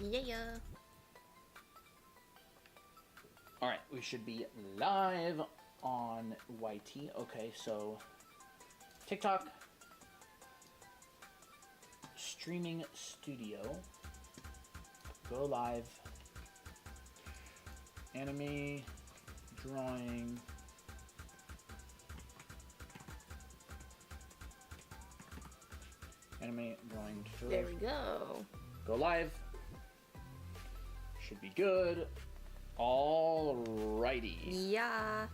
Yeah. Alright, we should be live on YT. Okay, so TikTok, streaming studio, go live, anime, drawing, anime, drawing, There we go. Go live. Should be good. Alrighty. Yeah.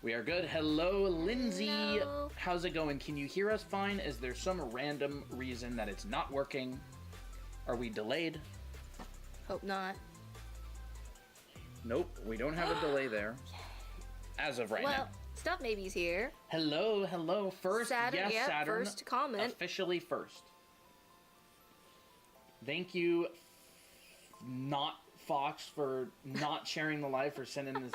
We are good. Hello, Lindsay. Hello. How's it going? Can you hear us fine? Is there some random reason that it's not working? Are we delayed? Hope not. Nope, we don't have a delay there. As of right now. Well, Stuff Maybe's here. Hello, hello. First, Saturn, yes, yeah, Saturn. first comment. Officially first. Thank you, not Fox, for not sharing the live, for sending this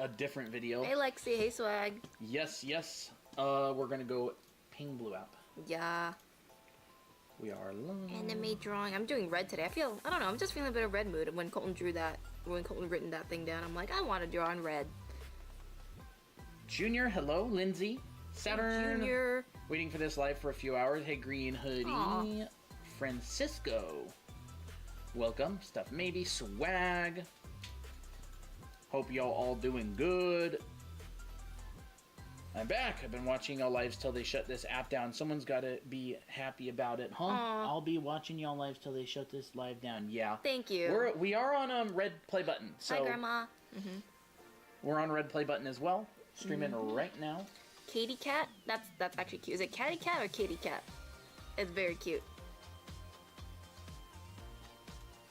a different video. Hey, Lexi. Hey, Swag. Yes, yes. We're gonna go ping blue app. Yeah. We are live. Anime drawing. I'm doing red today. I don't know, I'm just feeling a bit of red mood. And when Colton written that thing down, I'm like, I want to draw in red. Junior, hello. Lindsay. Saturn. Junior. Waiting for this live for a few hours. Hey, Green Hoodie. Aw. Francisco. Welcome. Stuff Maybe. Swag. Hope y'all all doing good. I'm back. I've been watching y'all lives till they shut this app down. Someone's got to be happy about it, huh? Aww. I'll be watching y'all lives till they shut this live down. Yeah. Thank you. We are on red play button. So Hi, Grandma. we're on red play button as well. Streaming right now. Katy Cat? That's actually cute. Is it Catty Cat or Katy Cat? It's very cute.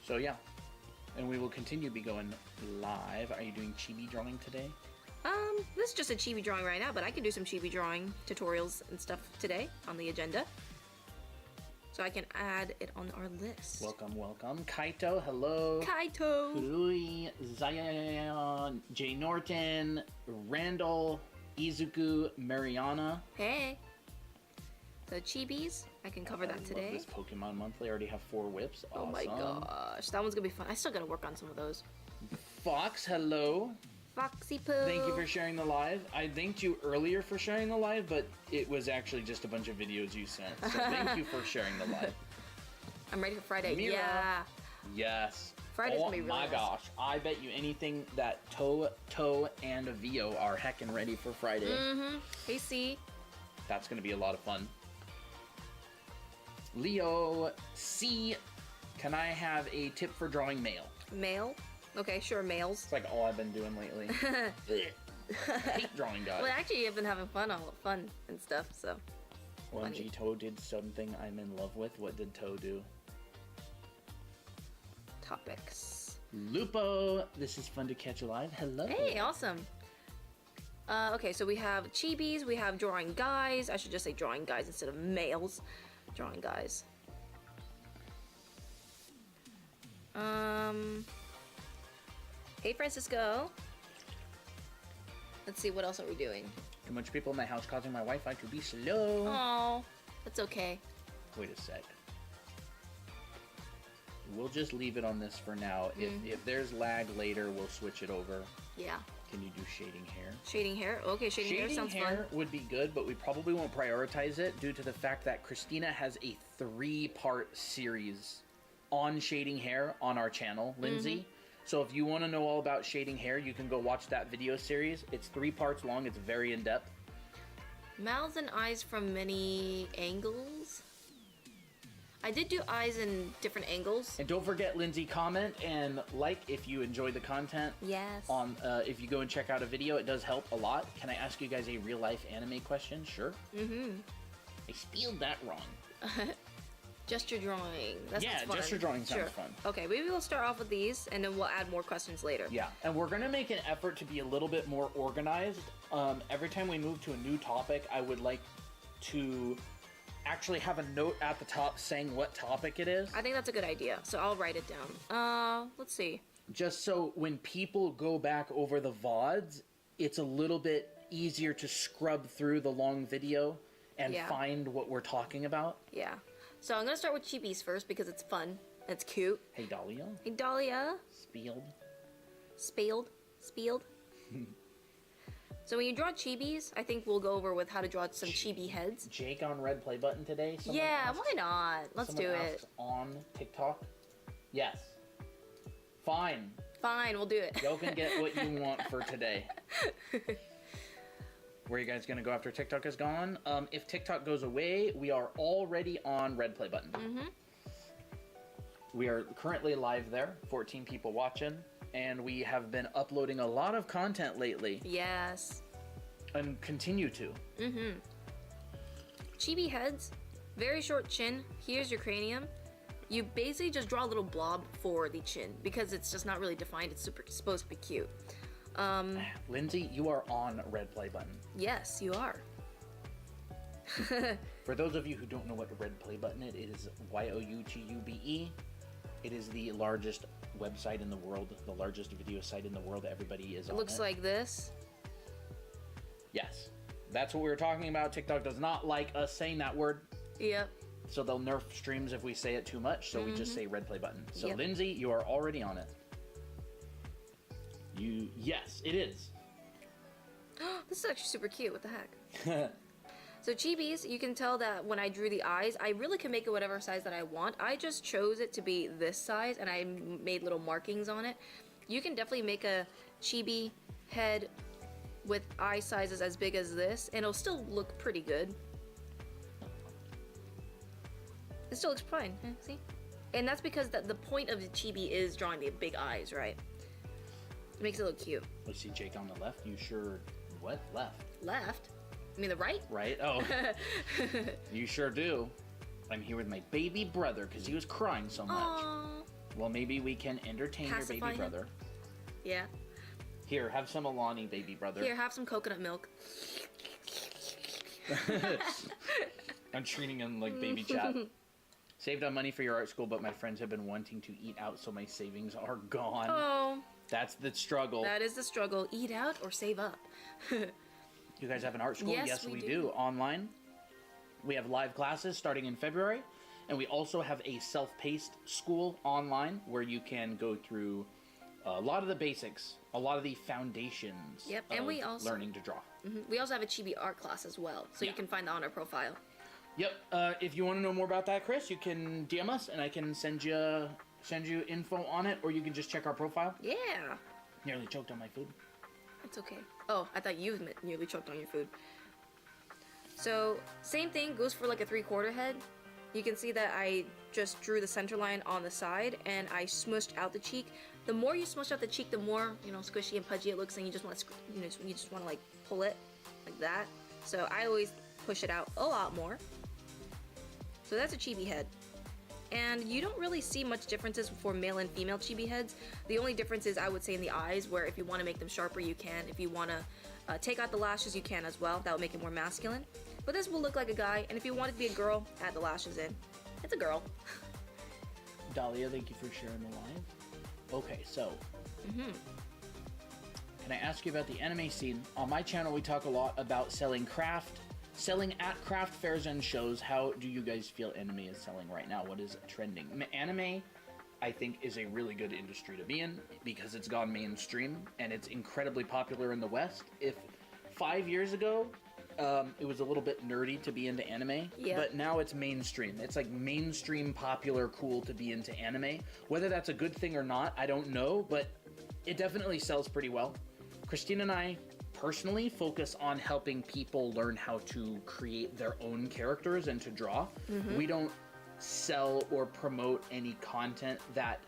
So yeah. And we will continue to be going live. Are you doing chibi drawing today? This is just a chibi drawing right now, but I can do some chibi drawing tutorials and stuff today on the agenda. So I can add it on our list. Welcome, welcome. Kaito, hello. Kaito! Kurui, Zion, Jay Norton, Randall, Izuku, Mariana. Hey! So chibis, I can cover that today. I love this Pokemon Monthly. I already have 4 whips. Awesome. Oh my gosh, that one's gonna be fun. I still gotta work on some of those. Fox, hello. Foxy Poo! Thank you for sharing the live. I thanked you earlier for sharing the live, but it was actually just a bunch of videos you sent. So thank you for sharing the live. I'm ready for Friday. Mira. Yeah. Yes. Friday's gonna be really my nice. gosh. I bet you anything that Toe, and Vio are heckin' ready for Friday. Hey, C. That's gonna be a lot of fun. Leo C. Can I have a tip for drawing male? Male? Okay, sure, males. It's like all I've been doing lately. I hate drawing guys. Well, actually, I've been having fun and stuff, so. OMG, Toe did something I'm in love with. What did Toe do? Topics. Lupo, this is fun to catch alive. Hello. Hey, awesome. Okay, so we have chibis, we have drawing guys. I should just say drawing guys instead of males. Drawing guys. Hey, Francisco. Let's see, what else are we doing? Too much people in my house causing my Wi-Fi to be slow. Oh, that's okay. Wait a sec. We'll just leave it on this for now. If there's lag later, we'll switch it over. Yeah. Can you do shading hair? Shading hair? Okay, shading hair sounds fun. Would be good, but we probably won't prioritize it due to the fact that Christina has a 3-part series on shading hair on our channel, Lindsay. So if you want to know all about shading hair, you can go watch that video series. It's 3 parts long. It's very in-depth. Mouths and eyes from many angles. I did do eyes in different angles. And don't forget, Lindsay, comment and like if you enjoy the content. Yes. On if you go and check out a video, it does help a lot. Can I ask you guys a real-life anime question? Sure. I spelled that wrong. Gesture drawing. That sounds fun. gesture drawing sounds fun. Okay, maybe we'll start off with these, and then we'll add more questions later. Yeah, and we're going to make an effort to be a little bit more organized. Every time we move to a new topic, I would like to actually have a note at the top saying what topic it is. I think that's a good idea, so I'll write it down. Let's see. Just so when people go back over the VODs, it's a little bit easier to scrub through the long video and find what we're talking about. Yeah. So I'm gonna start with Chibis first because it's fun. It's cute. Hey, Dahlia. Hey, Dahlia. Spieled. Spieled. So when you draw Chibis, I think we'll go over with how to draw some Chibi heads. Jake on red play button today. Why not? Let's do it. On TikTok. Yes. Fine. Fine, we'll do it. Y'all can get what you want for today. Where are you guys gonna go after TikTok is gone? If TikTok goes away, we are already on red play button. We are currently live there. 14 people watching. And we have been uploading a lot of content lately. Yes. And continue to. Chibi heads, very short chin. Here's your cranium. You basically just draw a little blob for the chin because it's just not really defined. It's supposed to be cute. Lindsay, you are on red play button. Yes, you are. For those of you who don't know what red play button is, it is YOUTUBE. It is the largest website in the world, the largest video site in the world. Everybody is on it. Looks like this. Yes. That's what we were talking about. TikTok does not like us saying that word. Yep. So they'll nerf streams if we say it too much. So we just say red play button. So Yep. Lindsay, you are already on it. Yes, it is. This is actually super cute. What the heck? So Chibis, you can tell that when I drew the eyes, I really can make it whatever size that I want. I just chose it to be this size, and I made little markings on it. You can definitely make a Chibi head with eye sizes as big as this, and it'll still look pretty good. It still looks fine, see? And that's because the point of the Chibi is drawing the big eyes, right? It makes it look cute. Let's see, Jake on the left. You sure... What? Left? Left? I mean the right? Right? Oh. You sure do. I'm here with my baby brother because he was crying so much. Aww. Well, maybe we can entertain Pacify your baby him. brother. Yeah. Here, have some Alani, baby brother. Here, have some coconut milk. I'm treating him like baby chat. Saved on money for your art school, but my friends have been wanting to eat out, so my savings are gone. Oh. That's the struggle. That is the struggle. Eat out or save up. You guys have an art school? Yes, we we do. do. Online. We have live classes starting in February. And we also have a self-paced school online where you can go through a lot of the basics, a lot of the foundations Yep, of and we also learning to draw. We also have a Chibi art class as well, so you can find that on our profile. Yep. If you want to know more about that, Chris, you can DM us and I can send you info on it, or you can just check our profile. Yeah. Nearly choked on my food. It's okay. Oh, I thought you nearly choked on your food. So, same thing goes for like a 3/4 head. You can see that I just drew the center line on the side and I smushed out the cheek. The more you smush out the cheek, the more, squishy and pudgy it looks, and you just want to, you just want to like pull it like that. So I always push it out a lot more. So that's a Chibi head. And you don't really see much differences for male and female Chibi heads. The only difference is, I would say, in the eyes, where if you want to make them sharper, you can. If you want to take out the lashes, you can as well. That would make it more masculine. But this will look like a guy, and if you want it to be a girl, add the lashes in. It's a girl. Dahlia, thank you for sharing the live. Okay, so... Can I ask you about the anime scene? On my channel, we talk a lot about selling at craft fairs and shows. How do you guys feel anime is selling right now? What is trending? Anime, I think, is a really good industry to be in because it's gone mainstream and it's incredibly popular in the West. If 5 years ago, it was a little bit nerdy to be into anime, but now it's mainstream. It's like mainstream, popular, cool to be into anime. Whether that's a good thing or not, I don't know, but it definitely sells pretty well. Christine and I personally focus on helping people learn how to create their own characters and to draw. We don't sell or promote any content that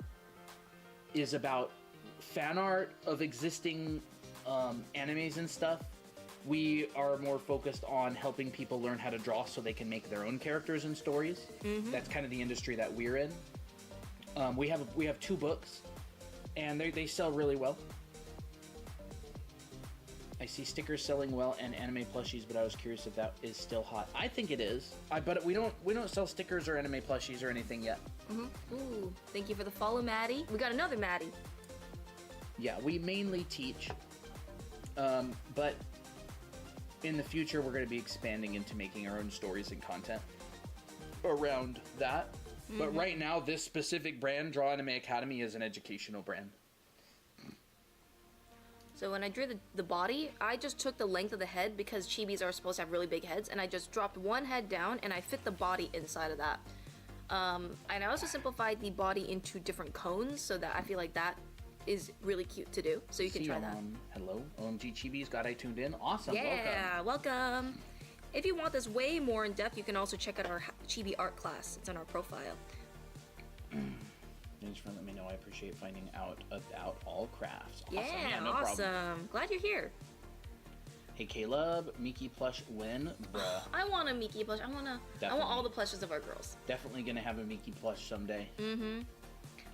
is about fan art of existing animes and stuff. We are more focused on helping people learn how to draw so they can make their own characters and stories. That's kind of the industry that we're in. We have 2 books, and they sell really well. I see stickers selling well and anime plushies, but I was curious if that is still hot. I think it is. But we don't sell stickers or anime plushies or anything yet. Ooh, thank you for the follow, Maddie. We got another Maddie. Yeah, we mainly teach, but in the future we're going to be expanding into making our own stories and content. around that. But right now, this specific brand, Draw Anime Academy, is an educational brand. So when I drew the body, I just took the length of the head because chibis are supposed to have really big heads, and I just dropped one head down and I fit the body inside of that. And I also simplified the body into different cones so that I feel like that is really cute to do. So you can try that. Hello, OMG Chibis, got I tuned in? Awesome, yeah, welcome. If you want this way more in depth, you can also check out our Chibi art class. It's on our profile. Thanks for letting me know. I appreciate finding out about all crafts. Awesome. Yeah, no awesome. problem. Glad you're here. Hey Caleb, Miki plush win, bruh. I want a Miki plush. I want all the plushes of our girls. Definitely gonna have a Miki plush someday.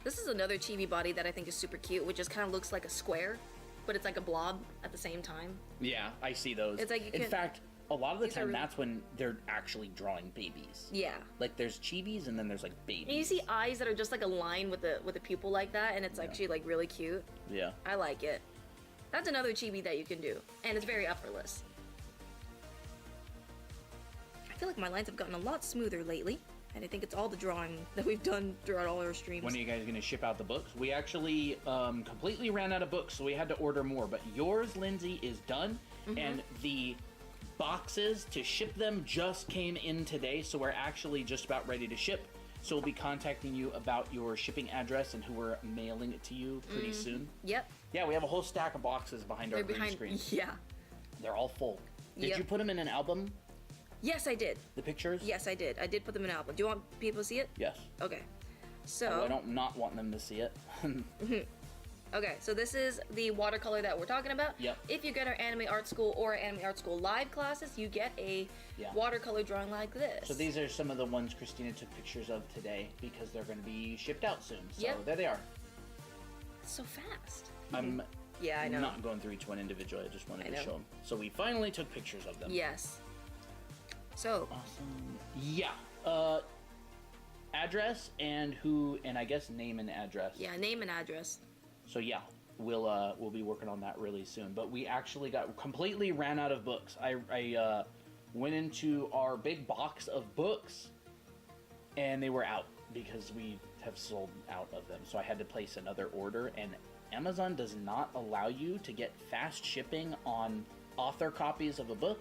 This is another chibi body that I think is super cute, which just kind of looks like a square, but it's like a blob at the same time. Yeah, I see those. It's like in fact, a lot of the time, really... that's when they're actually drawing babies. Yeah. Like there's chibis and then there's like babies. And you see eyes that are just like a line with a pupil like that, and it's actually like really cute. Yeah. I like it. That's another chibi that you can do, and it's very effortless. I feel like my lines have gotten a lot smoother lately, and I think it's all the drawing that we've done throughout all our streams. When are you guys going to ship out the books? We actually completely ran out of books, so we had to order more. But yours, Lindsay, is done, and the boxes to ship them just came in today, so we're actually just about ready to ship. So we'll be contacting you about your shipping address and who we're mailing it to you pretty soon. Yep. Yeah, we have a whole stack of boxes behind our green screen. Yeah. They're all full. Did you put them in an album? Yes, I did. The pictures? Yes, I did. I did put them in an album. Do you want people to see it? Yes. Okay. So... I don't not want them to see it. Okay, so this is the watercolor that we're talking about. Yep. If you get our Anime Art School or Anime Art School live classes, you get a watercolor drawing like this. So these are some of the ones Christina took pictures of today because they're going to be shipped out soon. So there they are. It's so fast. I'm I know. not going through each one individually. I just wanted to show them. So we finally took pictures of them. Yes. So. Awesome. Yeah. Address and I guess name and address. Yeah, name and address. So yeah, we'll be working on that really soon. But we actually completely ran out of books. I went into our big box of books, and they were out because we have sold out of them. So I had to place another order, and Amazon does not allow you to get fast shipping on author copies of a book.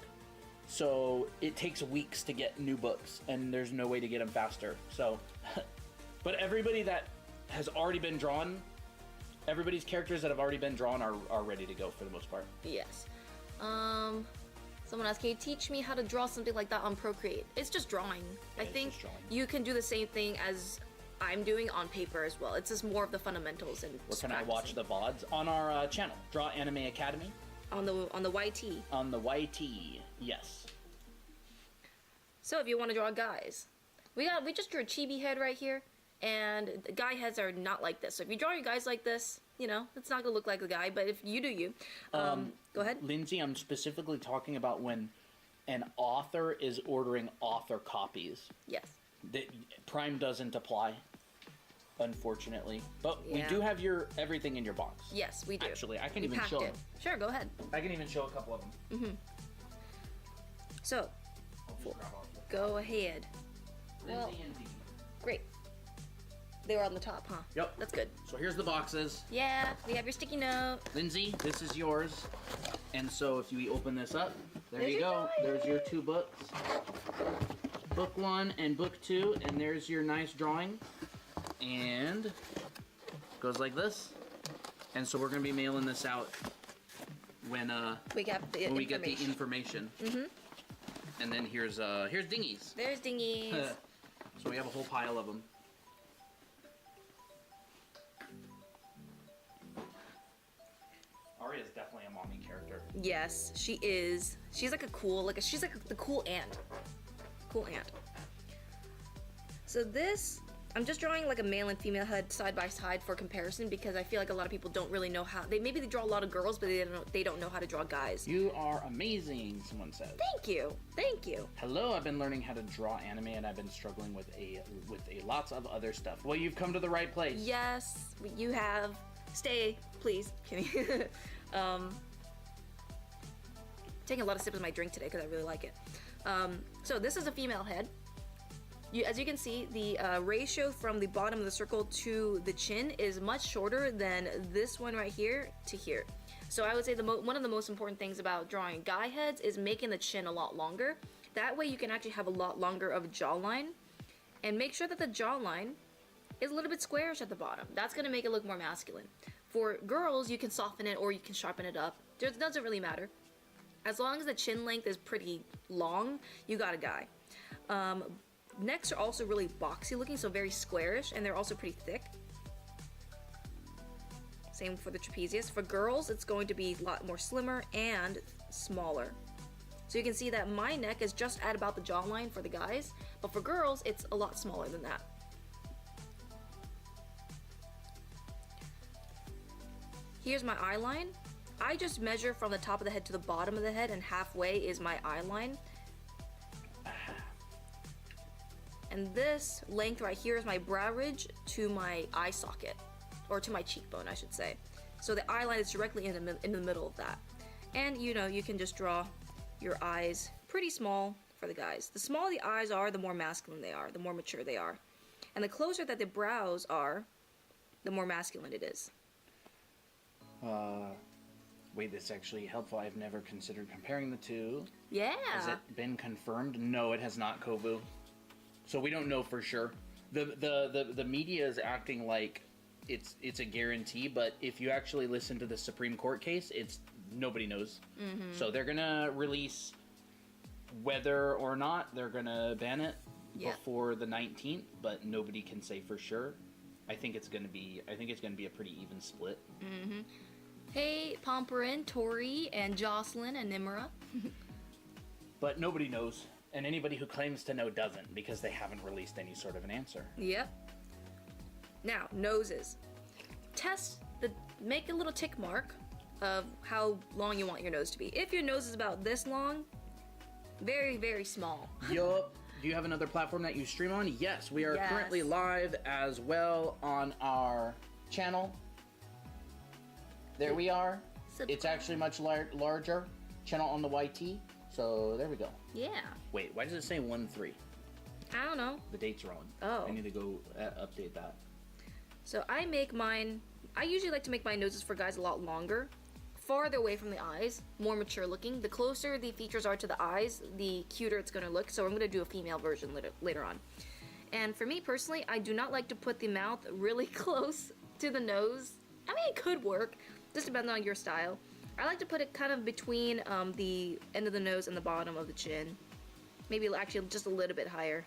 So it takes weeks to get new books, and there's no way to get them faster. So, but everybody that has already been drawn. Everybody's characters that have already been drawn are ready to go for the most part. Yes. Someone asked, can you teach me how to draw something like that on Procreate? It's just drawing. I think you can do the same thing as I'm doing on paper as well. It's just more of the fundamentals and where can I watch the VODs? On our channel, Draw Anime Academy. On the YT. On the YT, yes. So if you want to draw guys, we just drew a chibi head right here. And the guy heads are not like this. So if you draw your guys like this, you know, it's not going to look like the guy. But if you do you. Go ahead. Lindsay, I'm specifically talking about when an author is ordering author copies. Yes. Prime doesn't apply, unfortunately. But we do have everything in your box. Yes, we do. Actually, I can even show them. Sure, go ahead. I can even show a couple of them. So, go ahead. Lindsay and Dee. Great. They were on the top, huh? Yep. That's good. So here's the boxes. Yeah, we have your sticky note. Lindsay, this is yours. And so if you open this up, there you go. There's your 2 books. Book 1 and book 2, and there's your nice drawing. And it goes like this. And so we're going to be mailing this out when we get the information. And then here's Dingies. There's Dingies. So we have a whole pile of them. Ari is definitely a mommy character. Yes, she is. She's like she's like the cool aunt. Cool aunt. So this, I'm just drawing like a male and female head side by side for comparison because I feel like a lot of people don't really know how. Maybe they draw a lot of girls, but they don't know how to draw guys. You are amazing, someone says. Thank you. Thank you. Hello, I've been learning how to draw anime and I've been struggling with a lots of other stuff. Well, you've come to the right place. Yes, you have. Stay, please. Kidding. Taking a lot of sips of my drink today because I really like it. So this is a female head. as you can see, the ratio from the bottom of the circle to the chin is much shorter than this one right here to here. So I would say one of the most important things about drawing guy heads is making the chin a lot longer. That way you can actually have a lot longer of a jawline, and make sure that the jawline is a little bit squarish at the bottom. That's going to make it look more masculine. For girls, you can soften it or you can sharpen it up. It doesn't really matter. As long as the chin length is pretty long, you got a guy. Necks are also really boxy looking, so very squarish, and they're also pretty thick. Same for the trapezius. For girls, it's going to be a lot more slimmer and smaller. So you can see that my neck is just at about the jawline for the guys, but for girls, it's a lot smaller than that. Here's my eye line. I just measure from the top of the head to the bottom of the head, and halfway is my eye line. And this length right here is my brow ridge to my eye socket, or to my cheekbone, I should say. So the eye line is directly in the middle of that. And you know, you can just draw your eyes pretty small for the guys. The smaller the eyes are, the more masculine they are, the more mature they are. And the closer that the brows are, the more masculine it is. Wait, that's actually helpful. I've never considered comparing the two. Yeah. Has it been confirmed? No, it has not, Kovu. So we don't know for sure. The media is acting like it's a guarantee, but if you actually listen to the Supreme Court case, nobody knows. Mm-hmm. So they're gonna release whether or not they're gonna ban it before the 19th, but nobody can say for sure. I think it's gonna be a pretty even split. Mm-hmm. Hey, Pomperin, Tori, and Jocelyn, and Nimura. But nobody knows. And anybody who claims to know doesn't, because they haven't released any sort of an answer. Yep. Now, noses. Make a little tick mark of how long you want your nose to be. If your nose is about this long, very, very small. Yup. Do you have another platform that you stream on? Yes, we are currently live as well on our channel. There we are. It's actually much larger. Channel on the YT. So there we go. Yeah. Wait, why does it say 1-3? I don't know. The date's wrong. Oh. I need to go update that. So I usually like to make my noses for guys a lot longer, farther away from the eyes, more mature looking. The closer the features are to the eyes, the cuter it's going to look. So I'm going to do a female version later on. And for me personally, I do not like to put the mouth really close to the nose. I mean, it could work. Just depends on your style. I like to put it kind of between the end of the nose and the bottom of the chin. Maybe actually just a little bit higher.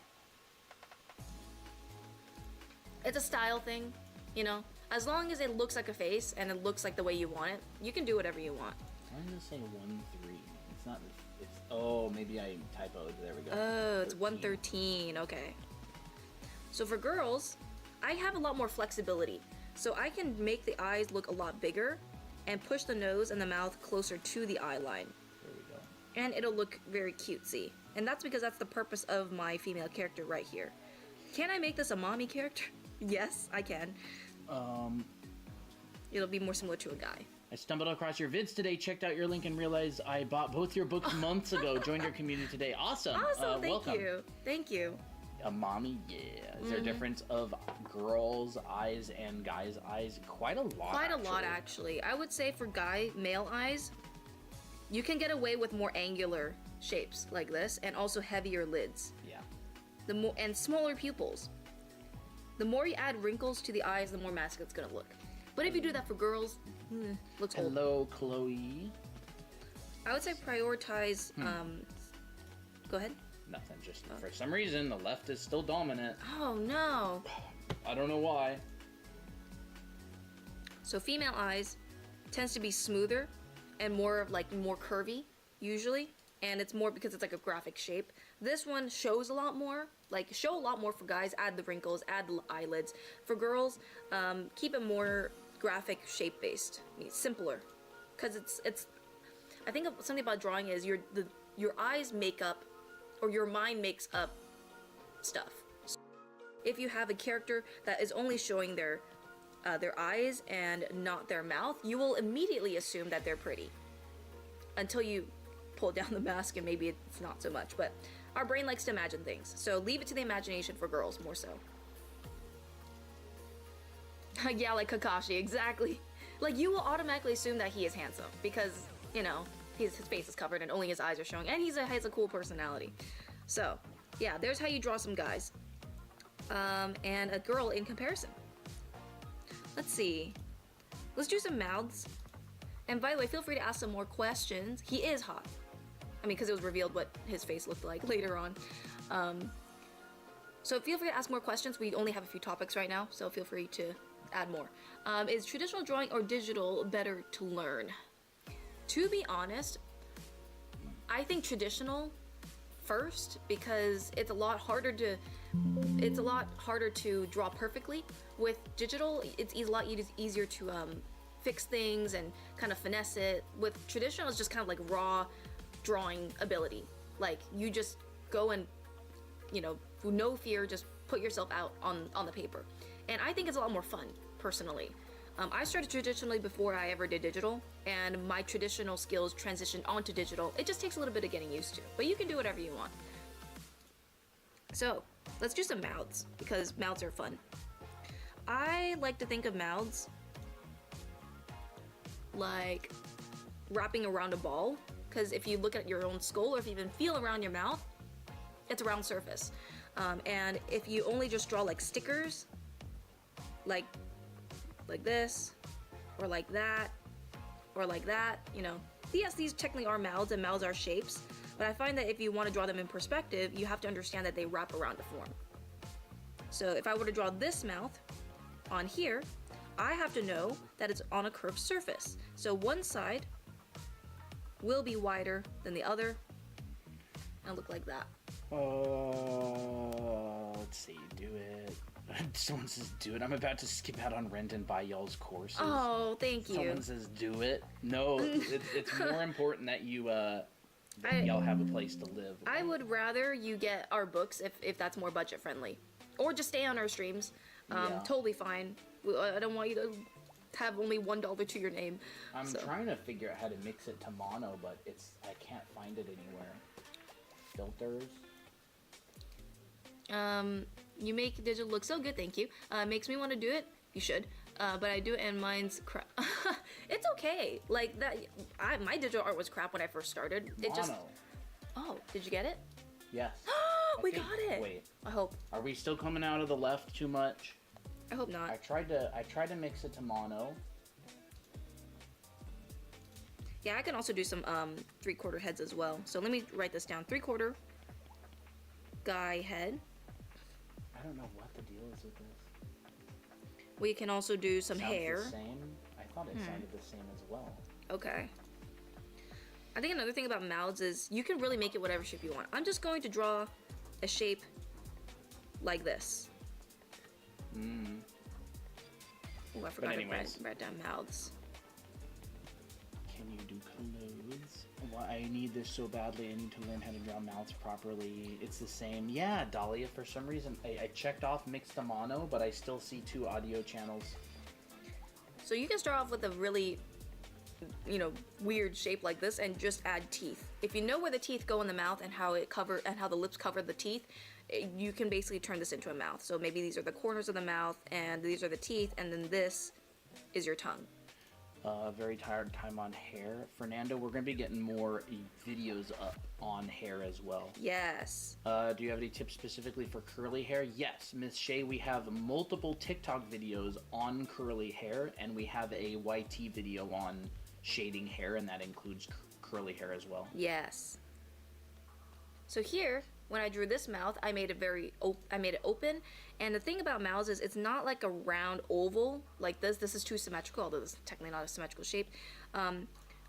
It's a style thing, you know. As long as it looks like a face and it looks like the way you want it, you can do whatever you want. I'm gonna say 1-3. It's not. Oh, maybe I typoed. There we go. Oh, it's 113. Okay. So for girls, I have a lot more flexibility. So I can make the eyes look a lot bigger and push the nose and the mouth closer to the eye line. There we go. And it'll look very cutesy. And that's because that's the purpose of my female character right here. Can I make this a mommy character? Yes, I can. It'll be more similar to a guy. I stumbled across your vids today, checked out your link, and realized I bought both your books months ago. Joined your community today. Awesome. Awesome. Welcome. Thank you. A mommy, yeah. Is there a difference of girls' eyes and guys' eyes? Quite a lot. Quite a lot, actually. I would say for male eyes, you can get away with more angular shapes like this, and also heavier lids. Yeah. And smaller pupils. The more you add wrinkles to the eyes, the more masculine it's gonna look. But if you do that for girls, looks old. Hello, Chloe. I would say prioritize. Go ahead. Nothing. Just for some reason, the left is still dominant. Oh no. I don't know why. So female eyes tends to be smoother and more curvy usually, and it's more because it's like a graphic shape. This one shows a lot more. Show a lot more for guys. Add the wrinkles, add the eyelids. For girls, keep it more graphic shape based, simpler, because it's. I think something about drawing is your eyes make up, or your mind makes up stuff. So if you have a character that is only showing their eyes and not their mouth, you will immediately assume that they're pretty until you pull down the mask and maybe it's not so much. But our brain likes to imagine things. So leave it to the imagination for girls, more so. Yeah, like Kakashi, exactly. Like, you will automatically assume that he is handsome because, you know, his face is covered and only his eyes are showing, and he has a cool personality. So, yeah, there's how you draw some guys. And a girl in comparison. Let's see. Let's do some mouths. And by the way, feel free to ask some more questions. He is hot. I mean, because it was revealed what his face looked like later on. So feel free to ask more questions. We only have a few topics right now, so feel free to add more. Is traditional drawing or digital better to learn? To be honest, I think traditional first, because it's a lot harder to draw perfectly. With digital, it's a lot easier to fix things and kind of finesse it. With traditional, it's just kind of like raw drawing ability. Like, you just go and, you know, with no fear, just put yourself out on the paper. And I think it's a lot more fun, personally. I started traditionally before I ever did digital, and my traditional skills transitioned onto digital. It just takes a little bit of getting used to, but you can do whatever you want. So, let's do some mouths, because mouths are fun. I like to think of mouths like wrapping around a ball, because if you look at your own skull, or if you even feel around your mouth, it's a round surface. And if you only just draw like stickers, like this, or like that, or like that, you know. Yes, these technically are mouths, and mouths are shapes, but I find that if you want to draw them in perspective, you have to understand that they wrap around a form. So if I were to draw this mouth on here, I have to know that it's on a curved surface. So one side will be wider than the other, and look like that. Let's see, do it. Someone says do it. I'm about to skip out on rent and buy y'all's courses. Oh, thank you. Someone says do it. No, it's more important that you that y'all have a place to live. I would rather you get our books if that's more budget friendly, or just stay on our streams. Totally fine. I don't want you to have only $1 to your name. I'm trying to figure out how to mix it to mono, but I can't find it anywhere. Filters. You make digital look so good, thank you. Makes me want to do it. You should. But I do it and mine's crap. It's okay. Like that. My digital art was crap when I first started. It just. Oh, did you get it? Yes. We got it. Wait. I hope. Are we still coming out of the left too much? I hope not. I tried to mix it to mono. Yeah, I can also do some 3/4 heads as well. So let me write this down. 3/4 guy head. I don't know what the deal is with this. We can also do some hair. The same? I thought it sounded the same as well. Okay. I think another thing about mouths is you can really make it whatever shape you want. I'm just going to draw a shape like this. Oh, I forgot to write down mouths. Can you do clothes? Well, I need this so badly. I need to learn how to draw mouths properly. It's the same. Yeah, Dahlia, for some reason, I checked off mixed to mono, but I still see 2 audio channels. So you can start off with a really, you know, weird shape like this and just add teeth. If you know where the teeth go in the mouth and how the lips cover the teeth, you can basically turn this into a mouth. So maybe these are the corners of the mouth, and these are the teeth, and then this is your tongue. Very tired time on hair. Fernando, we're going to be getting more videos up on hair as well. Yes. Do you have any tips specifically for curly hair? Yes, Miss Shay, we have multiple TikTok videos on curly hair, and we have a YT video on shading hair, and that includes curly hair as well. Yes. So here, when I drew this mouth, I made it open. And the thing about mouths is it's not like a round oval like this. This is too symmetrical, although this is technically not a symmetrical shape. I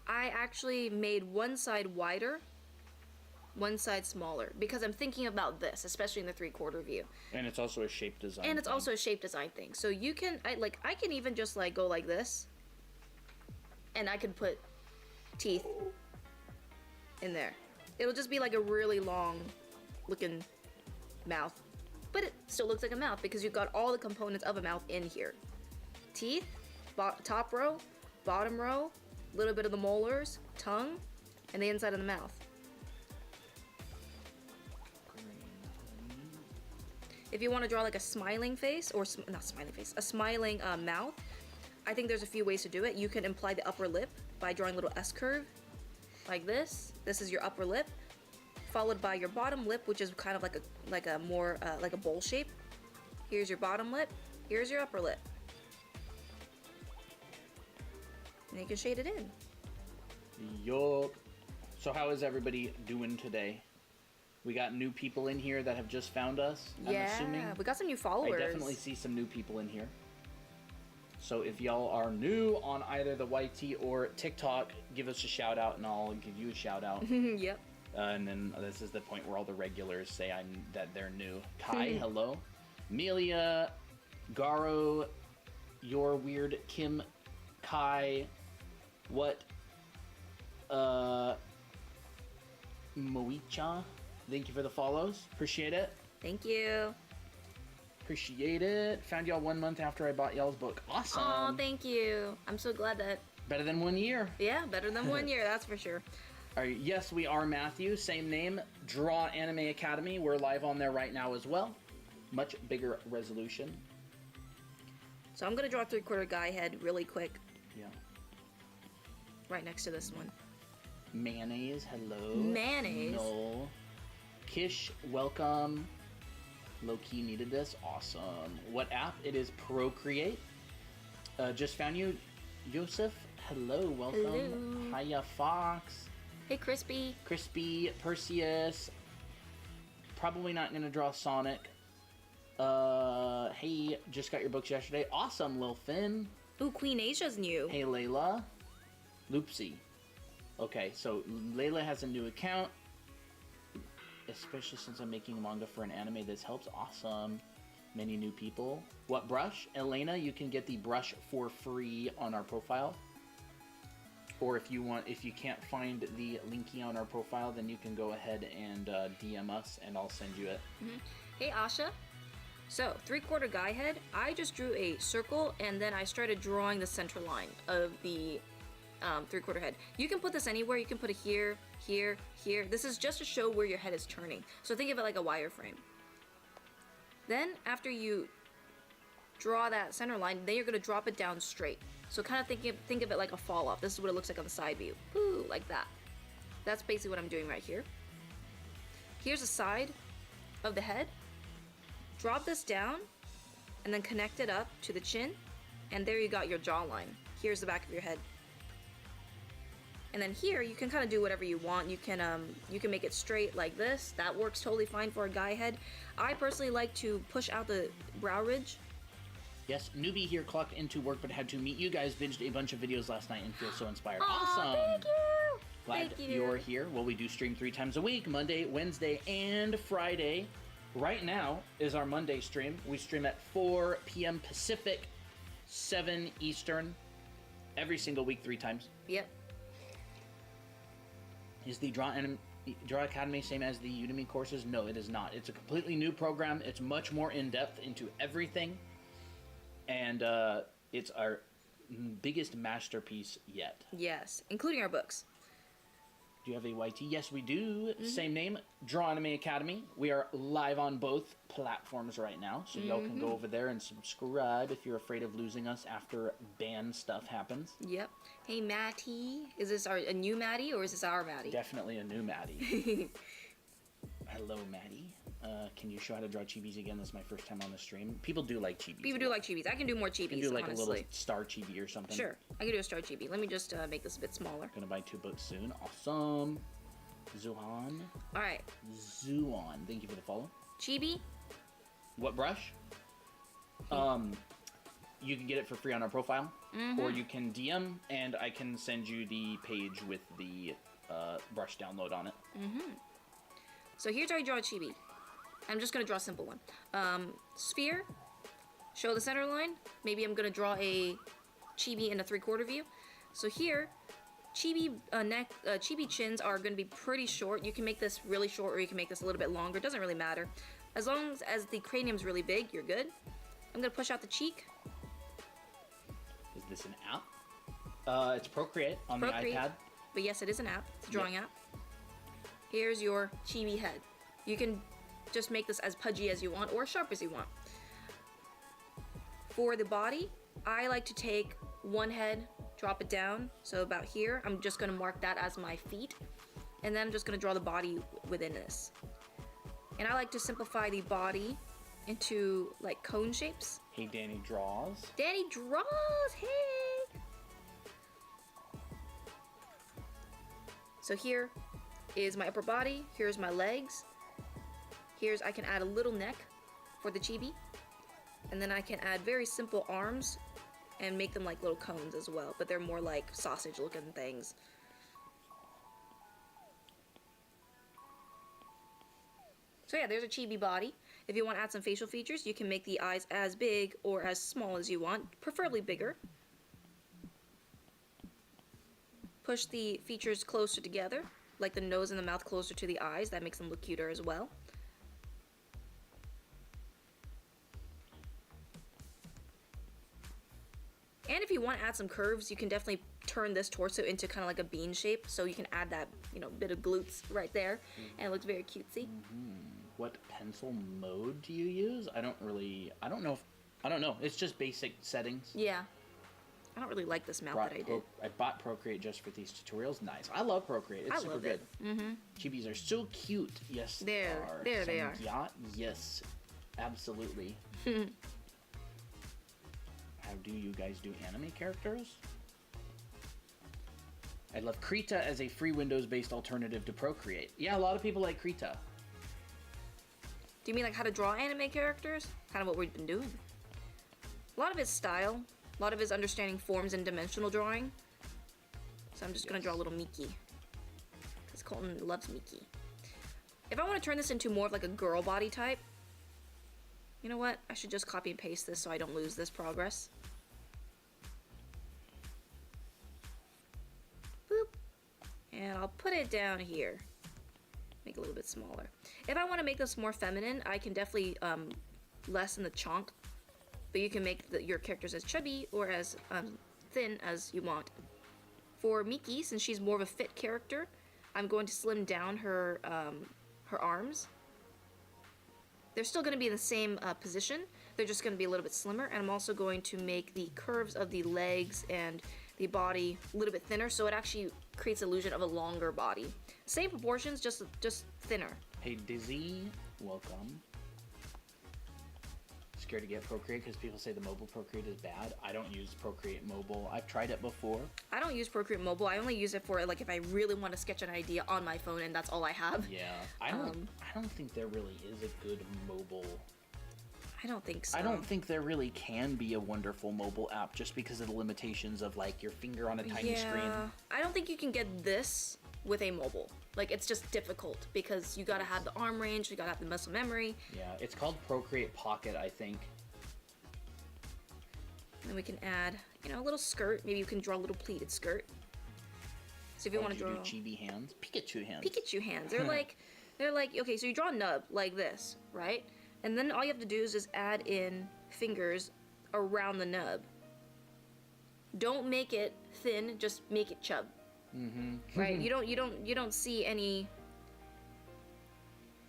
actually made one side wider, one side smaller, because I'm thinking about this, especially in the 3/4 view. And it's also a shape design. And it's also a shape design thing. So you can, I can even just like go like this, and I can put teeth in there. It'll just be like a really long looking mouth, but it still looks like a mouth because you've got all the components of a mouth in here. Teeth, top row, bottom row, a little bit of the molars, tongue, and the inside of the mouth. If you want to draw like a smiling face, or not smiling face, a smiling mouth, I think there's a few ways to do it. You can imply the upper lip by drawing a little S curve, like this. This is your upper lip, followed by your bottom lip, which is kind of like a more like a bowl shape. Here's your bottom lip. Here's your upper lip. And you can shade it in. Yup. So how is everybody doing today? We got new people in here that have just found us, I'm assuming. We got some new followers. I definitely see some new people in here. So if y'all are new on either the YT or TikTok, give us a shout out and I'll give you a shout out. Yep. And then this is the point where all the regulars say that they're new. Kai, hello. Amelia, Garo, Your Weird, Kim, Kai, what? Moicha, thank you for the follows. Appreciate it. Thank you. Appreciate it. Found y'all 1 month after I bought y'all's book. Awesome. Oh, thank you. I'm so glad that... Better than 1 year. Yeah, better than 1 year, that's for sure. All right, yes, we are Matthew. Same name. Draw Anime Academy. We're live on there right now as well. Much bigger resolution. So I'm going to draw a 3/4 guy head really quick. Yeah. Right next to this one. Mayonnaise, hello. Mayonnaise? No. Kish, welcome. Low-key needed this. Awesome. What app? It is Procreate. Just found you. Yosef, hello. Welcome. Hello. Hiya, Fox. Hey, Crispy. Crispy, Perseus. Probably not going to draw Sonic. Hey, just got your books yesterday. Awesome, Lil Finn. Ooh, Queen Asia's new. Hey, Layla. Loopsy. Okay, so Layla has a new account. Especially since I'm making manga for an anime, this helps. Awesome. Many new people. What brush? Elena, you can get the brush for free on our profile. Or if you can't find the linky on our profile, then you can go ahead and DM us and I'll send you it. Mm-hmm. Hey, Asha. So, 3/4 guy head, I just drew a circle and then I started drawing the center line of the 3/4 head. You can put this anywhere. You can put it here, here, here. This is just to show where your head is turning. So think of it like a wireframe. Then, after you draw that center line, then you're going to drop it down straight. So kind of think of it like a fall off. This is what it looks like on the side view. Ooh, like that. That's basically what I'm doing right here. Here's the side of the head. Drop this down and then connect it up to the chin. And there you got your jawline. Here's the back of your head. And then here, you can kind of do whatever you want. You can make it straight like this. That works totally fine for a guy head. I personally like to push out the brow ridge. Yes, newbie here clocked into work but had to meet you guys. Binged a bunch of videos last night and feel so inspired. Aw, awesome! thank you! Glad Thank you. you're here. Well, we do stream 3 times a week, Monday, Wednesday, and Friday. Right now is our Monday stream. We stream at 4 p.m. Pacific, 7 Eastern, every single week 3 times. Yep. Is the Draw Academy same as the Udemy courses? No, it is not. It's a completely new program. It's much more in-depth into everything. And it's our biggest masterpiece yet. Yes, including our books. Do you have a YT? Yes, we do. Same name, Draw Anime Academy. We are live on both platforms right now, so y'all can go over there and subscribe if you're afraid of losing us after ban stuff happens. Yep. Hey, Matty. Is this a new Maddie or is this our Maddie? Definitely a new Maddie. Hello, Maddie. Can you show how to draw chibis again? This is my first time on the stream. People do like chibis. People do like chibis. I can do more chibis, You can do like honestly. a little star chibi or something. Sure. I can do a star chibi. Let me just make this a bit smaller. Gonna buy 2 books soon. Awesome. Zuhan. Alright. Zuon. Thank you for the follow. Chibi. What brush? You can get it for free on our profile. Or you can DM and I can send you the page with the brush download on it. So here's how you draw a chibi. I'm just going to draw a simple one. Sphere. Show the center line. Maybe I'm going to draw a chibi in a 3/4 view. So here, chibi chibi chins are going to be pretty short. You can make this really short or you can make this a little bit longer. It doesn't really matter. As long as the cranium's really big, you're good. I'm going to push out the cheek. Is this an app? It's Procreate on the iPad. But yes, it is an app. It's a drawing app. Here's your chibi head. You can just make this as pudgy as you want or sharp as you want. For the body, I like to take one head, drop it down, so about here. I'm just gonna mark that as my feet, and then I'm just gonna draw the body within this. And I like to simplify the body into like cone shapes. Hey, Danny draws. Danny draws, hey! So here is my upper body, here's my legs, I can add a little neck for the chibi, and then I can add very simple arms and make them like little cones as well, but they're more like sausage looking things. So yeah, there's a chibi body. If you want to add some facial features, you can make the eyes as big or as small as you want, preferably bigger. Push the features closer together, like the nose and the mouth closer to the eyes. That makes them look cuter as well. And if you want to add some curves, you can definitely turn this torso into kind of like a bean shape, so you can add that, you know, bit of glutes right there, and it looks very cutesy. What pencil mode do you use? I don't know. It's just basic settings. Yeah. I don't really like this mouth that I did. I bought Procreate just for these tutorials. Nice. I love Procreate. It's super good. Chibis are so cute. Yes, they are. There they are. Yeah, yes. Absolutely. How do you guys do anime characters? I love Krita as a free Windows-based alternative to Procreate. Yeah, a lot of people like Krita. Do you mean like how to draw anime characters? Kind of what we've been doing. A lot of it's style. A lot of it's understanding forms and dimensional drawing. So I'm just going to draw a little Miki. Because Colton loves Miki. If I want to turn this into more of like a girl body type, you know what? I should just copy and paste this so I don't lose this progress. Boop. And I'll put it down here. Make it a little bit smaller. If I want to make this more feminine, I can definitely lessen the chonk. But you can make your characters as chubby or as thin as you want. For Miki, since she's more of a fit character, I'm going to slim down her arms. They're still going to be in the same position. They're just going to be a little bit slimmer. And I'm also going to make the curves of the legs and the body a little bit thinner, so it actually creates the illusion of a longer body. Same proportions, just thinner. Hey Dizzy, welcome. Scared to get Procreate because people say the mobile Procreate is bad. I don't use Procreate mobile. I've tried it before. I don't use Procreate mobile. I only use it for like if I really want to sketch an idea on my phone and that's all I have. Yeah, I don't think there really is a good mobile. I don't think so. I don't think there really can be a wonderful mobile app just because of the limitations of like your finger on a tiny screen. I don't think you can get this with a mobile. Like, it's just difficult because you gotta have the arm range, you gotta have the muscle memory. Yeah, it's called Procreate Pocket, I think. And then we can add, you know, a little skirt. Maybe you can draw a little pleated skirt. So if you want to draw Chibi hands, Pikachu hands. Pikachu hands. They're like, okay. So you draw a nub like this, right? And then all you have to do is just add in fingers around the nub. Don't make it thin. Just make it chub. Right? You don't see any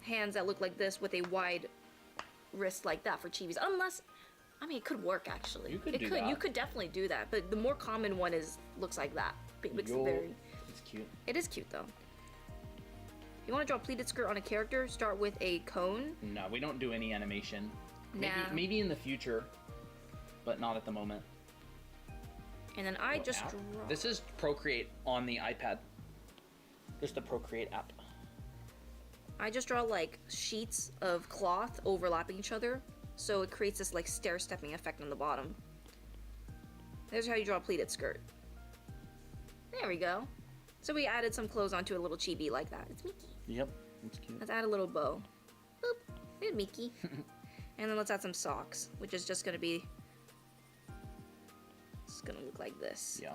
hands that look like this with a wide wrist like that for chibis, unless, I mean, it could work actually. You could do that. You could definitely do that, but the more common one looks like that. It's cute. It is cute though. If you want to draw a pleated skirt on a character, start with a cone. No, we don't do any animation. Nah. Maybe in the future, but not at the moment. And then I just draw. This is Procreate on the iPad. Just the Procreate app. I just draw like sheets of cloth overlapping each other, so it creates this like stair-stepping effect on the bottom. There's how you draw a pleated skirt. There we go. So we added some clothes onto a little chibi like that. It's Mickey. Yep, it's cute. Let's add a little bow. Boop. There's Mickey. And then let's add some socks, which is just gonna be. It's gonna look like this. Yeah.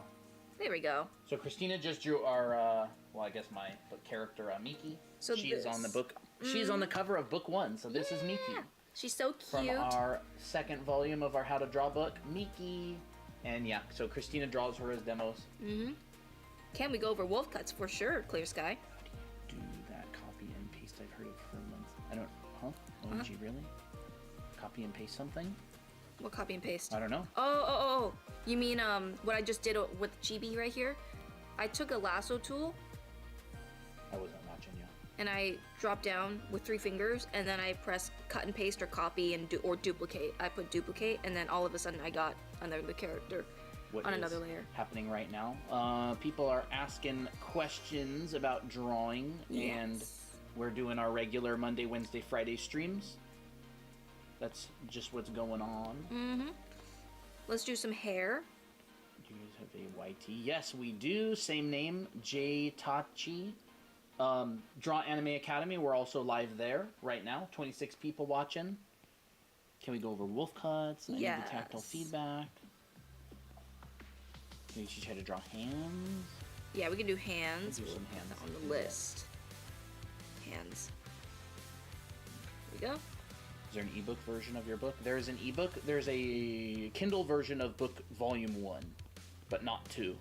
There we go. So Christina just drew our, well, I guess my character, Miki. So she is on the book. She's on the cover of book 1. So this is Miki. She's so cute. From our second volume of our How to Draw book, Miki. And yeah, so Christina draws her as demos. Can we go over wolf cuts for sure? Clear Sky. How do you do that? Copy and paste. I've heard of for months. I don't. Huh? OMG, really? Copy and paste something? What copy and paste? I don't know. Oh. You mean what I just did with Chibi right here? I took a lasso tool I wasn't watching you. and I dropped down with 3 fingers, and then I press cut and paste or copy and or duplicate. I put duplicate, and then all of a sudden I got another character What on is another layer. happening right now? People are asking questions about drawing, and we're doing our regular Monday, Wednesday, Friday streams. That's just what's going on. Mm-hmm. Let's do some hair. Do you guys have a YT? Yes, we do. Same name, J Tachi. Draw Anime Academy. We're also live there right now. 26 people watching. Can we go over wolf cuts? I need the tactile feedback. Can we teach how to draw hands? Yeah, we can do hands. We'll do some hands on the list. Hands. Here we go. Is there an ebook version of your book? There is an ebook. There's a Kindle version of book volume 1, but not 2.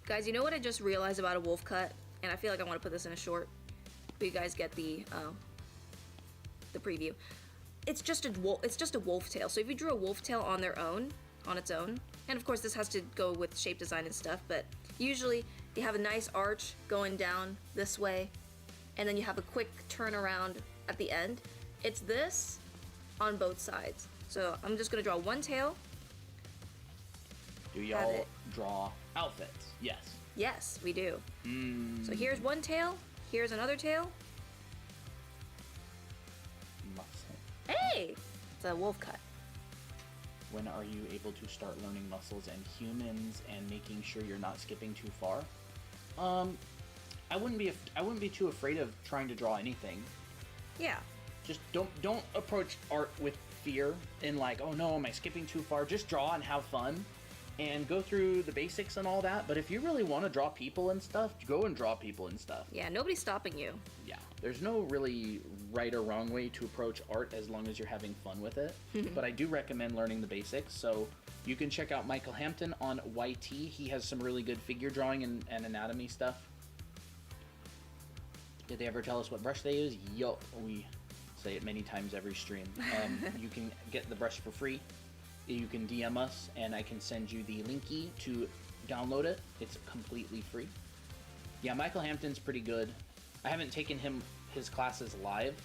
Guys, you know what I just realized about a wolf cut? And I feel like I want to put this in a short, but you guys get the preview. It's just a wolf tail. So if you drew a wolf tail on its own, and of course this has to go with shape design and stuff, but usually you have a nice arch going down this way, and then you have a quick turnaround at the end. It's this on both sides. So I'm just gonna draw one tail. Do y'all draw outfits? Yes. Yes, we do. So here's one tail, here's another tail. Muscle. Hey! It's a wolf cut. When are you able to start learning muscles and humans and making sure you're not skipping too far? I wouldn't be too afraid of trying to draw anything. Yeah. Just don't approach art with fear and like, oh no, am I skipping too far? Just draw and have fun and go through the basics and all that. But if you really want to draw people and stuff, go and draw people and stuff. Yeah, nobody's stopping you. Yeah, there's no really right or wrong way to approach art as long as you're having fun with it. But I do recommend learning the basics. So you can check out Michael Hampton on YT. He has some really good figure drawing and anatomy stuff. Did they ever tell us what brush they use? Yup, we say it many times every stream. You can get the brush for free. You can DM us, and I can send you the linky to download it. It's completely free. Yeah, Michael Hampton's pretty good. I haven't taken his classes live,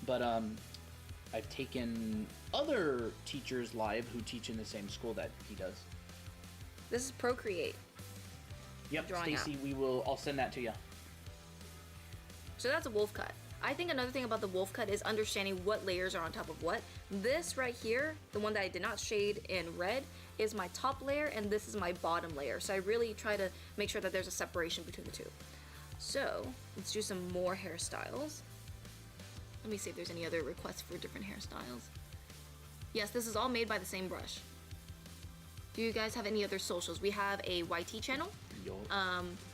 but I've taken other teachers live who teach in the same school that he does. This is Procreate. Yep, Stacy, I'll send that to you. So that's a wolf cut. I think another thing about the wolf cut is understanding what layers are on top of what. This right here, the one that I did not shade in red, is my top layer, and this is my bottom layer. So I really try to make sure that there's a separation between the two. So let's do some more hairstyles. Let me see if there's any other requests for different hairstyles. Yes, this is all made by the same brush. Do you guys have any other socials? We have a YT channel.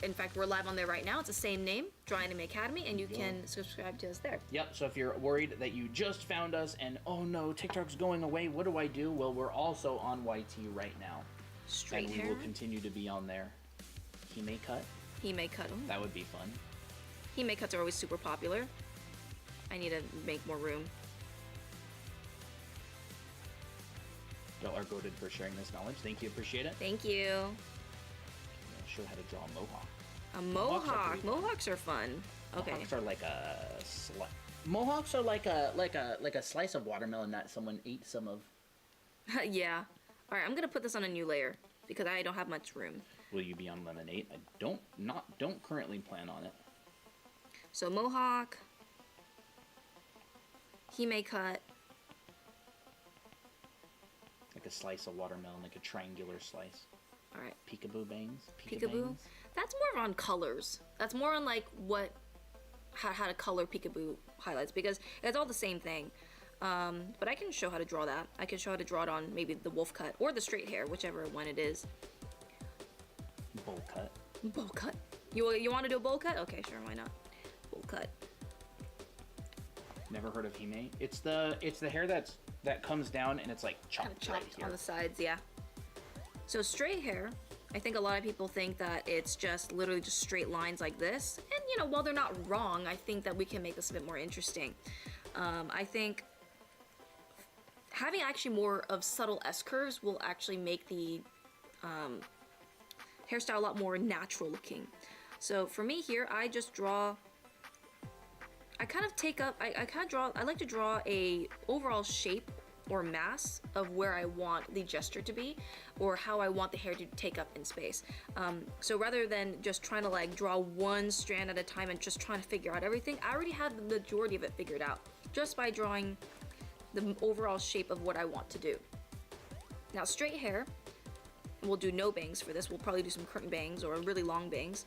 In fact, we're live on there right now. It's the same name, Draw Anime Academy, and you can subscribe to us there. Yep, so if you're worried that you just found us and, oh no, TikTok's going away, what do I do? Well, we're also on YT right now. Straight hair. And we will continue to be on there. Hime cut? Hime cut. Ooh. That would be fun. Hime cuts are always super popular. I need to make more room. Y'all are goated for sharing this knowledge. Thank you, appreciate it. Thank you. I'll show how to draw a mohawk. A mohawk. Mohawks are fun. Okay. Mohawks are like a Mohawks are like a slice of watermelon that someone ate some of. Yeah. All right, I'm gonna put this on a new layer because I don't have much room. Will you be on lemon 8? I don't currently plan on it. So mohawk. Hime cut. Like a slice of watermelon, like a triangular slice. All right. Peekaboo bangs. Peekaboo. That's more on colors. That's more on like how to color peekaboo highlights because it's all the same thing. But I can show how to draw that. I can show how to draw it on maybe the wolf cut or the straight hair, whichever one it is. Bowl cut. Bowl cut. You want to do a bowl cut? Okay, sure, why not? Bowl cut. Never heard of hime. It's the hair that comes down and it's like chopped, Kind of chopped right here on the sides, yeah. So straight hair, I think a lot of people think that it's just literally just straight lines like this. And, you know, while they're not wrong, I think that we can make this a bit more interesting. I think having actually more of subtle S-curves will actually make the hairstyle a lot more natural looking. So for me here, I just draw, I like to draw a overall shape or mass of where I want the gesture to be, or how I want the hair to take up in space. So rather than just trying to like draw one strand at a time and just trying to figure out everything, I already have the majority of it figured out just by drawing the overall shape of what I want to do. Now straight hair, and we'll do no bangs for this, we'll probably do some curtain bangs or really long bangs.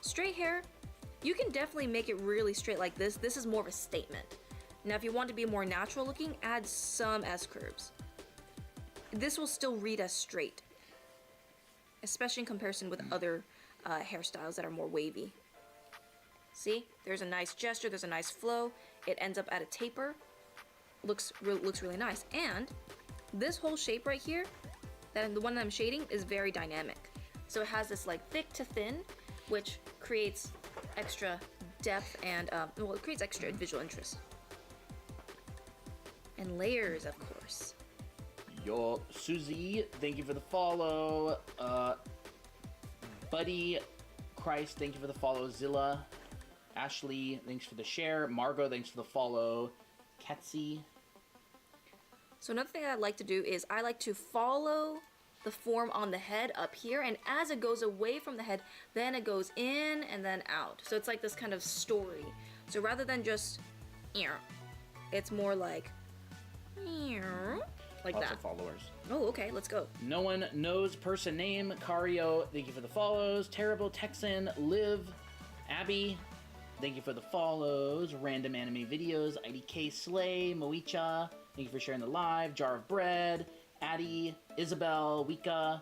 Straight hair, you can definitely make it really straight like this. This is more of a statement. Now if you want to be more natural looking, add some S-curves. This will still read as straight, especially in comparison with other hairstyles that are more wavy. See, there's a nice gesture, there's a nice flow, it ends up at a taper, looks really nice. And this whole shape right here, the one that I'm shading, is very dynamic. So it has this like thick to thin, which creates extra depth and, well, it creates extra visual interest. And layers, of course. Yo, Susie, thank you for the follow. Buddy Christ, thank you for the follow. Zilla, Ashley, thanks for the share. Margot, thanks for the follow. Ketsy. So another thing I like to do is I like to follow the form on the head up here, and as it goes away from the head, then it goes in and then out. So it's like this kind of story. So rather than just, it's more like Lots that. of followers. Oh, okay, let's go. No one knows person name. Cario, thank you for the follows. Terrible Texan, Liv, Abby, thank you for the follows. Random anime videos, IDK Slay, Moicha, thank you for sharing the live. Jar of Bread, Addie, Isabel, Wika.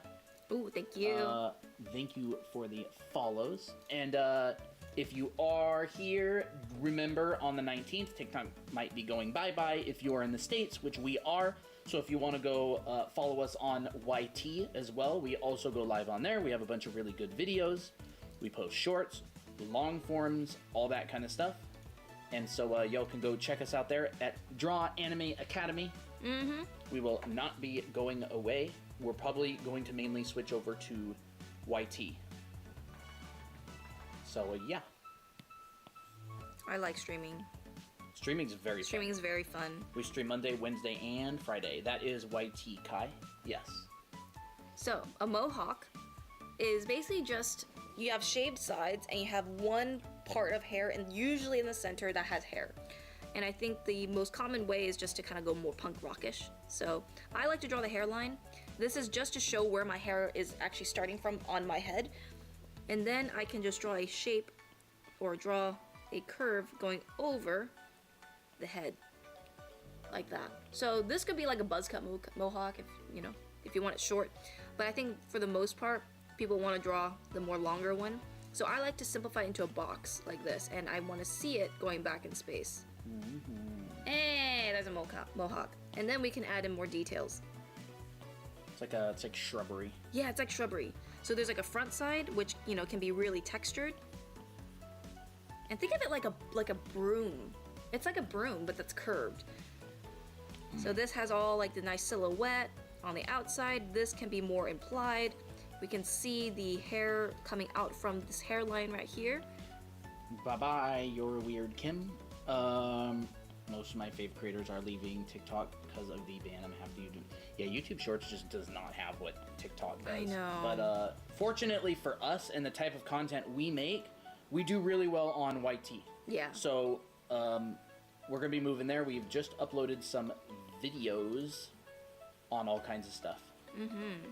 Ooh, thank you. Thank you for the follows. And if you are here, remember on the 19th, TikTok might be going bye-bye if you are in the States, which we are. So if you want to go follow us on YT as well, we also go live on there. We have a bunch of really good videos. We post shorts, long forms, all that kind of stuff. And so y'all can go check us out there at Draw Anime Academy. Mm-hmm. We will not be going away. We're probably going to mainly switch over to YT. So yeah. I like streaming. Streaming is very Streaming fun. is very fun. We stream Monday, Wednesday, and Friday. That is YT, Kai. Yes. So, a mohawk is basically just, you have shaved sides and you have one part of hair, and usually in the center that has hair. And I think the most common way is just to kind of go more punk rockish. So I like to draw the hairline. This is just to show where my hair is actually starting from on my head. And then I can just draw a shape or draw a curve going over the head like that. So this could be like a buzz cut mohawk if you want it short. But I think for the most part, people want to draw the more longer one. So I like to simplify it into a box like this, and I want to see it going back in space. Mm-hmm. Hey, there's a mohawk. And then we can add in more details. It's like shrubbery. Yeah, it's like shrubbery. So there's like a front side, which, can be really textured. And think of it like a broom. It's like a broom, but that's curved. So this has all like the nice silhouette on the outside. This can be more implied. We can see the hair coming out from this hairline right here. Bye-bye, you're weird, Kim. Most of my fave creators are leaving TikTok because of the ban. I'm happy you do. Yeah, YouTube Shorts just does not have what TikTok does. I know. But fortunately for us and the type of content we make, we do really well on YT. Yeah. So we're going to be moving there. We've just uploaded some videos on all kinds of stuff. Mm-hmm.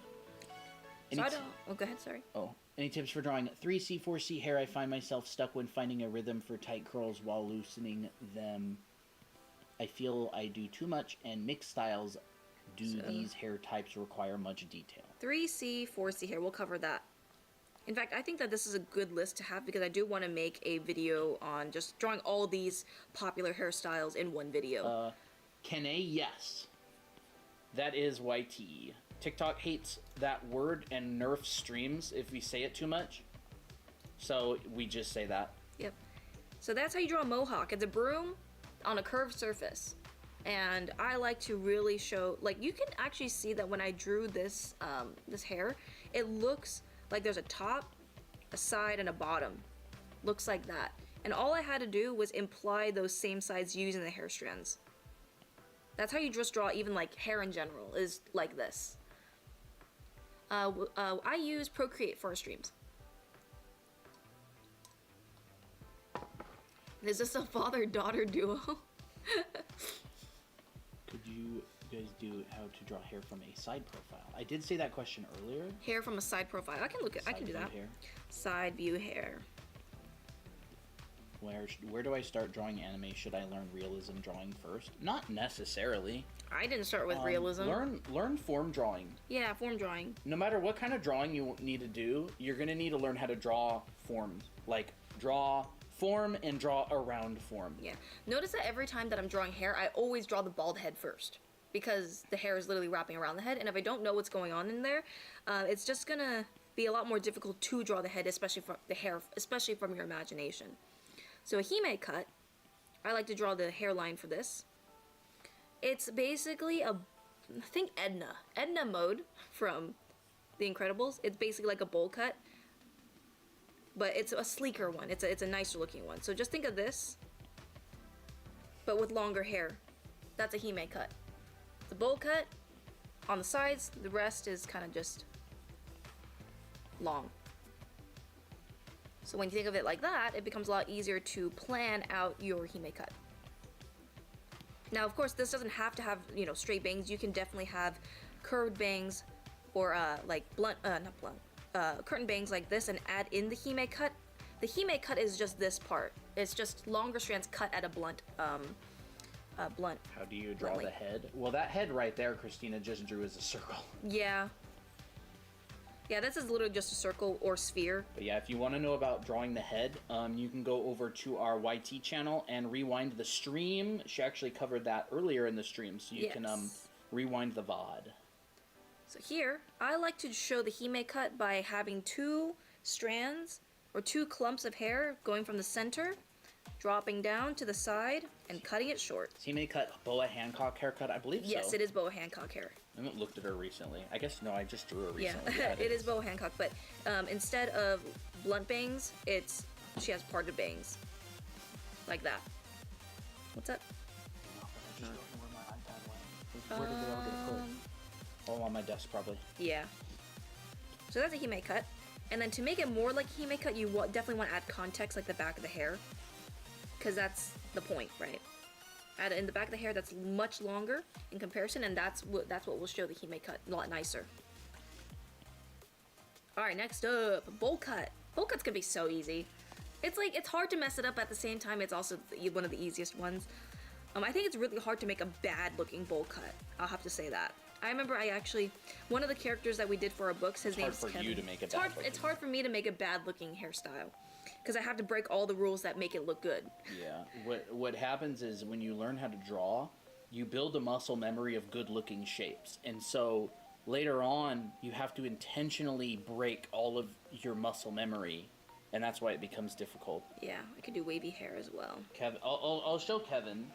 So I don't... Oh, go ahead, sorry. Oh. Any tips for drawing 3C, 4C hair? I find myself stuck when finding a rhythm for tight curls while loosening them. I feel I do too much, and mixed styles. Do these hair types require much detail? 3C, 4C hair. We'll cover that. In fact, I think that this is a good list to have because I do want to make a video on just drawing all these popular hairstyles in one video. Kene, yes. That is YT. TikTok hates that word and nerfs streams if we say it too much. So we just say that. Yep. So that's how you draw a mohawk. It's a broom on a curved surface. And I like to really show, like, you can actually see that when I drew this this hair, it looks like there's a top, a side, and a bottom. Looks like that. And all I had to do was imply those same sides using the hair strands. That's how you just draw even like hair in general, is like this. I use Procreate for our streams. Is this a father-daughter duo? Could you guys do how to draw hair from a side profile? I did say that question earlier. Hair from a side profile. I can I can do that. Hair. Side view hair. Where do I start drawing anime? Should I learn realism drawing first? Not necessarily. I didn't start with realism. Learn form drawing. Yeah, form drawing. No matter what kind of drawing you need to do, you're gonna need to learn how to draw forms. Like draw form and draw around form. Yeah. Notice that every time that I'm drawing hair, I always draw the bald head first, because the hair is literally wrapping around the head, and if I don't know what's going on in there, it's just gonna be a lot more difficult to draw the head, especially for the hair, especially from your imagination. So a hime cut, I like to draw the hairline for this. It's basically think Edna mode from The Incredibles. It's basically like a bowl cut, but it's a sleeker one. It's a nicer looking one. So just think of this, but with longer hair. That's a hime cut. The bowl cut on the sides, the rest is kind of just long. So when you think of it like that, it becomes a lot easier to plan out your hime cut. Now, of course, this doesn't have to have, you know, straight bangs. You can definitely have curved bangs or like curtain bangs like this and add in the hime cut. The hime cut is just this part. It's just longer strands cut at a blunt. Blunt. How do you draw the head? Well, that head right there, Christina just drew as a circle. Yeah. Yeah, this is literally just a circle or sphere. But yeah, if you want to know about drawing the head, you can go over to our YT channel and rewind the stream. She actually covered that earlier in the stream, so you can rewind the VOD. So here, I like to show the hime cut by having two strands or two clumps of hair going from the center, dropping down to the side, and cutting it short. Hime cut Boa Hancock haircut, I believe so. Yes, it is Boa Hancock hair. I haven't looked at her recently. I guess, no, I just drew her recently. Yeah, it is Boa Hancock, but instead of blunt bangs, she has parted bangs. Like that. What's up? I just don't know where my iPad went. Where did they all get put? Oh, on my desk, probably. Yeah. So that's a hime cut. And then to make it more like hime cut, you definitely want to add context, like the back of the hair. Because that's the point, right? Add it in the back of the hair that's much longer in comparison, and that's what will show the hime cut a lot nicer. Alright, next up, bowl cut. Bowl cut's gonna be so easy. It's hard to mess it up, at the same time it's also one of the easiest ones. I think it's really hard to make a bad looking bowl cut. I'll have to say that. I remember one of the characters that we did for our books, his name's Kevin. It's hard for you to make a bad looking. It's hard for me to make a bad looking hairstyle. Because I have to break all the rules that make it look good. Yeah. What happens is when you learn how to draw, you build a muscle memory of good-looking shapes. And so later on, you have to intentionally break all of your muscle memory. And that's why it becomes difficult. Yeah, I could do wavy hair as well. Kevin, I'll show Kevin.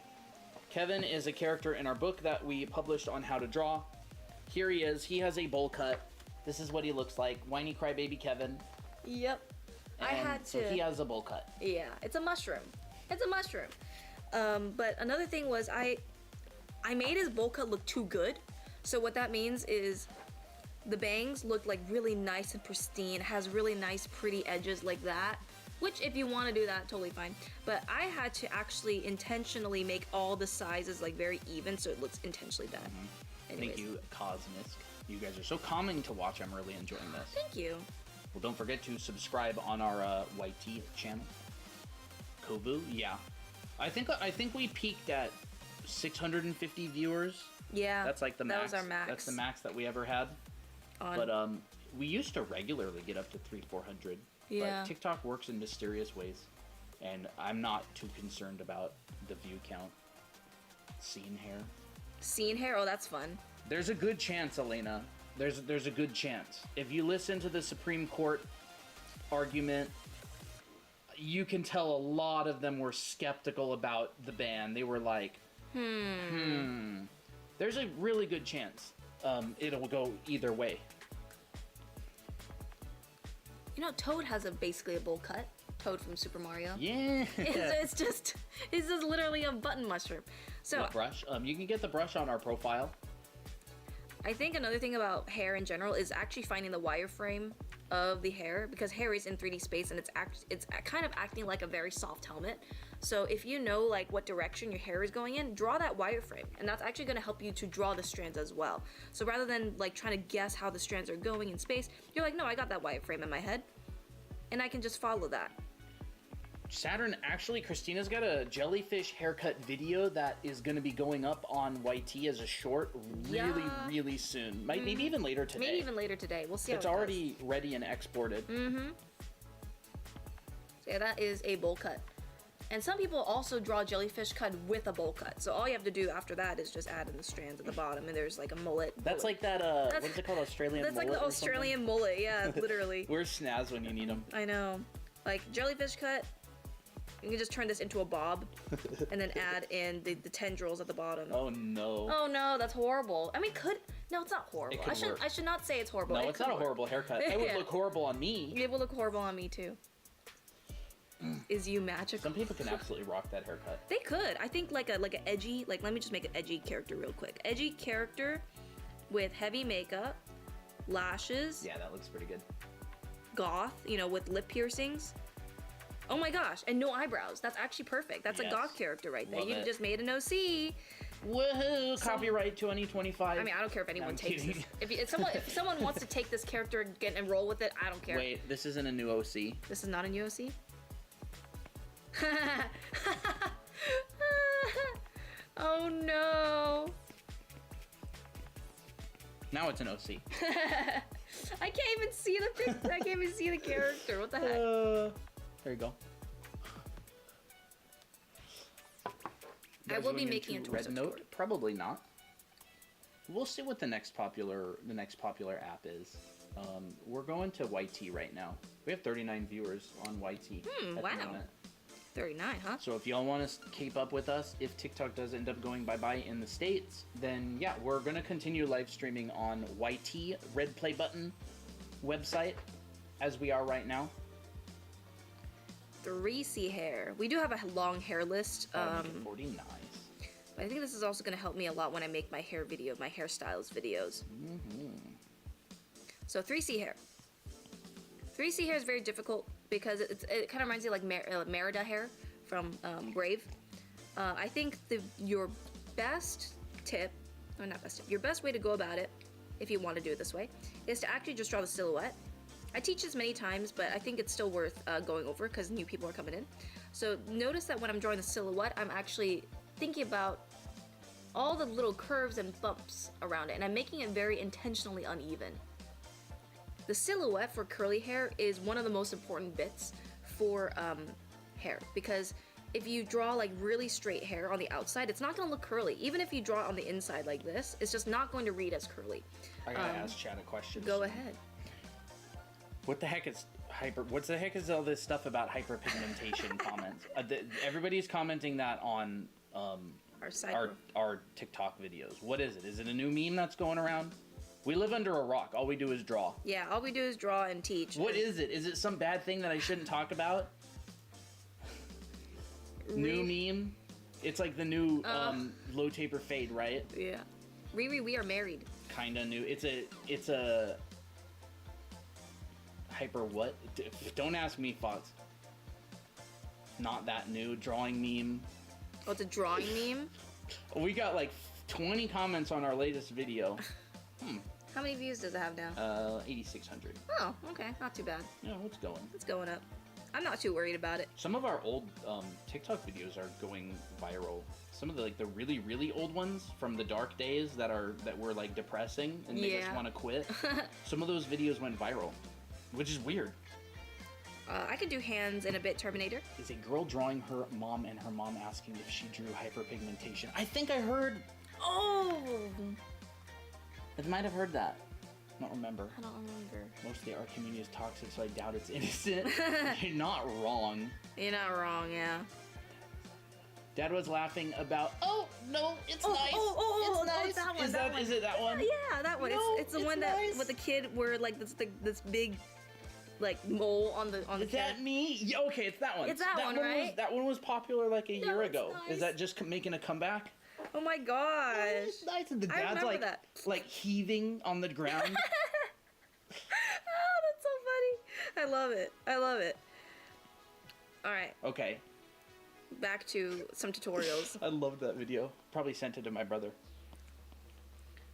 Kevin is a character in our book that we published on how to draw. Here he is. He has a bowl cut. This is what he looks like. Whiny crybaby Kevin. Yep. So he has a bowl cut. Yeah, it's a mushroom. It's a mushroom. But another thing was I made his bowl cut look too good. So what that means is the bangs look like really nice and pristine. It has really nice pretty edges like that. Which if you want to do that, totally fine. But I had to actually intentionally make all the sizes like very even so it looks intentionally bad. Thank you, Cosmisk. You guys are so calming to watch. I'm really enjoying this. Thank you. Well, don't forget to subscribe on our YT channel. Kobu, yeah. I think we peaked at 650 viewers. Yeah, that's like the max. That was our max. That's the max that we ever had. But we used to regularly get up to 300-400. Yeah. But TikTok works in mysterious ways, and I'm not too concerned about the view count. Scene hair. Scene hair? Oh, that's fun. There's a good chance, Elena. There's a good chance. If you listen to the Supreme Court argument, you can tell a lot of them were skeptical about the ban. They were like, There's a really good chance it'll go either way. You know, Toad has basically a bowl cut. Toad from Super Mario. Yeah. It's just literally a button mushroom. So the brush. You can get the brush on our profile. I think another thing about hair in general is actually finding the wireframe of the hair, because hair is in 3D space and it's kind of acting like a very soft helmet. So if you know like what direction your hair is going in, draw that wireframe, and that's actually going to help you to draw the strands as well. So rather than like trying to guess how the strands are going in space, you're like, no, I got that wireframe in my head, and I can just follow that. Saturn, actually, Christina's got a jellyfish haircut video that is going to be going up on YT as a short really soon. Maybe even later today. Maybe even later today. We'll see how it's already ready and exported. So yeah, that is a bowl cut. And some people also draw jellyfish cut with a bowl cut. So all you have to do after that is just add in the strands at the bottom, and there's like a mullet. That's like that, what is it called, Australian mullet? That's like the Australian mullet, yeah, literally. Where's Snaz when you need them? I know. Like, jellyfish cut, you can just turn this into a bob, and then add in the tendrils at the bottom. Oh no. Oh no, that's horrible. I mean, no, it's not horrible. Work. I should not say it's horrible. No, it's not a horrible haircut. It would look horrible on me. It would look horrible on me too. Is you magical? Some people can absolutely rock that haircut. They could. I think like an edgy, like, let me just make an edgy character real quick. Edgy character with heavy makeup, lashes. Yeah, that looks pretty good. Goth, you know, with lip piercings. Oh my gosh, and no eyebrows. That's actually perfect. That's a goth character right there. You just made an OC. Woohoo! Copyright 2025. I mean, I don't care if anyone takes this. If someone wants to take this character and roll with it, I don't care. Wait, this isn't a new OC. This is not a new OC? Oh no. Now it's an OC. I can't even see the picture. I can't even see the character. What the heck? There you go. I will be making it Red Note. Probably not. We'll see what the next popular app is. We're going to YT right now. We have 39 viewers on YT. Wow. 39, huh? So if y'all want to keep up with us, if TikTok does end up going bye-bye in the States, then yeah, we're going to continue live streaming on YT, Red Play Button website, as we are right now. 3C hair. We do have a long hair list. 40, nice. But I think this is also going to help me a lot when I make my hair video, my hairstyles videos. So 3C hair. 3C hair is very difficult because it kind of reminds you like Merida hair from Brave. I think your best tip, or not best tip, your best way to go about it, if you want to do it this way, is to actually just draw the silhouette. I teach this many times, but I think it's still worth going over because new people are coming in. So notice that when I'm drawing the silhouette, I'm actually thinking about all the little curves and bumps around it, and I'm making it very intentionally uneven. The silhouette for curly hair is one of the most important bits for hair, because if you draw like really straight hair on the outside, it's not going to look curly. Even if you draw it on the inside like this, it's just not going to read as curly. I gotta ask Chad a question. Go ahead. What the heck is all this stuff about hyperpigmentation comments? Everybody's commenting that on our TikTok videos. What is it? Is it a new meme that's going around? We live under a rock. All we do is draw. Yeah, all we do is draw and teach. What is it? Is it some bad thing that I shouldn't talk about? New meme? It's like the new low taper fade, right? Yeah. Riri, we are married. Kinda new. It's a hyper what? Don't ask me, Fox. Not that new. Drawing meme. Oh, it's a drawing meme? We got like 20 comments on our latest video. How many views does it have now? 8,600. Oh, okay. Not too bad. Yeah, it's going. It's going up. I'm not too worried about it. Some of our old TikTok videos are going viral. Some of the really, really old ones from the dark days that were like depressing and they just want to quit. Some of those videos went viral, which is weird. I could do hands in a bit, Terminator. Is a girl drawing her mom and her mom asking if she drew hyperpigmentation? I think I heard. Oh! I might have heard that. I don't remember. I don't remember. Mostly our community is toxic, so I doubt it's innocent. You're not wrong. You're not wrong, yeah. Dad was laughing about. Oh no, it's nice. It's nice. That one. Is it that one? Yeah, that one. No, it's the one that nice. with the kid where like this big like mole on the Is that me? Yeah, okay, it's that one. It's that one, right? That one was popular like a year ago. Nice. Is that just making a comeback? Oh my gosh. It's nice. And the I dad's remember that. like heaving on the ground. Oh, that's so funny. I love it. I love it. All right, Okay. back to some tutorials. I loved that video. Probably sent it to my brother.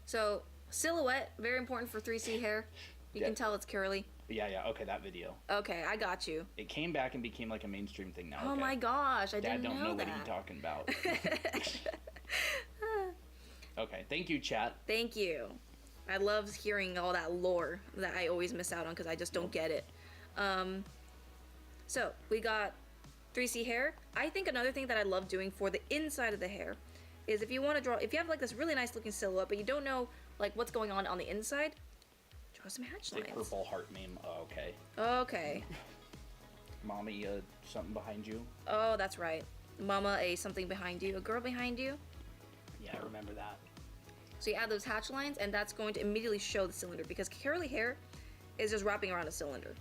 So, silhouette, very important for 3C hair. You Yeah. can tell it's curly. Yeah, okay, that video. Okay, I got you. It came back and became like a mainstream thing now. Oh okay. my gosh, I Dad didn't don't know that. what he's talking about. Okay, thank you, chat. Thank you. I love hearing all that lore that I always miss out on because I just don't get it. So, we got 3C hair. I think another thing that I love doing for the inside of the hair is if you want to draw, if you have like this really nice looking silhouette, but you don't know like what's going on the inside, draw some hatch It's a lines. purple heart meme. Oh, okay. Okay. Mommy, something behind you? Oh, that's right. Mama, something behind you, a girl behind you. Yeah, I remember that. So you add those hatch lines, and that's going to immediately show the cylinder because curly hair is just wrapping around a cylinder.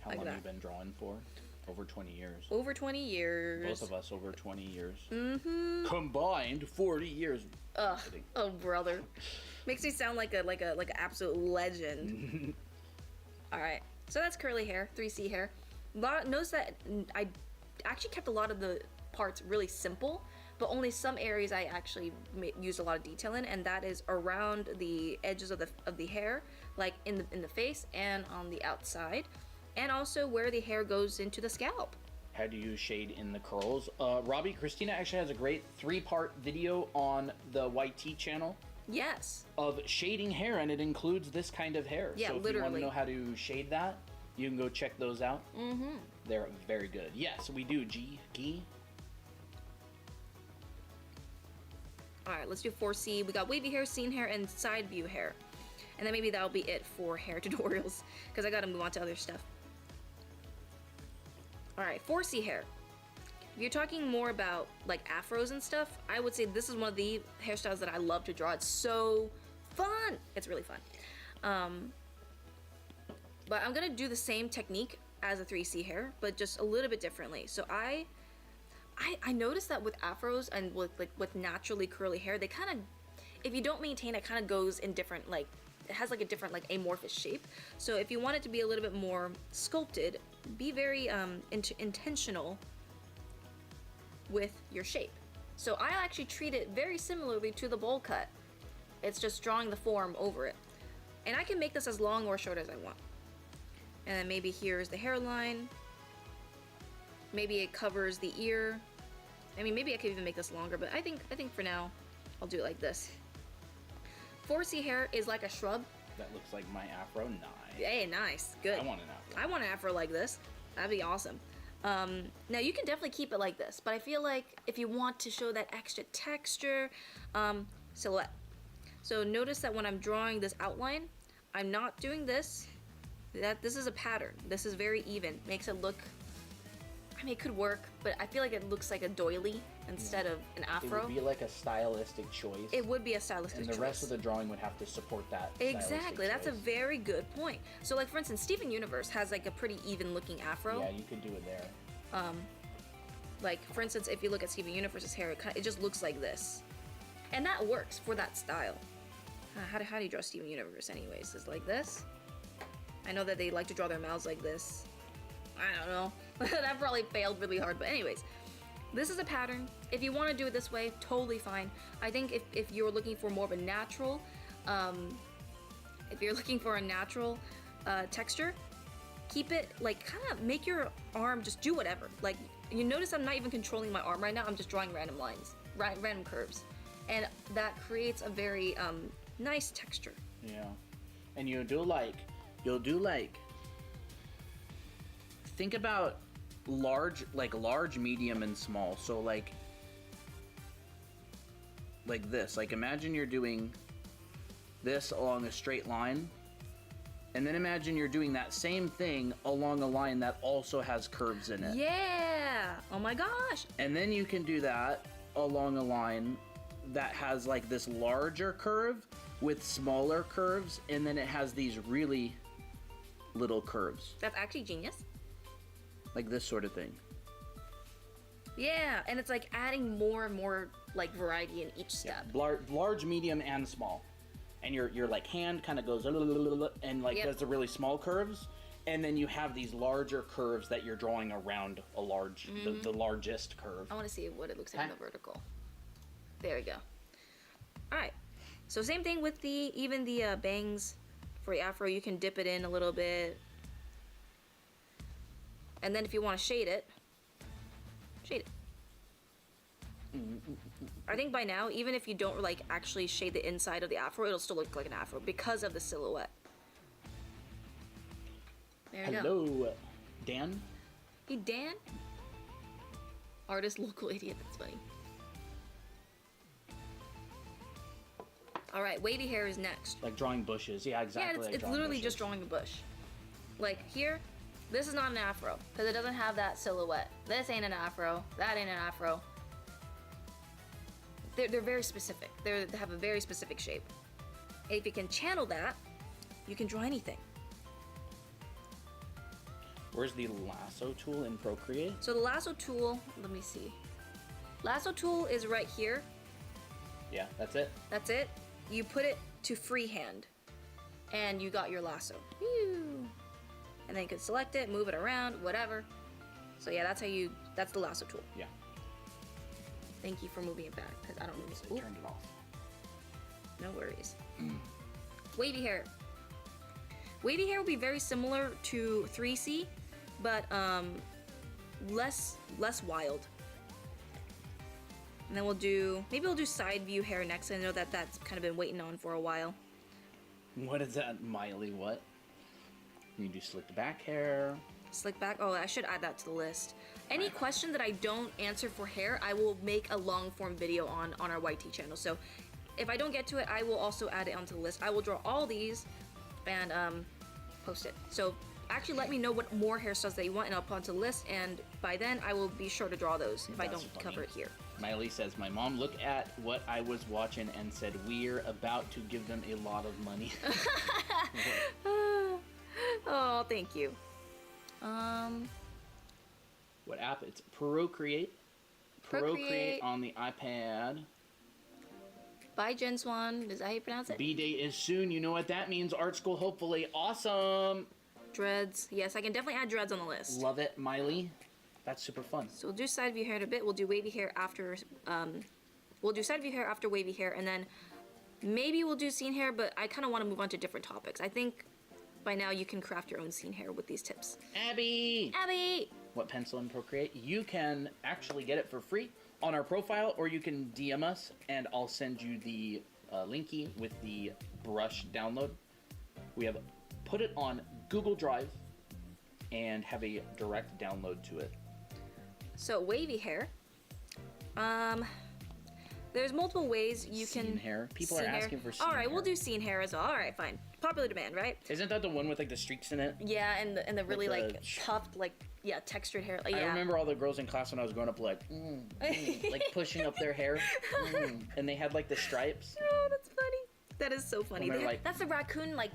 How Like long that. have you been drawing for? Over 20 years. Over 20 years. Both of us over 20 years. Mm-hmm. Combined 40 years. Ugh. Kidding. Oh, brother. Makes me sound like an absolute legend. All right. So that's curly hair, 3C hair. Notice that I actually kept a lot of the parts really simple, but only some areas I actually used a lot of detail in, and that is around the edges of the hair, like in the face and on the outside, and also where the hair goes into the scalp. How do you shade in the curls? Robbie, Christina actually has a great 3-part video on the YT channel Yes. of shading hair, and it includes this kind of hair. Yeah, so if you want literally. to know how to shade that, you can go check those out. Mm-hmm. They're very good. Yes, we do. Gee. All right, let's do 4C. We got wavy hair, scene hair, and side view hair. And then maybe that'll be it for hair tutorials, because I gotta move on to other stuff. All right, 4C hair. If you're talking more about like afros and stuff, I would say this is one of the hairstyles that I love to draw. It's so fun. It's really fun. But I'm gonna do the same technique as a 3C hair, but just a little bit differently. So I noticed that with afros and with naturally curly hair, they kind of, if you don't maintain it, kind of goes in different, like, it has like a different like amorphous shape. So if you want it to be a little bit more sculpted, be very intentional with your shape. So I actually treat it very similarly to the bowl cut. It's just drawing the form over it. And I can make this as long or short as I want. And then maybe here's the hairline. Maybe it covers the ear. I mean, maybe I could even make this longer, but I think for now, I'll do it like this. 4C hair is like a shrub. That looks like my afro. Nice. Hey, nice. Good. I want an afro. I want an afro like this. That'd be awesome. Now you can definitely keep it like this, but I feel like if you want to show that extra texture, silhouette. So notice that when I'm drawing this outline, I'm not doing this. This is a pattern. This is very even. Makes it look, I mean, it could work, but I feel like it looks like a doily instead of an afro. It would be like a stylistic choice. It would be a stylistic choice. And the rest of the drawing would have to support that. Exactly. That's a choice. very good point. So like for instance, Steven Universe has like a pretty even looking afro. Yeah, you could do it there. Like for instance, if you look at Steven Universe's hair, it just looks like this. And that works for that style. How do you draw Steven Universe anyways? Is like this? I know that they like to draw their mouths like this. I don't know. That probably failed really hard, but anyways. This is a pattern. If you want to do it this way, totally fine. I think if you're looking for more of a natural, texture, keep it like kind of make your arm just do whatever. Like you notice I'm not even controlling my arm right now. I'm just drawing random lines, random curves, and that creates a very nice texture. Yeah, and you'll do like think about large, medium, and small. So like this. Like imagine you're doing this along a straight line. And then imagine you're doing that same thing along a line that also has curves in it. Yeah! Oh my gosh! And then you can do that along a line that has like this larger curve with smaller curves, and then it has these really little curves. That's actually genius. Like this sort of thing. Yeah, and it's like adding more and more like variety in each step. Large, medium, and small. And your like hand kind of goes and like does the really small curves, and then you have these larger curves that you're drawing around a large, the largest curve. I want to see what it looks like in the vertical. There we go. All right. So same thing with the bangs for the afro. You can dip it in a little bit, and then if you want to shade it, shade it. I think by now, even if you don't like actually shade the inside of the afro, it'll still look like an afro because of the silhouette. There we go. Hello, Dan. Hey, Dan. Artist, local idiot. That's funny. All right, wavy hair is next. Like drawing bushes. Yeah, exactly. Yeah, it's literally just drawing a bush. Like here, this is not an afro because it doesn't have that silhouette. This ain't an afro. That ain't an afro. They're very specific. They have a very specific shape. If you can channel that, you can draw anything. Where's the lasso tool in Procreate? So the lasso tool, let me see. Lasso tool is right here. Yeah, that's it. That's it. You put it to freehand, and you got your lasso. Whew. And then you can select it, move it around, whatever. So yeah, that's the lasso tool. Yeah. Thank you for moving it back, because I don't know. I turned it off. No worries. Wavy hair. Wavy hair will be very similar to 3C, but less wild. And then maybe we'll do side view hair next. I know that's kind of been waiting on for a while. What is that, Miley? What? You do slicked back hair. Slick back. Oh, I should add that to the list. Any question that I don't answer for hair, I will make a long form video on our YT channel. So if I don't get to it, I will also add it onto the list. I will draw all these and post it. So actually let me know what more hairstyles that you want and I'll put onto the list, and by then I will be sure to draw those if I don't cover it here. Miley says, my mom looked at what I was watching and said, we're about to give them a lot of money. Oh, thank you. What app? It's Procreate. Procreate on the iPad. Bye, Jen Swan. Is that how you pronounce it? B-Day is soon. You know what that means. Art school, hopefully. Awesome. Dreads. Yes, I can definitely add dreads on the list. Love it, Miley. That's super fun. So we'll do side view hair in a bit. We'll do wavy hair after. We'll do side view hair after wavy hair, and then maybe we'll do scene hair. But I kind of want to move on to different topics. I think by now you can craft your own scene hair with these tips. Abby. What pencil in Procreate? You can actually get it for free on our profile, or you can DM us, and I'll send you the linky with the brush download. We have put it on Google Drive and have a direct download to it. So wavy hair. There's multiple ways you can. Scene hair. People are asking for scene hair. All right, we'll do scene hair as well. All right, fine. Popular demand, right? Isn't that the one with like the streaks in it? Yeah, and the really With the like puffed, like textured hair. Like, I yeah. remember all the girls in class when I was growing up like, like pushing up their hair, and they had like the stripes. Oh, that's funny. That is so funny. Like, that's the raccoon like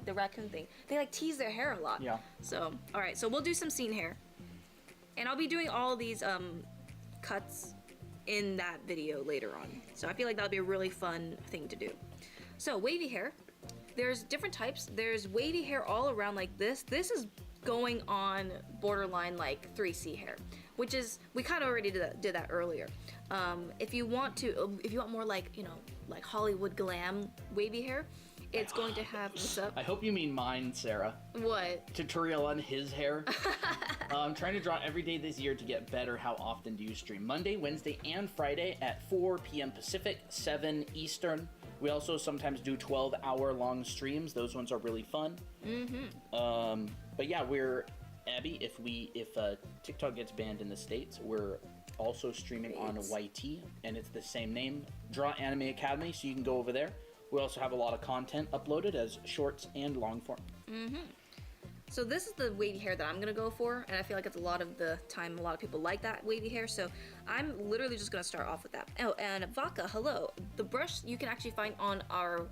the raccoon thing. They like tease their hair a lot. Yeah. So all right, so we'll do some scene hair, and I'll be doing all these cuts in that video later on. So I feel like that'll be a really fun thing to do. So wavy hair. There's different types. There's wavy hair all around like this. This is going on borderline like 3C hair, which is, we kind of already did that earlier. If you want more like, like Hollywood glam wavy hair, it's going to have, what's up? I hope you mean mine, Sarah. What? Tutorial on his hair. I'm trying to draw every day this year to get better. How often do you stream? Monday, Wednesday, and Friday at 4 p.m. Pacific, 7 Eastern. We also sometimes do 12-hour long streams. Those ones are really fun. But yeah, Abby, if TikTok gets banned in the States, we're also streaming on YT, and it's the same name, Draw Anime Academy, so you can go over there. We also have a lot of content uploaded as shorts and long form. So this is the wavy hair that I'm gonna go for, and I feel like it's a lot of the time a lot of people like that wavy hair, so I'm literally just gonna start off with that. Oh, and Vaka, hello. The brush you can actually find on our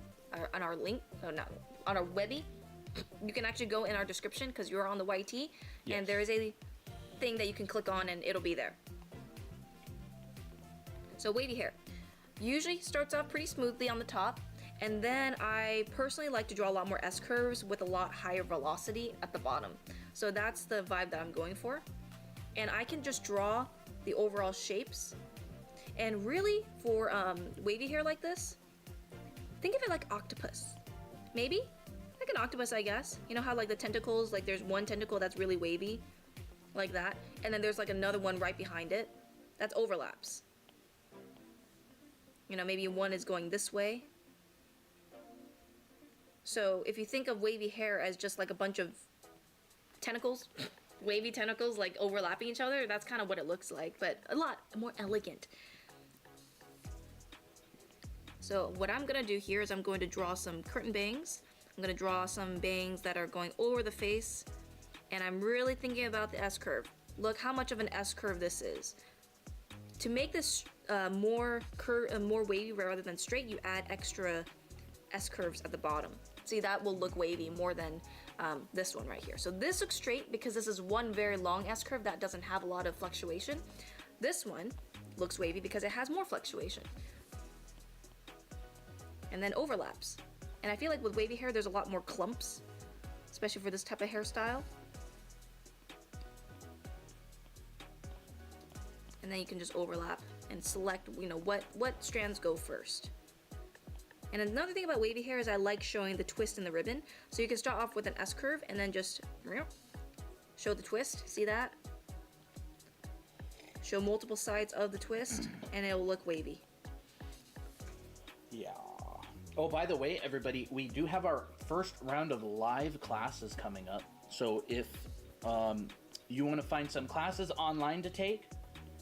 link, on our Webby. You can actually go in our description because you're on the YT, and there is a thing that you can click on and it'll be there. So wavy hair usually starts off pretty smoothly on the top, and then I personally like to draw a lot more S-curves with a lot higher velocity at the bottom. So that's the vibe that I'm going for. And I can just draw the overall shapes. And really, for wavy hair like this, think of it like octopus. Maybe? Like an octopus, I guess. You know how like the tentacles, like there's one tentacle that's really wavy, like that. And then there's like another one right behind it. That's overlaps. You know, maybe one is going this way. So if you think of wavy hair as just like a bunch of tentacles, wavy tentacles like overlapping each other, that's kind of what it looks like, but a lot more elegant. So what I'm gonna do here is I'm going to draw some curtain bangs. I'm gonna draw some bangs that are going over the face, and I'm really thinking about the S-curve. Look how much of an S-curve this is. To make this more wavy rather than straight, you add extra S-curves at the bottom. See, that will look wavy more than this one right here. So this looks straight because this is one very long S-curve that doesn't have a lot of fluctuation. This one looks wavy because it has more fluctuation. And then overlaps. And I feel like with wavy hair, there's a lot more clumps, especially for this type of hairstyle. And then you can just overlap and select, you know, what strands go first. And another thing about wavy hair is I like showing the twist in the ribbon. So you can start off with an S-curve and then just show the twist. See that? Show multiple sides of the twist and it'll look wavy. Yeah. Oh, by the way, everybody, we do have our first round of live classes coming up. So if you want to find some classes online to take,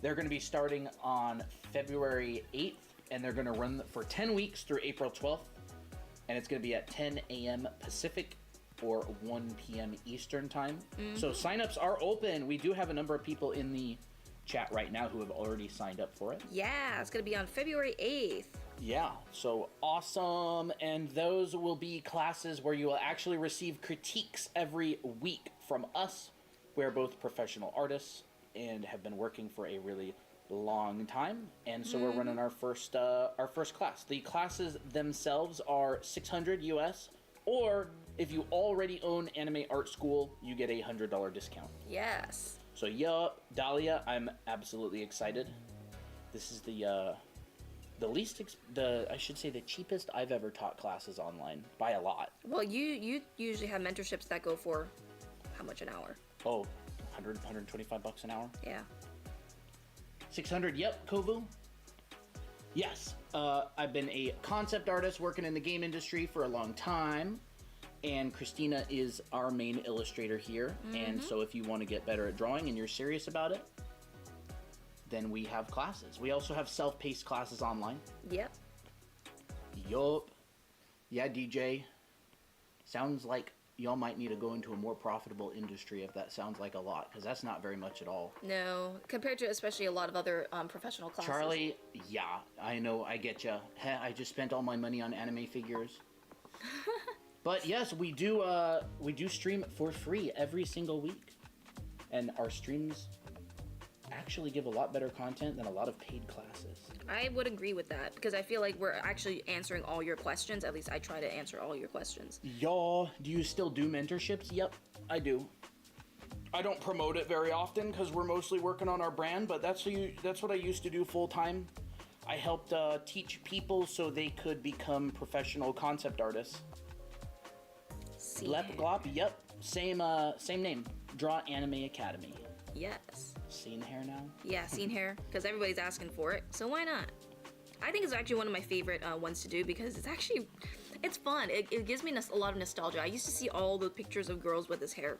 they're going to be starting on February 8th. And they're going to run for 10 weeks through April 12th. And it's going to be at 10 a.m. Pacific or 1 p.m. Eastern time. So signups are open. We do have a number of people in the chat right now who have already signed up for it. Yeah, it's going to be on February 8th. Yeah, so awesome. And those will be classes where you will actually receive critiques every week from us. We're both professional artists and have been working for a really long time, and so we're running our first class. The classes themselves are $600 US, or if you already own Anime Art School, you get a $100 discount. Yes. So yeah, Dahlia, I'm absolutely excited. This is the cheapest I've ever taught classes online by a lot. Well, you usually have mentorships that go for how much an hour? Oh, 125 bucks an hour? Yeah. 600, yep, Kovu. Yes, I've been a concept artist working in the game industry for a long time, and Christina is our main illustrator here, and so if you want to get better at drawing and you're serious about it, then we have classes. We also have self-paced classes online. Yep. Yup. Yeah, DJ. Sounds like y'all might need to go into a more profitable industry if that sounds like a lot, because that's not very much at all. No, compared to especially a lot of other professional classes. Charlie, yeah, I know, I get ya. I just spent all my money on anime figures. But yes, we do stream for free every single week, and our streams actually give a lot better content than a lot of paid classes. I would agree with that, because I feel like we're actually answering all your questions. At least I try to answer all your questions. Y'all, do you still do mentorships? Yep, I do. I don't promote it very often because we're mostly working on our brand, but that's what I used to do full time. I helped teach people so they could become professional concept artists. Lep Glop, yep, same name. Draw Anime Academy. Yes. Seen hair now? Yeah, seen hair, because everybody's asking for it, so why not? I think it's actually one of my favorite ones to do because it's fun. It gives me a lot of nostalgia. I used to see all the pictures of girls with this hair,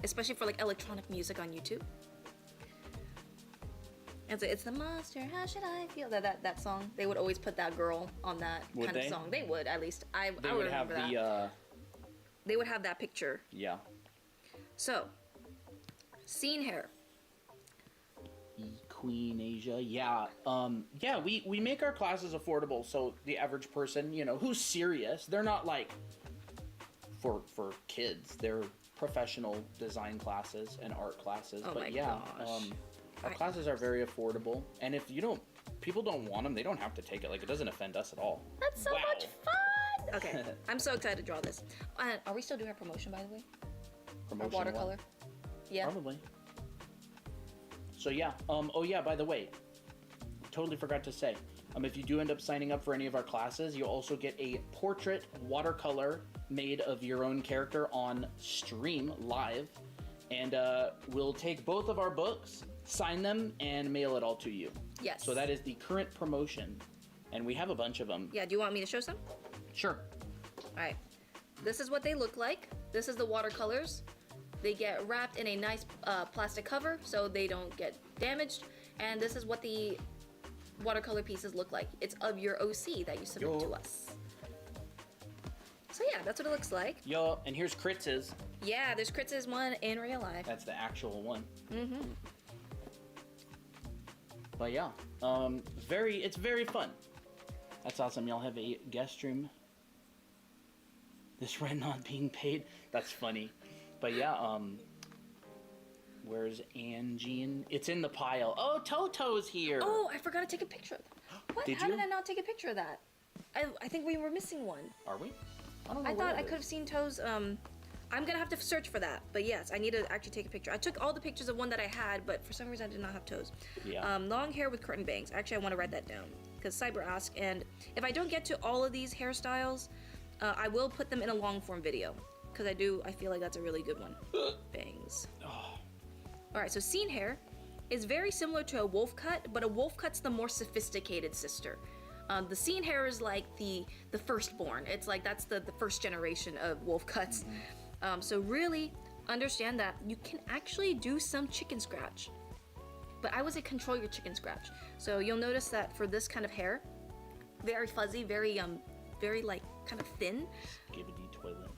especially for like electronic music on YouTube. And so it's the monster, how should I feel? That song. They would always put that girl on that kind of song. They would, at least. I would remember that. They would have that picture. Yeah. So, scene hair. Queen Asia, yeah. Yeah, we make our classes affordable, so the average person, you know, who's serious, they're not like for kids. They're professional design classes and art classes. Oh but my yeah, gosh. Our classes are very affordable, and if people don't want them, they don't have to take it. Like, it doesn't offend us at all. That's so much fun! Okay, I'm so excited to draw this. Are we still doing our promotion, by the way? Promotion, our watercolor? Yeah. Probably. So yeah, oh yeah, by the way, totally forgot to say, if you do end up signing up for any of our classes, you'll also get a portrait watercolor made of your own character on stream live, and we'll take both of our books, sign them, and mail it all to you. Yes. So that is the current promotion, and we have a bunch of them. Yeah, do you want me to show some? Sure. Alright, this is what they look like. This is the watercolors. They get wrapped in a nice plastic cover so they don't get damaged. And this is what the watercolor pieces look like. It's of your OC that you submit to us. So yeah, that's what it looks like. Yo, and here's Kritz's. Yeah, there's Kritz's one in real life. That's the actual one. Mm-hmm. But yeah, it's very fun. That's awesome. Y'all have a guest room. This rent not being paid. That's funny. But yeah, where's Angie? It's in the pile. Oh, Toto's here. Oh, I forgot to take a picture of that. What? How did I not take a picture of that? I think we were missing one. Are we? I don't know. I thought I could have seen Toes. I'm gonna have to search for that. But yes, I need to actually take a picture. I took all the pictures of one that I had, but for some reason I did not have Toes. Yeah. Long hair with curtain bangs. Actually, I want to write that down because Cyber asked, and if I don't get to all of these hairstyles, I will put them in a long form video. Because I feel like that's a really good one. Bangs. Oh. Alright, so scene hair is very similar to a wolf cut, but a wolf cut's the more sophisticated sister. The scene hair is like the firstborn. It's like that's the first generation of wolf cuts. Mm-hmm. So really understand that you can actually do some chicken scratch. But I would say control your chicken scratch. So you'll notice that for this kind of hair, very fuzzy, very like kind of thin. Skibidi toilet.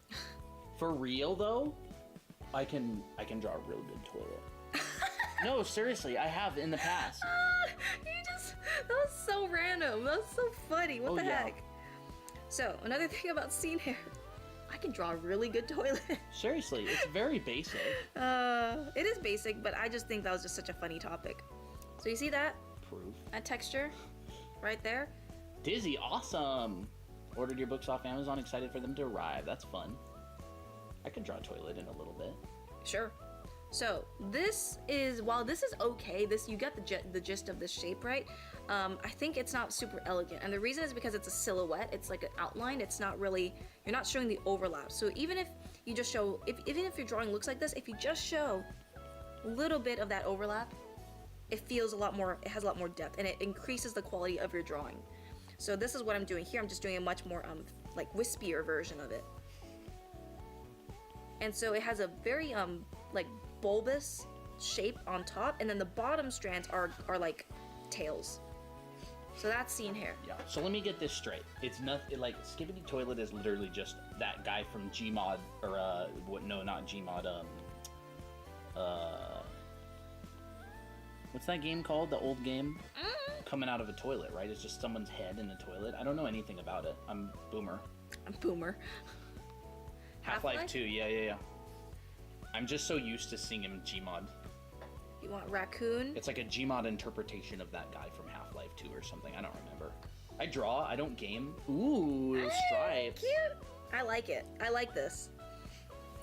For real though, I can draw a real good toilet. No, seriously, I have in the past. That was so random. That was so funny. What the heck? So, another thing about scene hair, I can draw a really good toilet. Seriously, it's very basic. It is basic, but I just think that was just such a funny topic. So you see that? Proof. That texture right there? Dizzy, awesome. Ordered your books off Amazon, excited for them to arrive. That's fun. I can draw a toilet in a little bit. Sure. So while this is okay, you got the gist of this shape, right? I think it's not super elegant, and the reason is because it's a silhouette. It's like an outline. It's not really, you're not showing the overlap. So even if you just show, even if your drawing looks like this, if you just show a little bit of that overlap, it feels a lot more. It has a lot more depth, and it increases the quality of your drawing. So this is what I'm doing here. I'm just doing a much more like wispier version of it. And so it has a very like bulbous shape on top, and then the bottom strands are like tails. So that's scene hair. Yeah. So let me get this straight. It's nothing like Skibidi Toilet is literally just that guy from Gmod or no, not Gmod. What's that game called? The old game? Coming out of a toilet, right? It's just someone's head in a toilet. I don't know anything about it. I'm boomer. Half-Life 2, yeah. I'm just so used to seeing him in Gmod. You want raccoon? It's like a Gmod interpretation of that guy from Half-Life 2 or something. I don't remember. I draw, I don't game. Ooh, stripes. Cute. I like it. I like this.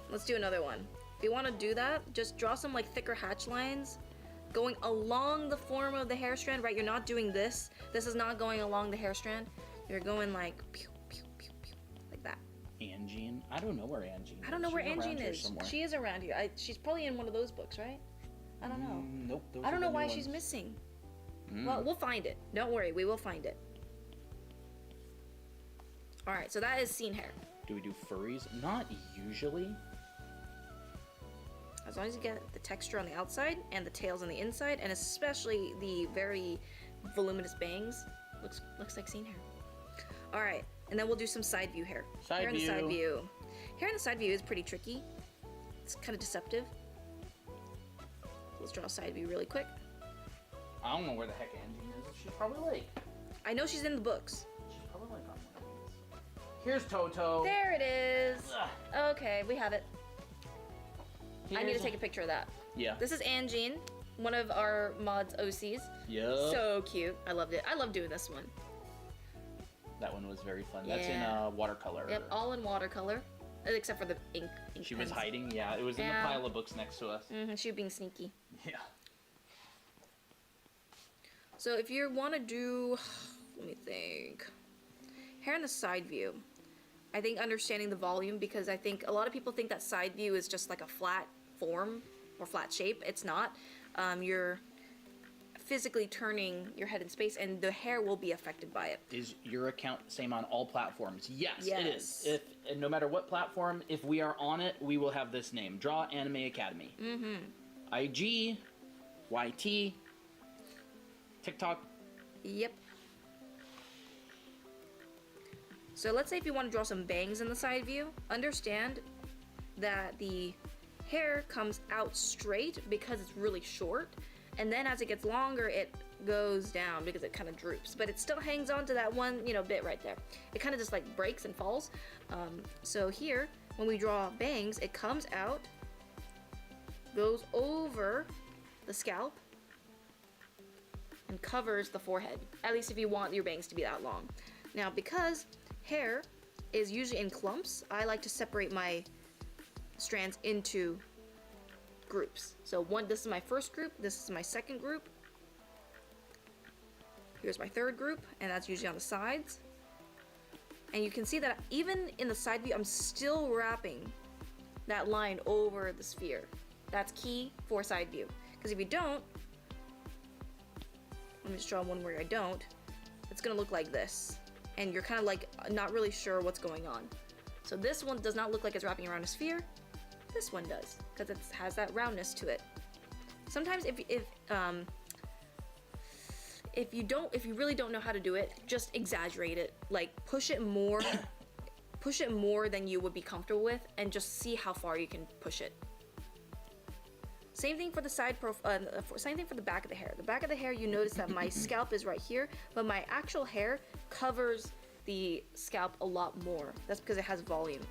Let's do another one. If you want to do that, just draw some like thicker hatch lines going along the form of the hair strand, right? You're not doing this. This is not going along the hair strand. You're going like pew, pew, pew, pew, like that. Angine? I don't know where Angine is. I don't know where Angine is. She is around here. She's probably in one of those books, right? I don't know. Nope. I don't know why she's missing. Well, we'll find it. Don't worry, we will find it. Alright, so that is scene hair. Do we do furries? Not usually. As long as you get the texture on the outside and the tails on the inside, and especially the very voluminous bangs, looks like scene hair. All right, and then we'll do some side view hair. Side hair view. In the side view. Hair in the side view is pretty tricky. It's kind of deceptive. Let's draw a side view really quick. I don't know where the heck Angie is. She's probably like. I know she's in the books. She's probably like on one of these. Here's Toto. There it is. Ugh. Okay, we have it. I need to take a picture of that. Yeah. This is Anjean, one of our mods OCs. Yep. So cute. I loved it. I love doing this one. That one was very fun. That's Yeah. in watercolor. Yep, all in watercolor. Except for the ink She was pens. hiding. Yeah, it was in the Yeah. pile of books next to us. She was being sneaky. Yeah. So if you want to do, let me think, hair in the side view, I think understanding the volume, because I think a lot of people think that side view is just like a flat form or flat shape. It's not. You're physically turning your head in space, and the hair will be affected by it. Is your account same on all platforms? Yes, it Yes. is. And no matter what platform, if we are on it, we will have this name: Draw Anime Academy. IG, YT, TikTok. Yep. So let's say if you want to draw some bangs in the side view, understand that the hair comes out straight because it's really short, and then as it gets longer it goes down because it kind of droops, but it still hangs on to that one, you know, bit right there. It kind of just like breaks and falls. So here, when we draw bangs, it comes out, goes over the scalp, and covers the forehead, at least if you want your bangs to be that long. Now, because hair is usually in clumps, I like to separate my strands into groups. So this is my first group, this is my second group, here's my third group, and that's usually on the sides. And you can see that even in the side view, I'm still wrapping that line over the sphere. That's key for side view, because if you don't, let me just draw one where I don't, it's gonna look like this, and you're kind of like not really sure what's going on. So this one does not look like it's wrapping around a sphere. This one does, because it has that roundness to it. Sometimes if you really don't know how to do it, just exaggerate it. Like push it more than you would be comfortable with, and just see how far you can push it. Same thing for the same thing for the back of the hair. The back of the hair, you notice that my scalp is right here, but my actual hair covers the scalp a lot more. That's because it has volume.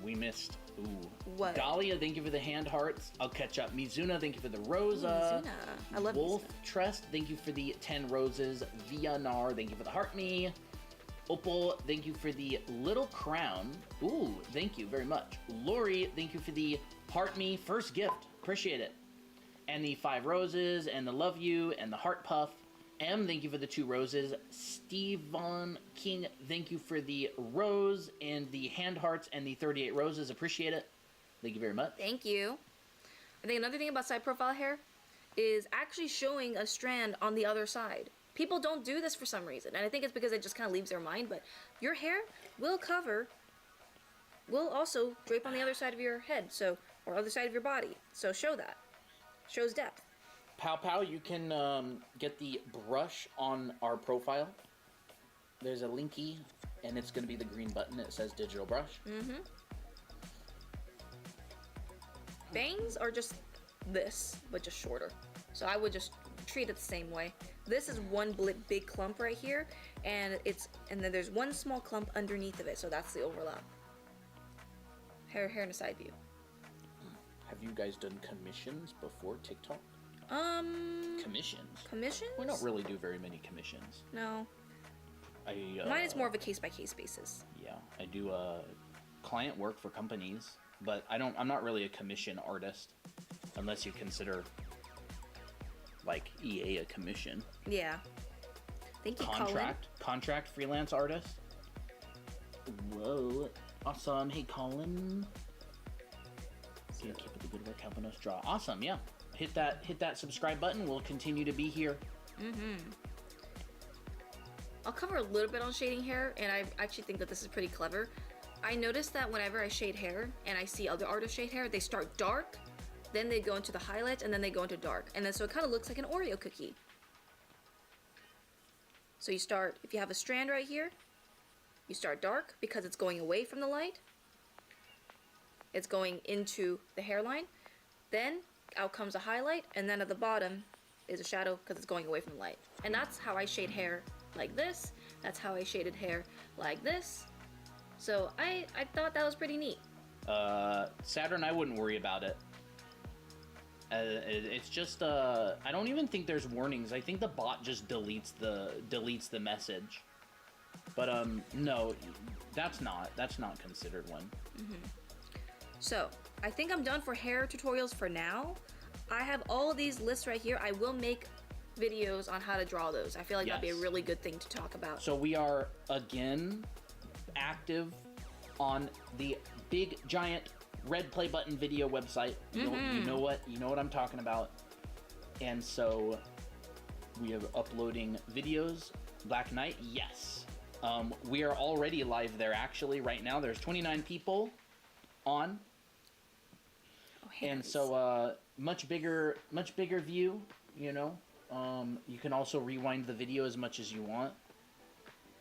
We missed. Ooh. What? Dahlia, thank you for the hand hearts. I'll catch up. Mizuna, thank you for the rosa. Mizuna. I love Wolf Mizuna. Trust, thank you for the 10 roses. Vianar, thank you for the heart me. Opal, thank you for the little crown. Ooh, thank you very much. Lori, thank you for the heart me first gift. Appreciate it. And the 5 roses, and the love you, and the heart puff. M, thank you for the 2 roses. Steven King, thank you for the rose, and the hand hearts, and the 38 roses. Appreciate it. Thank you very much. Thank you. I think another thing about side profile hair is actually showing a strand on the other side. People don't do this for some reason, and I think it's because it just kind of leaves their mind, but your hair will also drape on the other side of your head, so, or other side of your body. So show that. Shows depth. Pow Pow, you can get the brush on our profile. There's a linky, and it's going to be the green button. It says digital brush. Bangs are just this, but just shorter. So I would just treat it the same way. This is one big clump right here, and then there's one small clump underneath of it, so that's the overlap. Hair in a side view. Have you guys done commissions before TikTok? Commissions? Commissions? We don't really do very many commissions. No. Mine is more of a case-by-case basis. Yeah, I do client work for companies, but I'm not really a commission artist, unless you consider like EA a commission. Yeah. Thank you, Colin. Contract freelance artist. Whoa, awesome. Hey, Colin. Keep up the good work helping us draw. Awesome, yeah. Hit that subscribe button. We'll continue to be here. I'll cover a little bit on shading hair, and I actually think that this is pretty clever. I noticed that whenever I shade hair and I see other artists shade hair, they start dark, then they go into the highlights, and then they go into dark. And then so it kind of looks like an Oreo cookie. So you start, if you have a strand right here, you start dark because it's going away from the light. It's going into the hairline. Then out comes a highlight, and then at the bottom is a shadow because it's going away from the light. And that's how I shade hair like this. That's how I shaded hair like this. So I thought that was pretty neat. Saturn, I wouldn't worry about it. It's just I don't even think there's warnings. I think the bot just deletes the message. But no, that's not considered one. So I think I'm done for hair tutorials for now. I have all of these lists right here. I will make videos on how to draw those. I feel like that'd be a really good thing to talk about. So we are again active on the big giant red play button video website. You know what I'm talking about. And so we are uploading videos. Black Knight, yes. We are already live there actually right now. There's 29 people on. And so much bigger view, you know. You can also rewind the video as much as you want.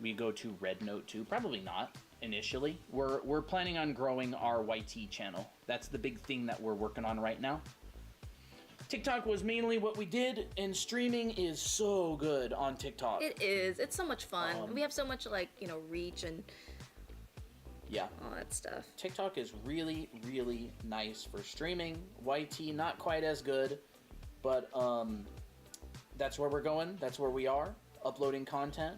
We go to Red Note too. Probably not initially. We're planning on growing our YT channel. That's the big thing that we're working on right now. TikTok was mainly what we did, and streaming is so good on TikTok. It is. It's so much fun. We have so much, like, you know, reach and yeah, all that stuff. TikTok is really, really nice for streaming. YT, not quite as good, but that's where we're going. That's where we are, uploading content.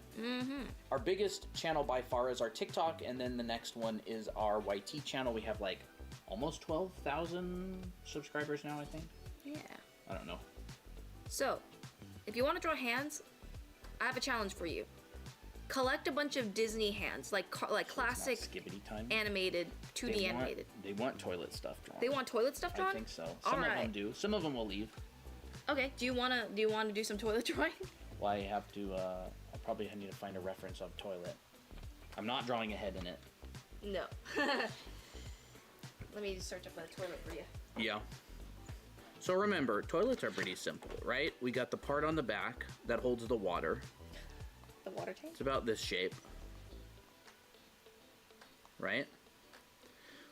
Our biggest channel by far is our TikTok, and then the next one is our YT channel. We have like almost 12,000 subscribers now, I think. Yeah. I don't know. So, if you want to draw hands, I have a challenge for you. Collect a bunch of Disney hands, like classic skibbity time. Animated, 2D animated. They want toilet stuff drawn. They want toilet stuff drawn? I think so. Some of them do. Some of them will leave. Okay. Do you wanna do some toilet drawing? Well, I have to. I probably need to find a reference of toilet. I'm not drawing a head in it. No. Let me search up a toilet for you. Yeah. So remember, toilets are pretty simple, right? We got the part on the back that holds the water. The water tank? It's about this shape. Right?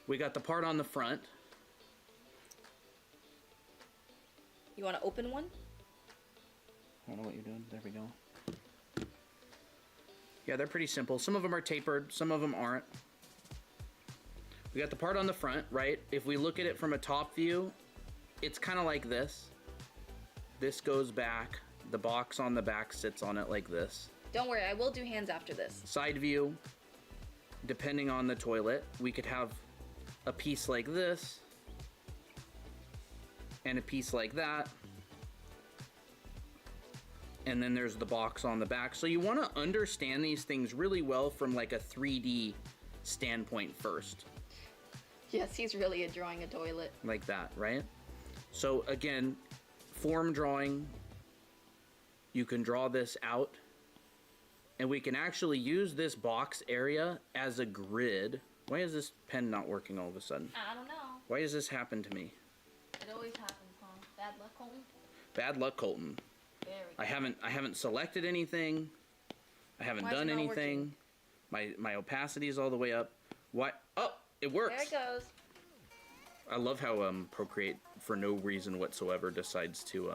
We got the part on the front. You want to open one? I don't know what you're doing. There we go. Yeah, they're pretty simple. Some of them are tapered, some of them aren't. We got the part on the front, right? If we look at it from a top view, it's kind of like this. This goes back. The box on the back sits on it like this. Don't worry, I will do hands after this. Side view, depending on the toilet, we could have a piece like this and a piece like that. And then there's the box on the back. So you want to understand these things really well from like a 3D standpoint first. Yes, he's really drawing a toilet. Like that, right? So again, form drawing, you can draw this out. And we can actually use this box area as a grid. Why is this pen not working all of a sudden? I don't know. Why does this happen to me? It always happens, huh? Bad luck, Colton? Bad luck, Colton. There we go. I haven't selected anything. I haven't done anything. My opacity is all the way up. What? Oh, it works. There it goes. I love how Procreate, for no reason whatsoever, decides to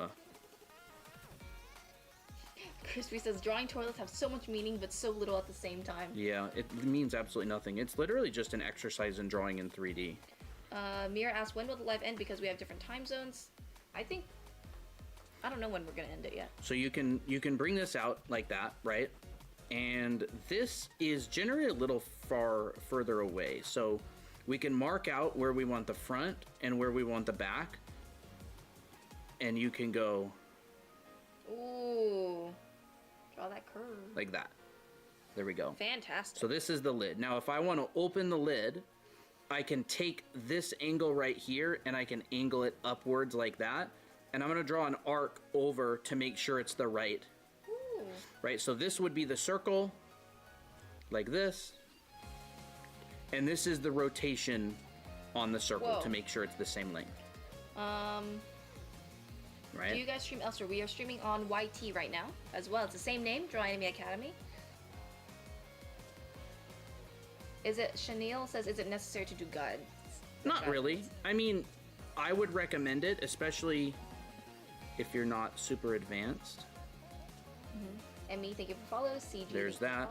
Crispy says, drawing toilets have so much meaning, but so little at the same time. Yeah, it means absolutely nothing. It's literally just an exercise in drawing in 3D. Mira asked, when will the live end? Because we have different time zones. I don't know when we're gonna end it yet. So you can bring this out like that, right? And this is generally a little further away. So we can mark out where we want the front and where we want the back. And you can go... Ooh. Draw that curve. Like that. There we go. Fantastic. So this is the lid. Now if I want to open the lid, I can take this angle right here and I can angle it upwards like that. And I'm going to draw an arc over to make sure it's the right. Right, so this would be the circle, like this. And this is the rotation on the circle Whoa. to make sure it's the same length. Right? Do you guys stream elsewhere? We are streaming on YT right now as well. It's the same name, Draw Anime Academy. Is it, Chanel says, is it necessary to do guides? Not really. I mean, I would recommend it, especially if you're not super advanced. And me, thank you for follow. CG. There's that.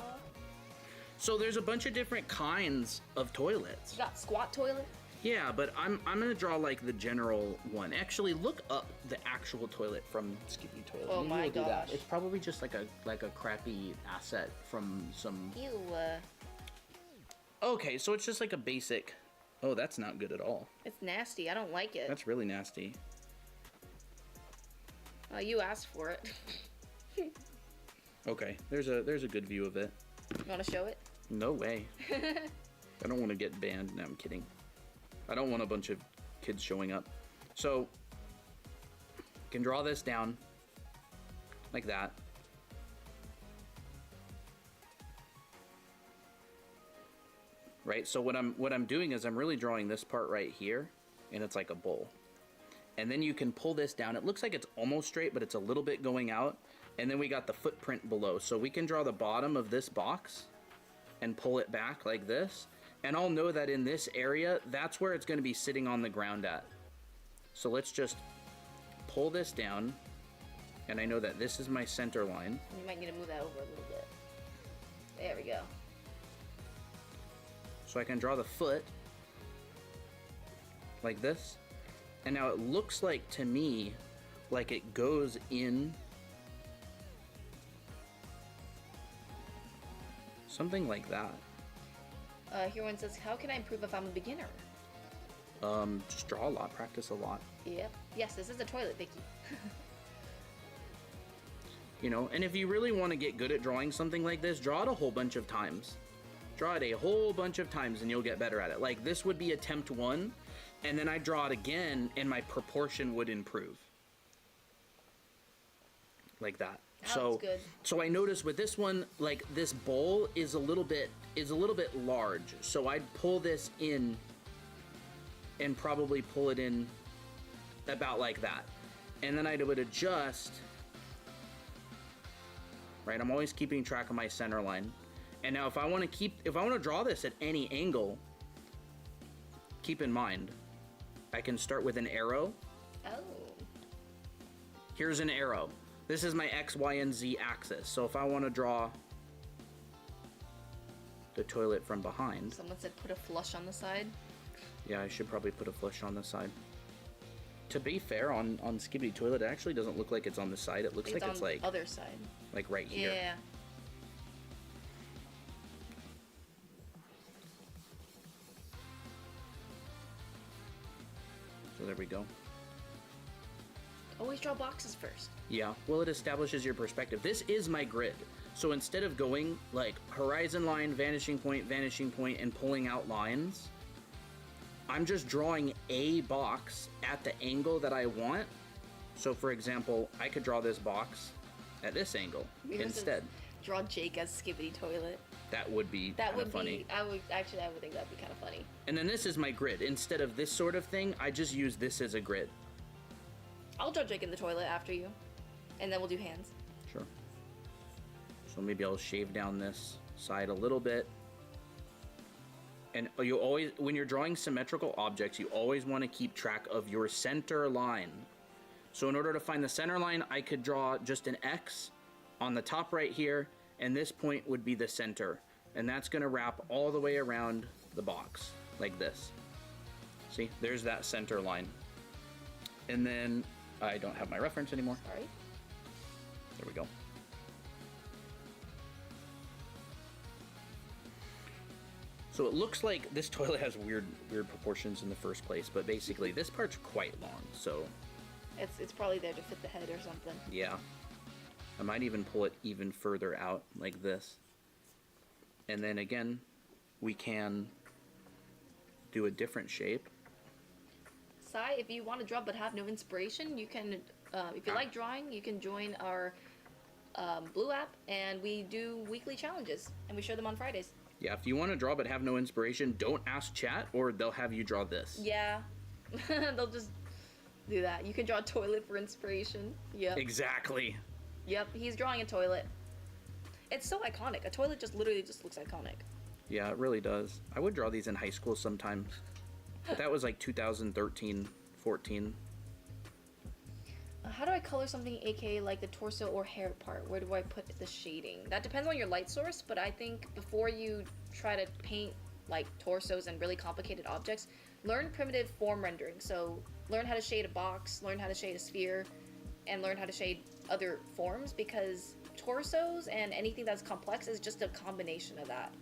So there's a bunch of different kinds of toilets. You got squat toilet. Yeah, but I'm gonna draw like the general one. Actually, look up the actual toilet from Chibi Toilet. Oh Maybe my we'll do that. gosh. It's probably just like a crappy asset from some. Ew. Okay, so it's just like a basic. Oh, that's not good at all. It's nasty. I don't like it. That's really nasty. You asked for it. Okay, there's a good view of it. You want to show it? No way. I don't want to get banned. No, I'm kidding. I don't want a bunch of kids showing up. So, you can draw this down like that. Right? So what I'm doing is I'm really drawing this part right here, and it's like a bowl. And then you can pull this down. It looks like it's almost straight, but it's a little bit going out. And then we got the footprint below. So we can draw the bottom of this box and pull it back like this. And I'll know that in this area, that's where it's going to be sitting on the ground at. So let's just pull this down. And I know that this is my center line. You might need to move that over a little bit. There we go. So I can draw the foot like this. And now it looks like, to me, like it goes in something like that. Here one says, how can I improve if I'm a beginner? Just draw a lot, practice a lot. Yep. Yes, this is a toilet, Vicky. You know, and if you really want to get good at drawing something like this, draw it a whole bunch of times. Draw it a whole bunch of times and you'll get better at it. Like this would be attempt 1, and then I draw it again and my proportion would improve. Like that. That looks good. So I noticed with this one, like this bowl is a little bit large. So I'd pull this in and probably pull it in about like that. And then I would adjust. Right, I'm always keeping track of my center line. And now if I want to draw this at any angle, keep in mind, I can start with an arrow. Oh. Here's an arrow. This is my X, Y, and Z axis. So if I want to draw the toilet from behind. Someone said put a flush on the side. Yeah, I should probably put a flush on the side. To be fair, on Chibi Toilet, it actually doesn't look like it's on the side. It looks like on it's like the other side. Like right here. Yeah. So there we go. Always draw boxes first. Yeah, well, it establishes your perspective. This is my grid. So instead of going like horizon line, vanishing point, and pulling out lines, I'm just drawing a box at the angle that I want. So for example, I could draw this box at this angle instead. Draw Jake as Skibbity Toilet. That would be kind of funny. I would think that'd be kind of funny. And then this is my grid. Instead of this sort of thing, I just use this as a grid. I'll draw Jake in the toilet after you, and then we'll do hands. Sure. So maybe I'll shave down this side a little bit. And you always, when you're drawing symmetrical objects, you always want to keep track of your center line. So in order to find the center line, I could draw just an X on the top right here, and this point would be the center. And that's going to wrap all the way around the box, like this. See, there's that center line. And then, I don't have my reference anymore. Sorry. There we go. So it looks like this toilet has weird proportions in the first place, but basically this part's quite long, so... It's probably there to fit the head or something. Yeah. I might even pull it even further out, like this. And then again, we can do a different shape. Sai, if you want to draw but have no inspiration, you can, if you like drawing, you can join our Blue app, and we do weekly challenges, and we show them on Fridays. Yeah, if you want to draw but have no inspiration, don't ask chat or they'll have you draw this. Yeah. They'll just do that. You can draw a toilet for inspiration. Yep. Exactly. Yep, he's drawing a toilet. It's so iconic. A toilet just literally just looks iconic. Yeah, it really does. I would draw these in high school sometimes. But that was like 2013, 14. How do I color something, aka like the torso or hair part? Where do I put the shading? That depends on your light source, but I think before you try to paint like torsos and really complicated objects, learn primitive form rendering. So learn how to shade a box, learn how to shade a sphere, and learn how to shade other forms, because torsos and anything that's complex is just a combination of that.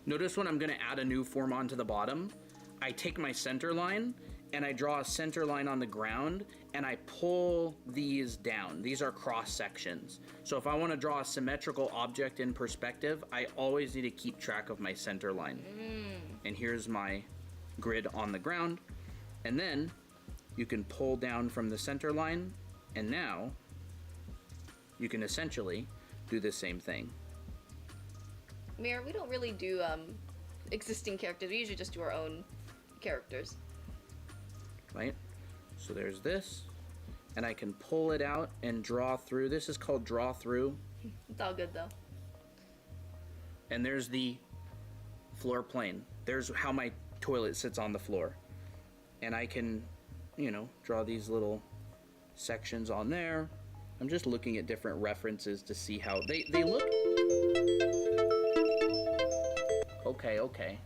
Notice when I'm going to add a new form onto the bottom, I take my center line and I draw a center line on the ground and I pull these down. These are cross sections. So if I want to draw a symmetrical object in perspective, I always need to keep track of my center line. And here's my grid on the ground. And then you can pull down from the center line, and now you can essentially do the same thing. Mir, we don't really do existing characters. We usually just do our own characters. Right? So there's this, and I can pull it out and draw through. This is called draw through. It's all good though. And there's the floor plane. There's how my toilet sits on the floor. And I can, you know, draw these little sections on there. I'm just looking at different references to see how they look. Okay.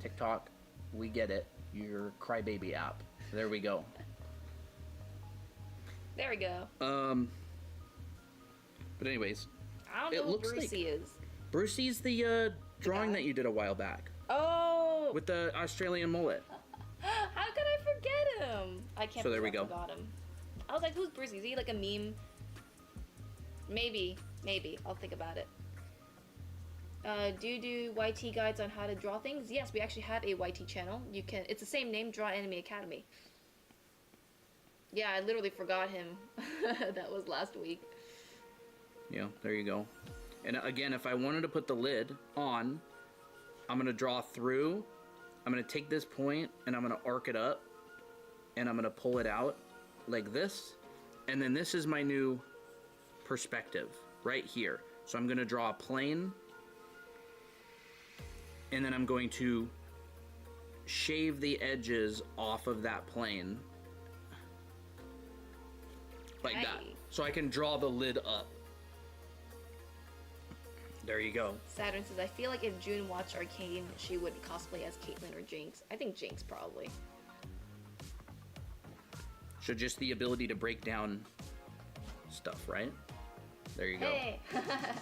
TikTok, we get it. Your crybaby app. There we go. There we go. But anyways, I don't know what Brucey is. Brucey's the drawing that you did a while back. Oh! With the Australian mullet. How could I forget him? I can't So there we believe I go. forgot him. I was like, who's Brucey? Is he like a meme? Maybe. I'll think about it. Do you do YT guides on how to draw things? Yes, we actually have a YT channel. You can. It's the same name, Draw Anime Academy. Yeah, I literally forgot him. That was last week. Yeah, there you go. And again, if I wanted to put the lid on, I'm going to draw through. I'm going to take this point and I'm going to arc it up. And I'm going to pull it out like this. And then this is my new perspective right here. So I'm going to draw a plane. And then I'm going to shave the edges off of that plane. Like that. So I can draw the lid up. There you go. Saturn says, I feel like if June watched Arcane, she would cosplay as Caitlyn or Jinx. I think Jinx, probably. So just the ability to break down stuff, right? There you go. Hey!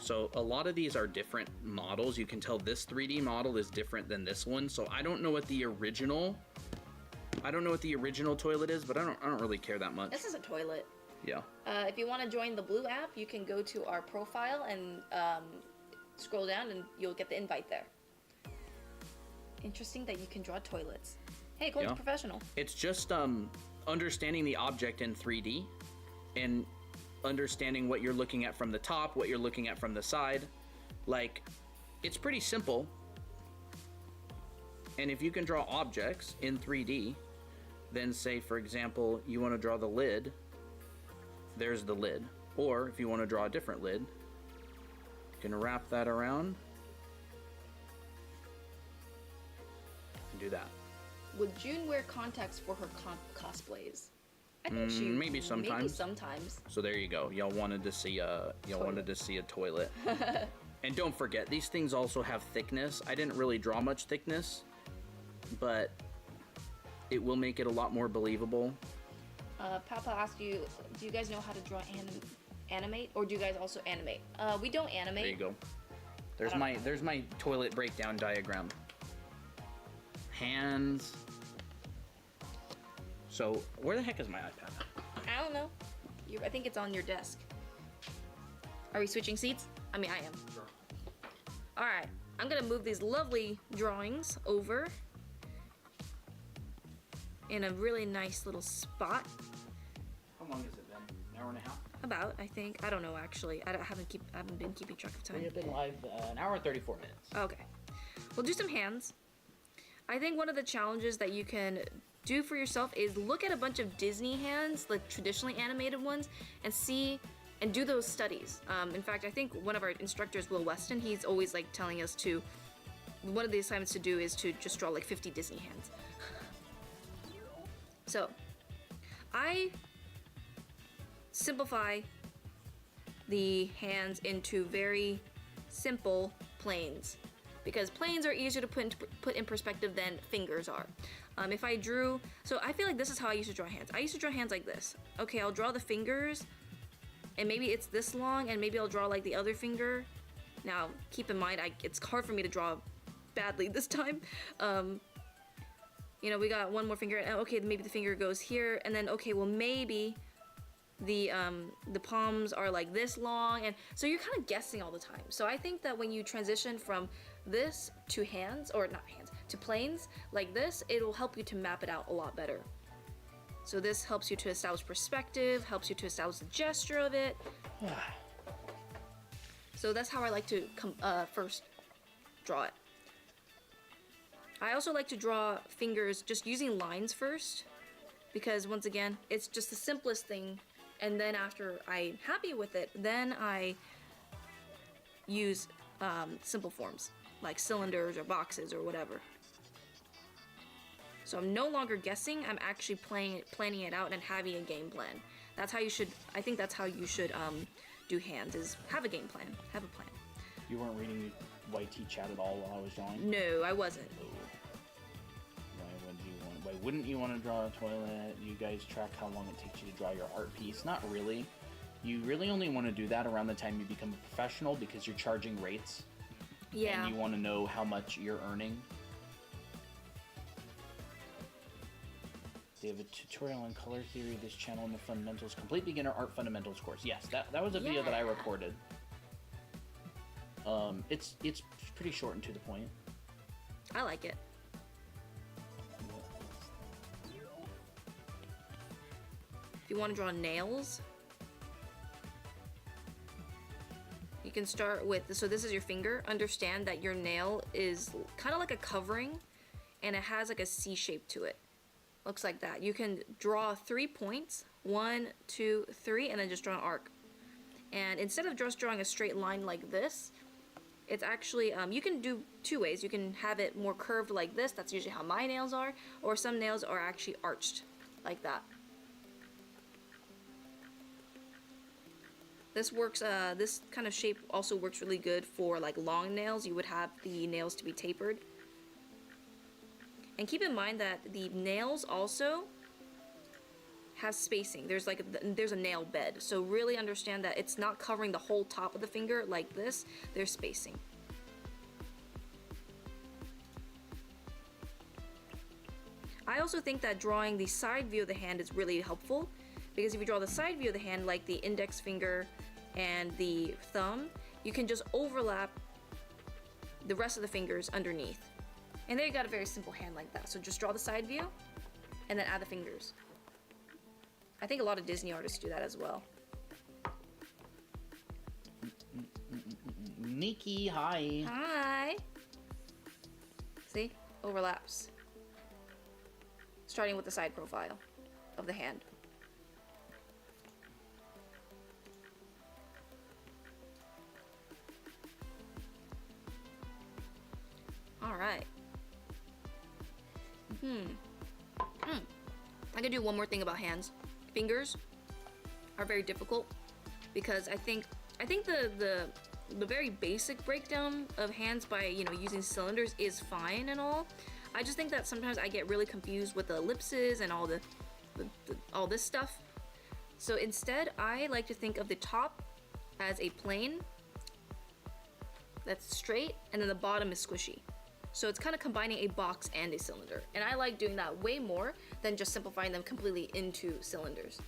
So a lot of these are different models. You can tell this 3D model is different than this one. So I don't know what the original toilet is, but I don't really care that much. This is a toilet. Yeah. If you want to join the Blue app, you can go to our profile and scroll down and you'll get the invite there. Interesting that you can draw toilets. Hey, Cole's professional. It's just understanding the object in 3D and understanding what you're looking at from the top, what you're looking at from the side. Like, it's pretty simple. And if you can draw objects in 3D, then say, for example, you want to draw the lid, there's the lid. Or if you want to draw a different lid, you can wrap that around and do that. Would June wear contacts for her cosplays? I think she maybe sometimes. Maybe sometimes. So there you go. Y'all wanted to see a toilet. And don't forget, these things also have thickness. I didn't really draw much thickness, but it will make it a lot more believable. Papa asked you, do you guys know how to draw animate, or do you guys also animate? We don't animate. There you go. There's my toilet breakdown diagram. Hands. So where the heck is my iPad? I don't know. I think it's on your desk. Are we switching seats? I mean, I am. Sure. All right. I'm gonna move these lovely drawings over in a really nice little spot. How long has it been? An hour and a half? About, I think. I don't know actually. I haven't been keeping track of time. We have been live an hour and 34 minutes. Okay. We'll do some hands. I think one of the challenges that you can do for yourself is look at a bunch of Disney hands, like traditionally animated ones, and see and do those studies. In fact, I think one of our instructors, Will Weston, he's always like telling us to, one of the assignments to do is to just draw like 50 Disney hands. So, I simplify the hands into very simple planes, because planes are easier to put in perspective than fingers are. If I drew, so I feel like this is how I used to draw hands. I used to draw hands like this. Okay, I'll draw the fingers, and maybe it's this long, and maybe I'll draw like the other finger. Now, keep in mind, it's hard for me to draw badly this time. You know, we got one more finger, and okay, maybe the finger goes here, and then okay, well maybe the palms are like this long, and so you're kind of guessing all the time. So I think that when you transition from this to hands, or not hands, to planes like this, it'll help you to map it out a lot better. So this helps you to establish perspective, helps you to establish the gesture of it. So that's how I like to first draw it. I also like to draw fingers just using lines first, because once again, it's just the simplest thing, and then after I'm happy with it, then I use simple forms, like cylinders or boxes or whatever. So I'm no longer guessing, I'm actually planning it out and having a game plan. That's how you should, I think that's how you should do hands, is have a game plan, have a plan. You weren't reading YT chat at all while I was drawing? No, I wasn't. Why wouldn't you want to draw a toilet? You guys track how long it takes you to draw your art piece? Not really. You really only want to do that around the time you become a professional, because you're charging rates. Yeah. And you want to know how much you're earning. They have a tutorial on color theory, this channel, and the fundamentals, complete beginner art fundamentals course. Yes, that was a video that I recorded. It's pretty short and to the point. I like it. If you want to draw nails, you can start with, so this is your finger. Understand that your nail is kind of like a covering, and it has like a C shape to it. Looks like that. You can draw 3 points, 1, 2, 3, and then just draw an arc. And instead of just drawing a straight line like this, it's actually, you can do 2 ways. You can have it more curved like this, that's usually how my nails are, or some nails are actually arched like that. This works, this kind of shape also works really good for like long nails. You would have the nails to be tapered. And keep in mind that the nails also have spacing. There's a nail bed. So really understand that it's not covering the whole top of the finger like this. There's spacing. I also think that drawing the side view of the hand is really helpful, because if you draw the side view of the hand, like the index finger and the thumb, you can just overlap the rest of the fingers underneath. And there you got a very simple hand like that. So just draw the side view and then add the fingers. I think a lot of Disney artists do that as well. Nikki, hi. Hi. See? Overlaps. Starting with the side profile of the hand. Alright. I could do one more thing about hands. Fingers are very difficult, because I think the very basic breakdown of hands by, you know, using cylinders is fine and all. I just think that sometimes I get really confused with the ellipses and all all this stuff. So instead, I like to think of the top as a plane that's straight, and then the bottom is squishy. So it's kind of combining a box and a cylinder. And I like doing that way more than just simplifying them completely into cylinders.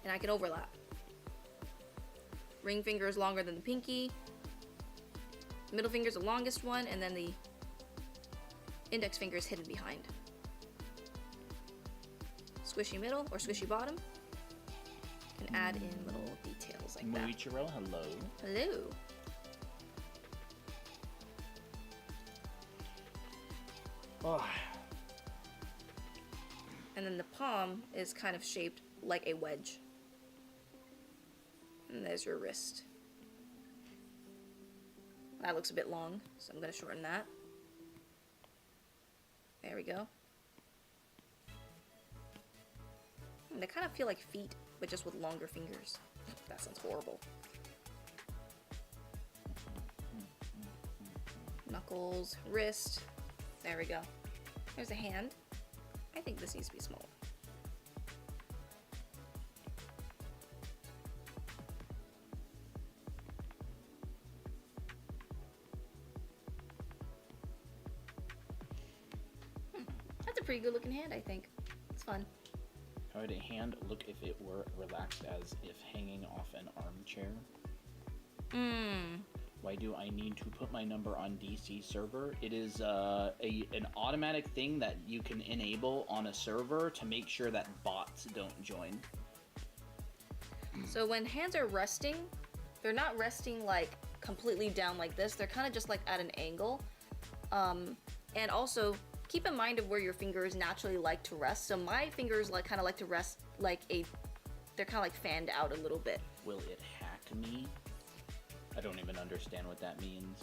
And I can overlap. Ring finger is longer than the pinky. Middle finger is the longest one, and then the index finger is hidden behind. Squishy middle or squishy bottom. And add in little details like that. Muichiro, hello. Hello. Oh. And then the palm is kind of shaped like a wedge. And there's your wrist. That looks a bit long, so I'm going to shorten that. There we go. And they kind of feel like feet, but just with longer fingers. That sounds horrible. Knuckles, wrist. There we go. There's a hand. I think this needs to be smaller. That's a pretty good looking hand, I think. It's fun. How would a hand look if it were relaxed as if hanging off an armchair? Why do I need to put my number on DC server? It is an automatic thing that you can enable on a server to make sure that bots don't join. So when hands are resting, they're not resting like completely down like this. They're kind of just like at an angle. And also keep in mind of where your fingers naturally like to rest. So my fingers kind of like to rest like they're kind of like fanned out a little bit. Will it hack me? I don't even understand what that means.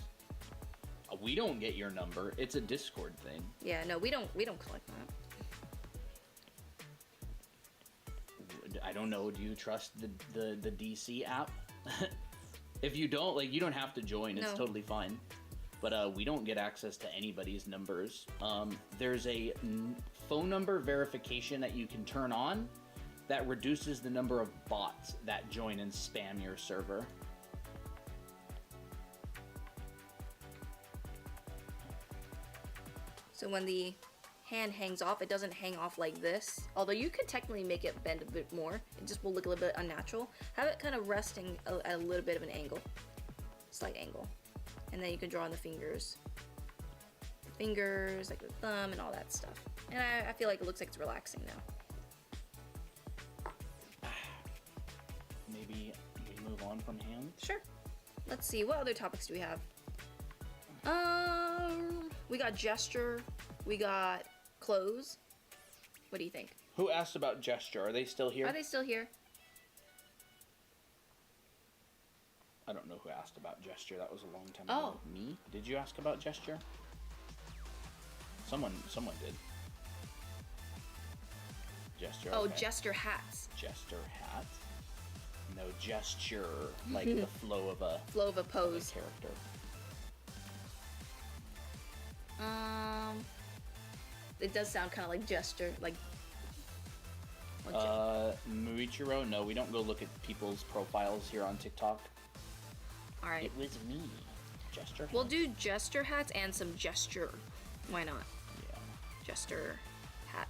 We don't get your number. It's a Discord thing. Yeah, no, we don't collect that. I don't know. Do you trust the DC app? If you don't, like, you don't have to join. It's totally fine. But we don't get access to anybody's numbers. There's a phone number verification that you can turn on that reduces the number of bots that join and spam your server. So when the hand hangs off, it doesn't hang off like this. Although you could technically make it bend a bit more. It just will look a little bit unnatural. Have it kind of resting at a little bit of an angle. Slight angle. And then you can draw on the fingers. The fingers, like the thumb and all that stuff. And I feel like it looks like it's relaxing now. Maybe we move on from hands? Sure. Let's see, what other topics do we have? We got gesture, we got clothes. What do you think? Who asked about gesture? Are they still here? Are they still here? I don't know who asked about gesture. That was a long time Oh. ago. Me? Did you ask about gesture? Someone did. Gesture. Oh, okay. Jester hats. Jester hat. No gesture, like the flow of a Pose. character. It does sound kind of like gesture, like. Muichiro, no, we don't go look at people's profiles here on TikTok. All right. It was me. Gesture. We'll hat. do gesture hats and some gesture. Why not? Yeah. Jester hat.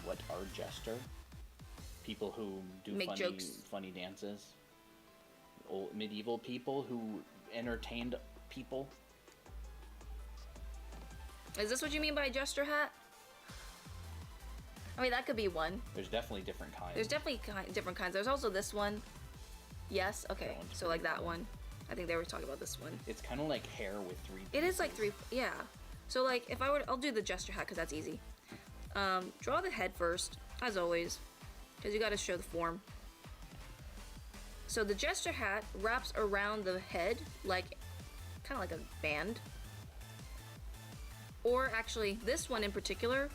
What are jester? People who do Make funny, jokes. funny dances. Old medieval people who entertained people. Is this what you mean by gesture hat? I mean, that could be one. There's definitely different kinds. There's definitely different kinds. There's also this one. Yes, okay. That one's So like pretty that cool. one. I think they were talking about this one. It's kind of like hair with three It is like pieces. three, yeah. So like if I were I'll do the gesture hat because that's easy. Draw the head first, as always, because you got to show the form. So the gesture hat wraps around the head like, kind of like a band. Or actually, this one in particular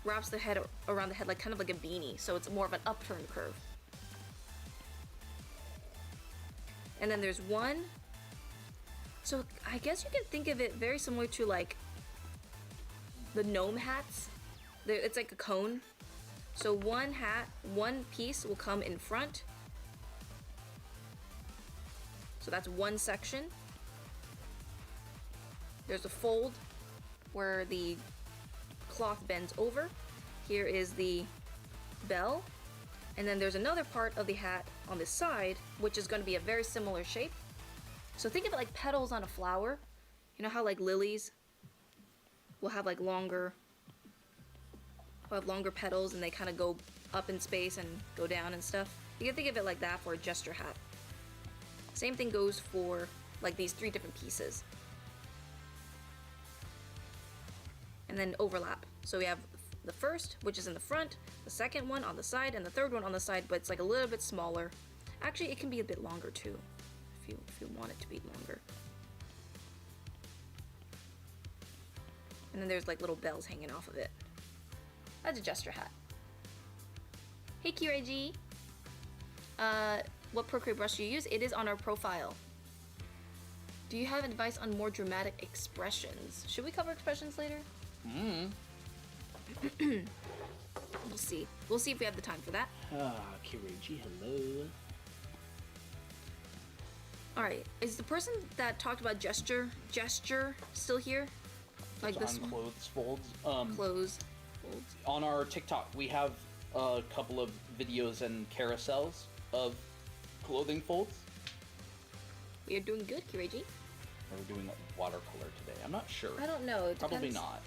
wraps the head around the head like kind of like a beanie, so it's more of an upturned curve. And then there's one. So I guess you can think of it very similar to like the gnome hats. It's like a cone. So one hat, one piece will come in front. So that's one section. There's a fold where the cloth bends over. Here is the bell. And then there's another part of the hat on the side, which is going to be a very similar shape. So think of it like petals on a flower. You know how like lilies will have like longer petals and they kind of go up in space and go down and stuff. You can think of it like that for a Jester hat. Same thing goes for like these 3 different pieces. And then overlap. So we have the first, which is in the front, the second one on the side, and the third one on the side, but it's like a little bit smaller. Actually, it can be a bit longer too, if you want it to be longer. And then there's like little bells hanging off of it. That's a Jester hat. Hey Kiraji! What Procreate brush do you use? It is on our profile. Do you have advice on more dramatic expressions? Should we cover expressions later? We'll see. We'll see if we have the time for that. Kiraji, hello. Alright, is the person that talked about Jester still here? Like this one? Clothes folds. Clothes folds. On our TikTok, we have a couple of videos and carousels of clothing folds. We are doing good, Kiraji. We're doing watercolor today. I'm not sure. I don't know. It Probably depends. not.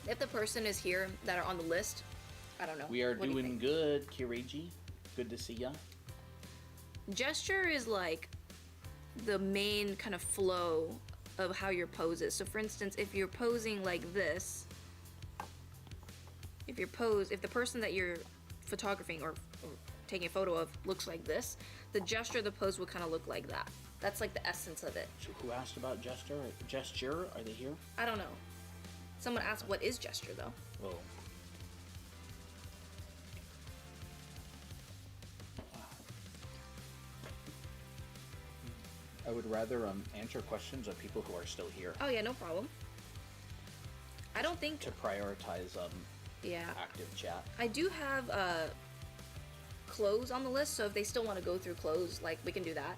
If the person is here that are on the list, I don't know. We are What do you doing think? good, Kiraji. Good to see ya. Gesture is like the main kind of flow of how your pose is. So for instance, if you're posing like this, if the person that you're photographing or taking a photo of looks like this, the gesture of the pose will kind of look like that. That's like the essence of it. So who asked about Jester? Gesture? Are they here? I don't know. Someone asked what is gesture though. Well. I would rather answer questions of people who are still here. Oh yeah, no problem. I don't think To prioritize yeah. active chat. I do have clothes on the list, so if they still want to go through clothes, like we can do that.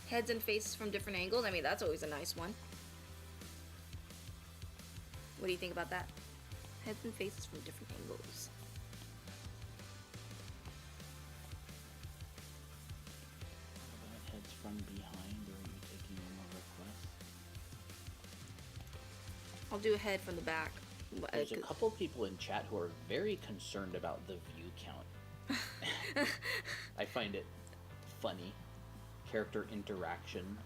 Heads and faces from different angles. I mean, that's always a nice one. What do you think about that? Heads and faces from different angles. Heads from behind, or are you taking more requests? I'll do a head from the back. There's a couple people in chat who are very concerned about the view count. I find it funny. Character interaction.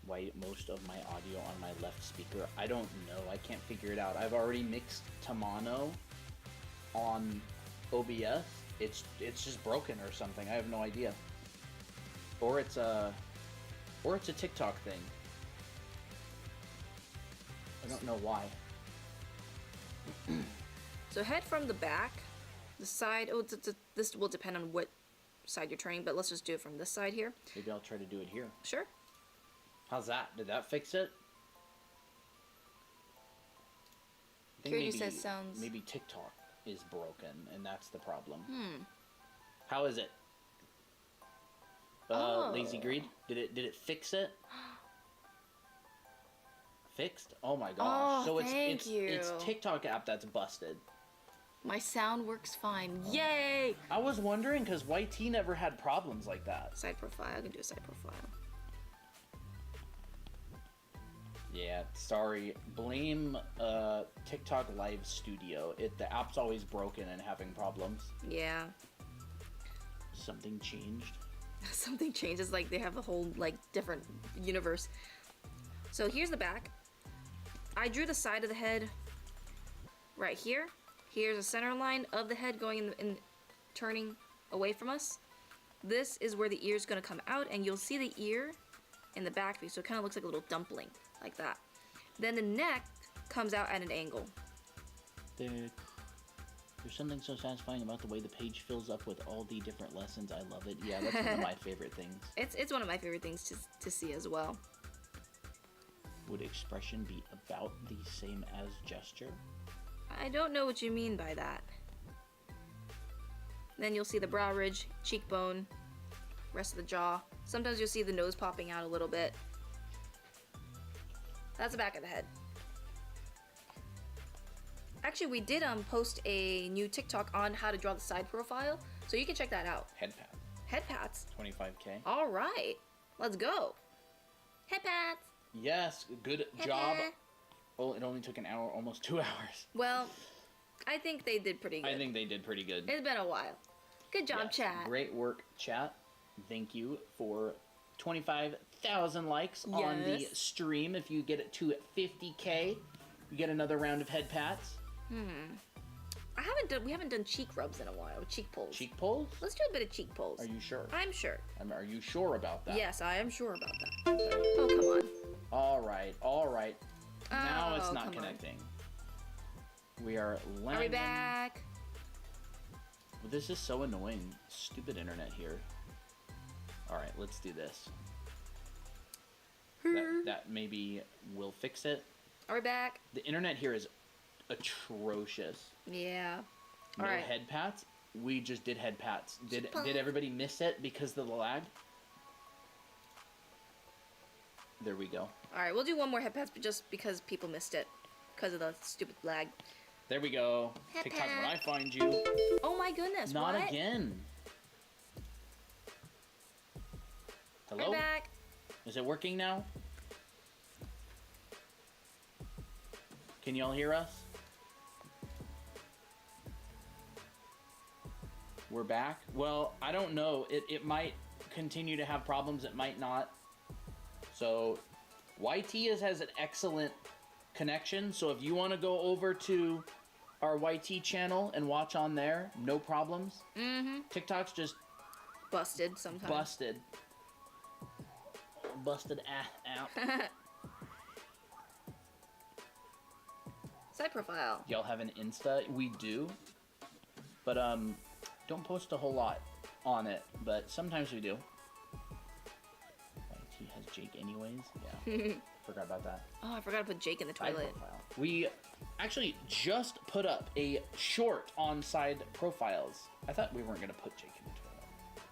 Why most of my audio on my left speaker? I don't know. I can't figure it out. I've already mixed Tamano on OBS. It's just broken or something. I have no idea. Or it's a TikTok thing. I don't know why. So head from the back, the side. Oh, this will depend on what side you're turning, but let's just do it from this side here. Maybe I'll try to do it here. Sure. How's that? Did that fix it? I think Kiraji says sounds. maybe TikTok is broken, and that's the problem. How is it? Lazy Greed? Did it fix it? Fixed? Oh my gosh. Oh, so thank you. It's TikTok app that's busted. My sound works fine. Yay! I was wondering because YT never had problems like that. Side profile. I can do a side profile. Yeah, sorry. Blame TikTok Live Studio. The app's always broken and having problems. Yeah. Something changed. Something changes. Like they have a whole like different universe. So here's the back. I drew the side of the head right here. Here's a center line of the head going in turning away from us. This is where the ear's gonna come out, and you'll see the ear in the back view, so it kind of looks like a little dumpling, like that. Then the neck comes out at an angle. There's something so satisfying about the way the page fills up with all the different lessons. I love it. Yeah, that's one of my favorite things. It's one of my favorite things to see as well. Would expression be about the same as gesture? I don't know what you mean by that. Then you'll see the brow ridge, cheekbone, rest of the jaw. Sometimes you'll see the nose popping out a little bit. That's the back of the head. Actually, we did post a new TikTok on how to draw the side profile, so you can check that out. Head pat. Head pats. 25K. All right, let's go. Head pats. Yes, good job. Oh, it only took an hour, almost 2 hours. Well, I think they did pretty good. I think they did pretty good. It's been a while. Good job, Yes, chat. Great work, chat. Thank you for 25,000 likes on the stream. If you get it to 50K, you get another round of head pats. We haven't done cheek rubs in a while. Cheek pulls. Cheek pulls? Let's do a bit of cheek pulls. Are you sure? I'm sure. Are you sure about that? Yes, I am sure about that. Oh, come on. All right, all right. Now it's Oh, not come connecting. We are landing. Are we back? This is so annoying. Stupid internet here. All right, let's do this. That maybe will fix it. Are we back? The internet here is atrocious. Yeah. No All right. head pats. We just did head pats. Did Spot. everybody miss it because of the lag? There we go. All right, we'll do one more head pats, but just because people missed it because of the stupid lag. There we go. Head TikTok, when I pat. find you. Oh my goodness! Not what? again. Hello? I'm back. Is it working now? Can y'all hear us? We're back. Well, I don't know. It might continue to have problems. It might not. So, YT has an excellent connection. So if you want to go over to our YT channel and watch on there, no problems. Mm-hmm. TikTok's just Busted sometimes. busted. Busted out. Side profile. Y'all have an Insta? We do. But don't post a whole lot on it, but sometimes we do. YT has Jake anyways. Yeah. Forgot about that. Oh, I forgot to put Jake in the Side toilet. profile. We actually just put up a short on side profiles. I thought we weren't gonna put Jake in the toilet.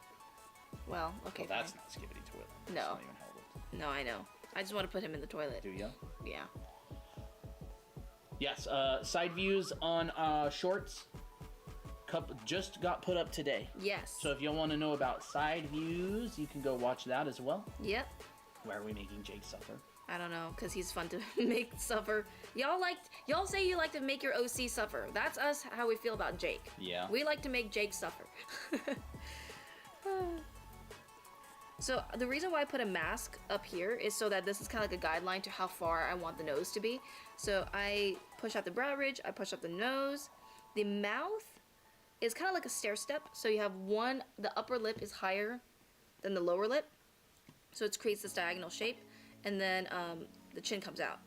Well, okay. Well, that's fine. not skibbity toilet. No. That's not even how it looks. No, I know. I just want to put him in the toilet. Do ya? Yeah. Yes. Side views on shorts. Just got put up today. Yes. So if y'all want to know about side views, you can go watch that as well. Yep. Why are we making Jake suffer? I don't know, cause he's fun to make suffer. Y'all say you like to make your OC suffer. That's us. How we feel about Jake. Yeah. We like to make Jake suffer. So the reason why I put a mask up here is so that this is kind of like a guideline to how far I want the nose to be. So I push out the brow ridge, I push up the nose. The mouth is kind of like a stair step. So you have the upper lip is higher than the lower lip. So it creates this diagonal shape. And then the chin comes out.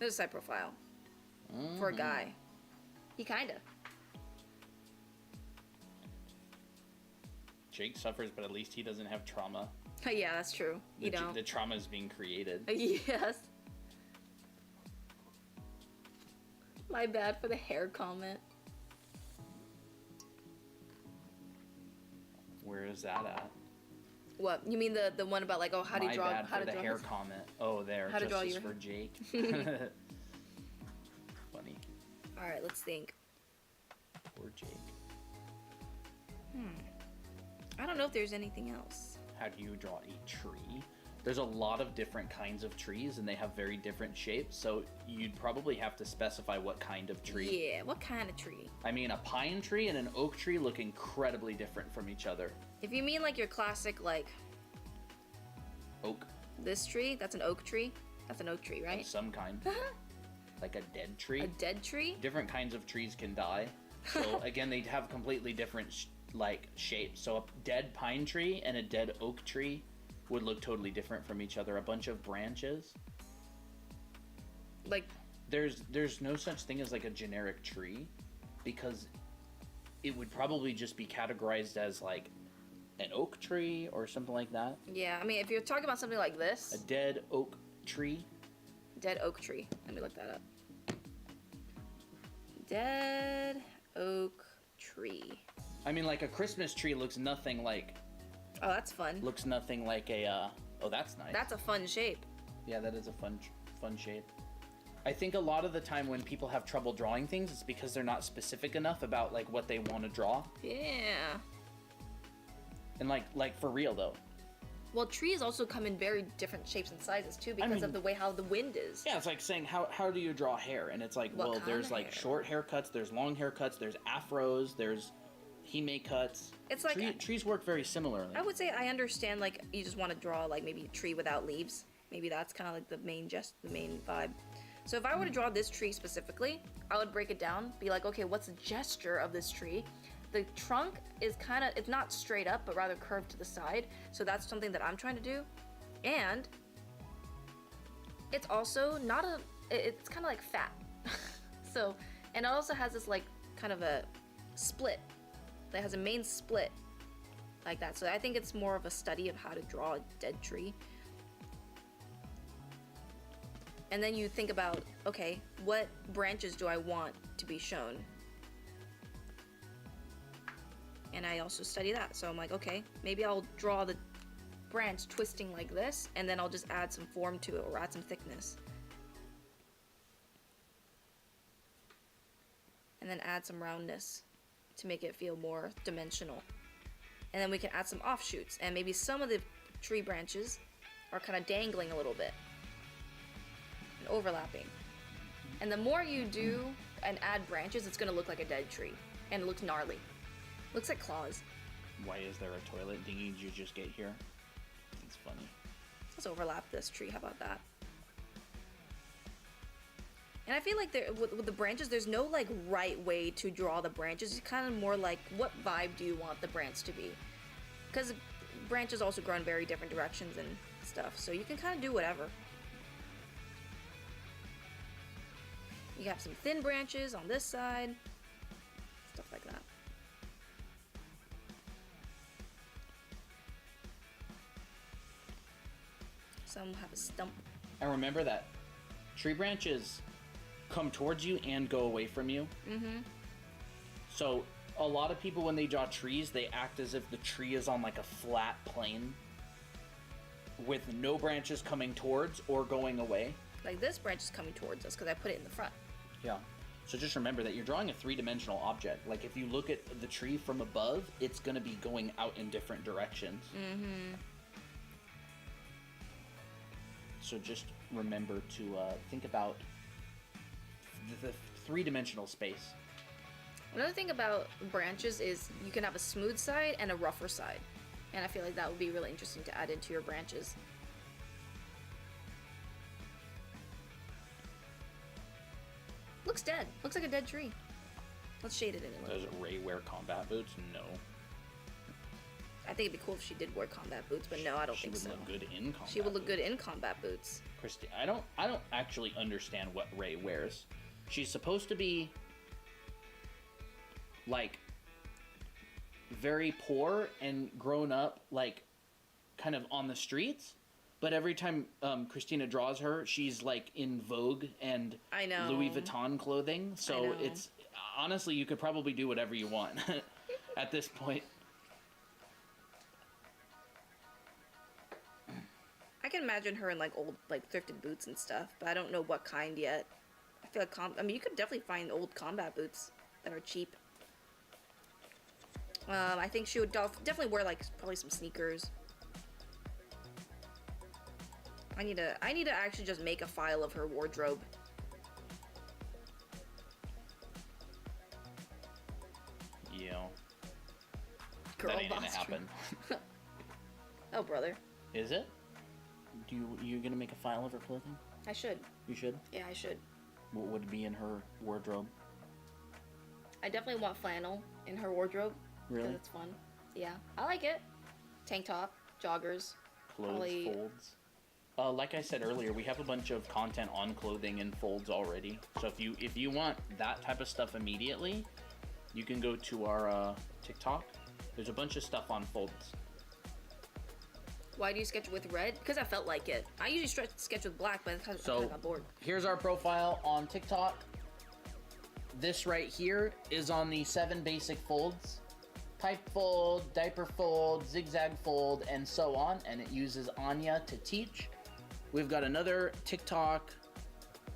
There's a side profile for a guy. He kinda. Jake suffers, but at least he doesn't have trauma. Yeah, that's true. You don't. The trauma is being created. Yes. My bad for the hair comment. Where is that at? What? You mean the one about like, oh, how do you draw? My bad how for to the draw hair his- comment. Oh, there. How to draw Justice your- for Jake. Funny. All right, let's think. Poor Jake. I don't know if there's anything else. How do you draw a tree? There's a lot of different kinds of trees, and they have very different shapes, so you'd probably have to specify what kind of tree. Yeah, what kind of tree? I mean, a pine tree and an oak tree look incredibly different from each other. If you mean like your classic like Oak this tree, that's an oak tree. That's an oak tree, of right? some kind. Like a dead tree. A dead tree? Different kinds of trees can die. So again, they have completely different shapes. So a dead pine tree and a dead oak tree would look totally different from each other. A bunch of branches. Like There's no such thing as like a generic tree, because it would probably just be categorized as like an oak tree or something like that. yeah, I mean if you're talking about something like A this, dead oak tree. dead oak tree. Let me look that up. Dead oak tree. I mean, like a Christmas tree looks nothing like Oh, that's fun. a. Oh, that's nice. That's a fun shape. Yeah, that is a fun shape. I think a lot of the time when people have trouble drawing things, it's because they're not specific enough about like what they want to draw. Yeah. And like for real though, Well, trees also come in very different shapes and sizes too because of the way how the wind is. Yeah, it's like saying how do you draw hair? And it's like, What well, kind there's of like hair? short haircuts, there's long haircuts, there's afros, there's hime cuts. It's like trees work very similarly. I would say I understand like you just want to draw like maybe a tree without leaves. Maybe that's kind of like the main vibe. So if I were to draw this tree specifically, I would break it down, be like, okay, what's the gesture of this tree? The trunk is kind of, it's not straight up, but rather curved to the side. So that's something that I'm trying to do. And it's also not it's kind of like fat. So, and it also has this like kind of a split. That has a main split like that. So I think it's more of a study of how to draw a dead tree. And then you think about, okay, what branches do I want to be shown? And I also study that. So I'm like, okay, maybe I'll draw the branch twisting like this, and then I'll just add some form to it or add some thickness. And then add some roundness to make it feel more dimensional. And then we can add some offshoots, and maybe some of the tree branches are kind of dangling a little bit and overlapping. And the more you do and add branches, it's gonna look like a dead tree, and it looks gnarly. Looks like claws. Why is there a toilet dinghy you just get here? It's funny. Let's overlap this tree. How about that? And I feel like there, with the branches, there's no like right way to draw the branches. It's kind of more like, what vibe do you want the branch to be? Because branches also grow in very different directions and stuff, so you can kind of do whatever. You have some thin branches on this side, stuff like that. Some have a stump. And remember that tree branches come towards you and go away from you. Mm-hmm. So a lot of people, when they draw trees, they act as if the tree is on like a flat plane with no branches coming towards or going away. Like this branch is coming towards us because I put it in the front. Yeah. So just remember that you're drawing a three-dimensional object. Like if you look at the tree from above, it's going to be going out in different directions. Mm-hmm. So just remember to think about the three-dimensional space. Another thing about branches is you can have a smooth side and a rougher side. And I feel like that would be really interesting to add into your branches. Looks dead. Looks like a dead tree. Let's shade it anyway. Does Ray wear combat boots? No. I think it'd be cool if she did wear combat boots, but no, I don't think so. She would look good in combat She would look boots. good in combat boots. Christy, I don't actually understand what Ray wears. She's supposed to be like very poor and grown up, like kind of on the streets. But every time Christina draws her, she's like in Vogue and I know. Louis Vuitton clothing. I So know. it's honestly, you could probably do whatever you want at this point. I can imagine her in like old, like thrifted boots and stuff, but I don't know what kind yet. I feel like I mean, you could definitely find old combat boots that are cheap. I think she would definitely wear like probably some sneakers. I need to actually just make a file of her wardrobe. Yeah. Girl That ain't gonna boss happen. Oh, brother. Is it? You gonna make a file of her clothing? I should. You should. Yeah, I should. What would be in her wardrobe? I definitely want flannel in her wardrobe. Really? It's fun. Yeah, I like it. Tank top, joggers. Clothes Probably- folds. Like I said earlier, we have a bunch of content on clothing and folds already. So if you want that type of stuff immediately, you can go to our TikTok. There's a bunch of stuff on folds. Why do you sketch with red? Because I felt like it. I usually sketch with black, but I So got bored. here's our profile on TikTok. This right here is on the 7 basic folds. Pipe fold, diaper fold, zigzag fold, and so on. And it uses Anya to teach. We've got another TikTok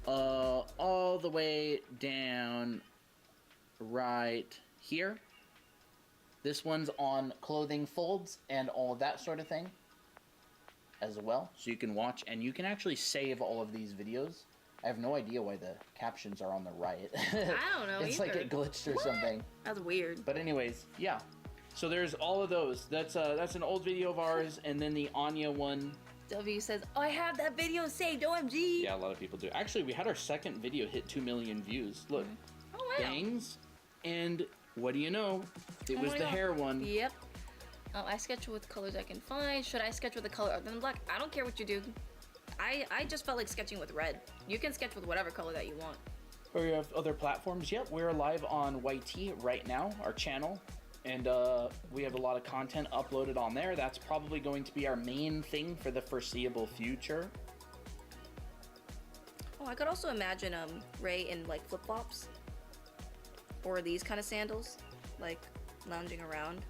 all the way down right here. This one's on clothing folds and all that sort of thing. as well, so you can watch, and you can actually save all of these videos. I have no idea why the captions are on the right. I don't know It's either. like it glitched or something. That's weird. But anyways, yeah. So there's all of those. That's an old video of ours, and then the Anya one. W says, oh, I have that video saved, OMG! Yeah, a lot of people do. Actually, we had our second video hit 2 million views. Look, Oh, wow. bangs, and what do you know? It Oh was my the God. hair one. Yep. I sketch with colors I can find. Should I sketch with a color other than black? I don't care what you do. I just felt like sketching with red. You can sketch with whatever color that you want. Or you have other platforms. Yep, we're live on YT right now, our channel. And we have a lot of content uploaded on there. That's probably going to be our main thing for the foreseeable future. Oh, I could also imagine Ray in like flip-flops. Or these kind of sandals. Like lounging around.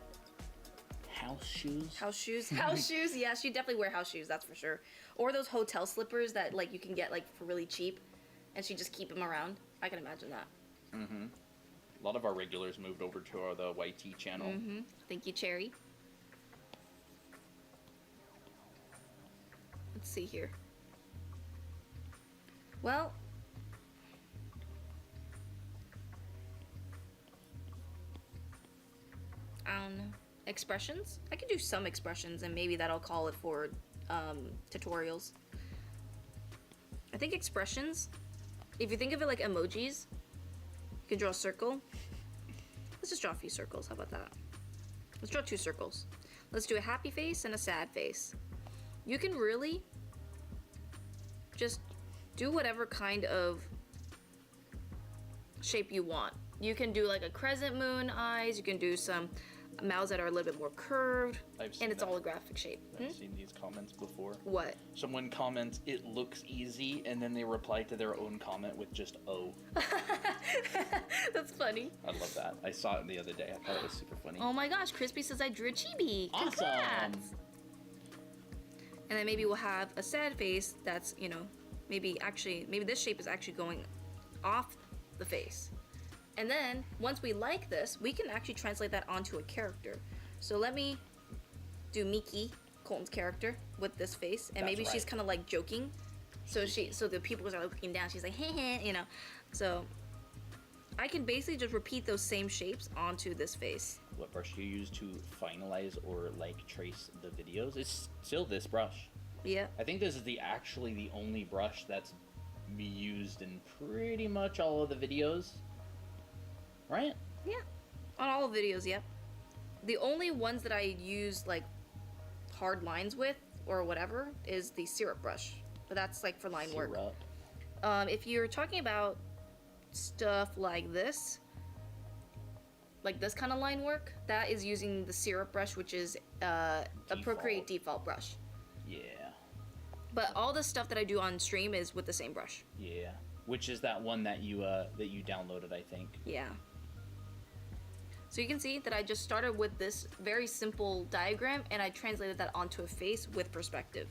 House shoes. House shoes. House shoes. Yeah, she'd definitely wear house shoes, that's for sure. Or those hotel slippers that like you can get like for really cheap. And she'd just keep them around. I can imagine that. Mm-hmm. A lot of our regulars moved over to the YT channel. Mm-hmm. Thank you, Cherry. Let's see here. Well, I don't know. Expressions? I can do some expressions, and maybe that'll call it for tutorials. I think expressions, if you think of it like emojis, you can draw a circle. Let's just draw a few circles. How about that? Let's draw 2 circles. Let's do a happy face and a sad face. You can really just do whatever kind of shape you want. You can do like a crescent moon eyes. You can do some mouths that are a little bit more curved. And it's all a graphic shape. I've seen these comments before. What? Someone comments, it looks easy, and then they reply to their own comment with just O. That's funny. I love that. I saw it the other day. I thought it was super funny. Oh my gosh, Crispy says I drew a chibi. Awesome. Congrats. And then maybe we'll have a sad face that's, you know, maybe this shape is actually going off the face. And then, once we like this, we can actually translate that onto a character. So let me do Miki, Colton's character, with this face. And maybe she's kind of like joking. So the people are looking down, she's like, hey, hey, you know. So I can basically just repeat those same shapes onto this face. What brush do you use to finalize or like trace the videos? It's still this brush. Yeah. I think this is actually the only brush that's used in pretty much all of the videos. Right? Yeah. On all videos, yep. The only ones that I use like hard lines with or whatever is the syrup brush. But that's like for line work. If you're talking about stuff like this kind of line work, that is using the syrup brush, which is a Procreate default brush. Yeah. But all the stuff that I do on stream is with the same brush. Yeah. Which is that one that you downloaded, I think. Yeah. So you can see that I just started with this very simple diagram and I translated that onto a face with perspective.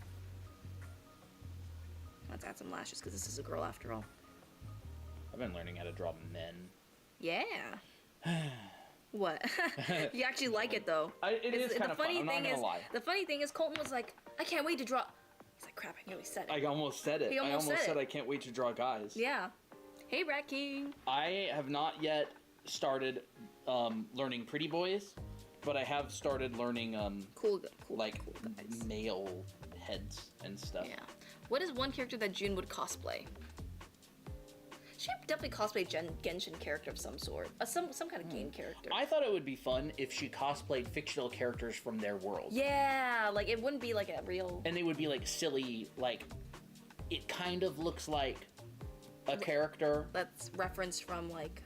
Let's add some lashes because this is a girl after all. I've been learning how to draw men. Yeah. What? You actually like it though. It is kind of fun, I'm not gonna lie. The funny thing is Colton was like, I can't wait to draw. He's like, crap, I nearly said it. I almost said it. He almost said it. I can't wait to draw guys. Yeah. Hey, Rat King. I have not yet started learning pretty boys, but I have started learning cool guys. Male heads and stuff. Yeah. What is one character that June would cosplay? She would definitely cosplay Genshin character of some sort. Some kind of game character. I thought it would be fun if she cosplayed fictional characters from their world. Yeah, like it wouldn't be like a real... And they would be like silly, like it kind of looks like a character. That's referenced from like...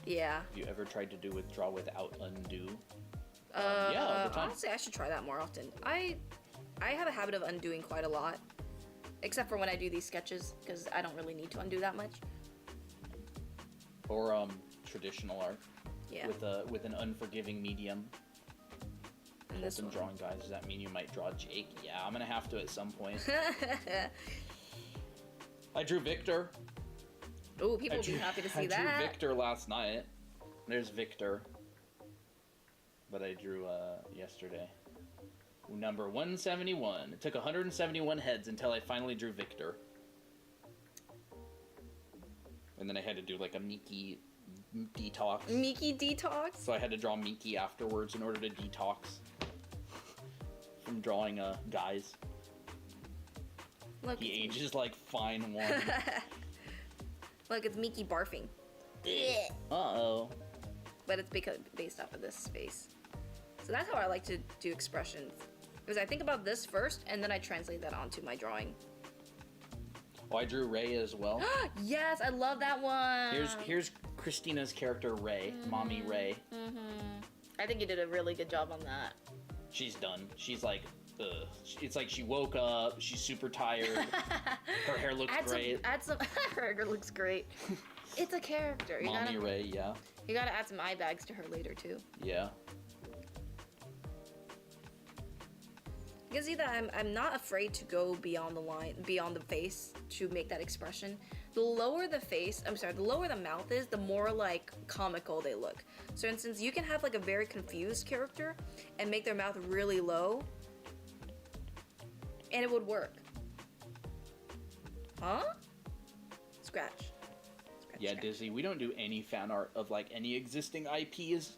Yeah. Have you ever tried to draw without undo? Yeah, all the time. Honestly, I should try that more often. I have a habit of undoing quite a lot. Except for when I do these sketches, because I don't really need to undo that much. Or traditional art. Yeah. With an unforgiving medium. And this one. Drawing guys, does that mean you might draw Jake? Yeah, I'm gonna have to at some point. I drew Victor. Ooh, people would be happy to see that. I drew Victor last night. There's Victor. But I drew yesterday. Number 171. It took 171 heads until I finally drew Victor. And then I had to do like a Miki detox. Miki detox? So I had to draw Miki afterwards in order to detox from drawing guys. Look, He ages like fine wine. Look, it's Miki barfing. Uh-oh. But it's based off of this face. So that's how I like to do expressions. Because I think about this first, and then I translate that onto my drawing. Oh, I drew Ray as well. Yes, I love that one. Here's Christina's character, Ray. Mommy Ray. I think you did a really good job on that. She's done. She's like, ugh. It's like she woke up. She's super tired. Her hair looks great. Her hair looks great. It's a character. Mommy Ray, yeah. You gotta add some eye bags to her later too. Yeah. You can see that I'm not afraid to go beyond the line, beyond the face to make that expression. The lower the lower the mouth is, the more like comical they look. So for instance, you can have like a very confused character and make their mouth really low, and it would work. Huh? Scratch. Yeah, Disney, we don't do any fan art of like any existing IPs.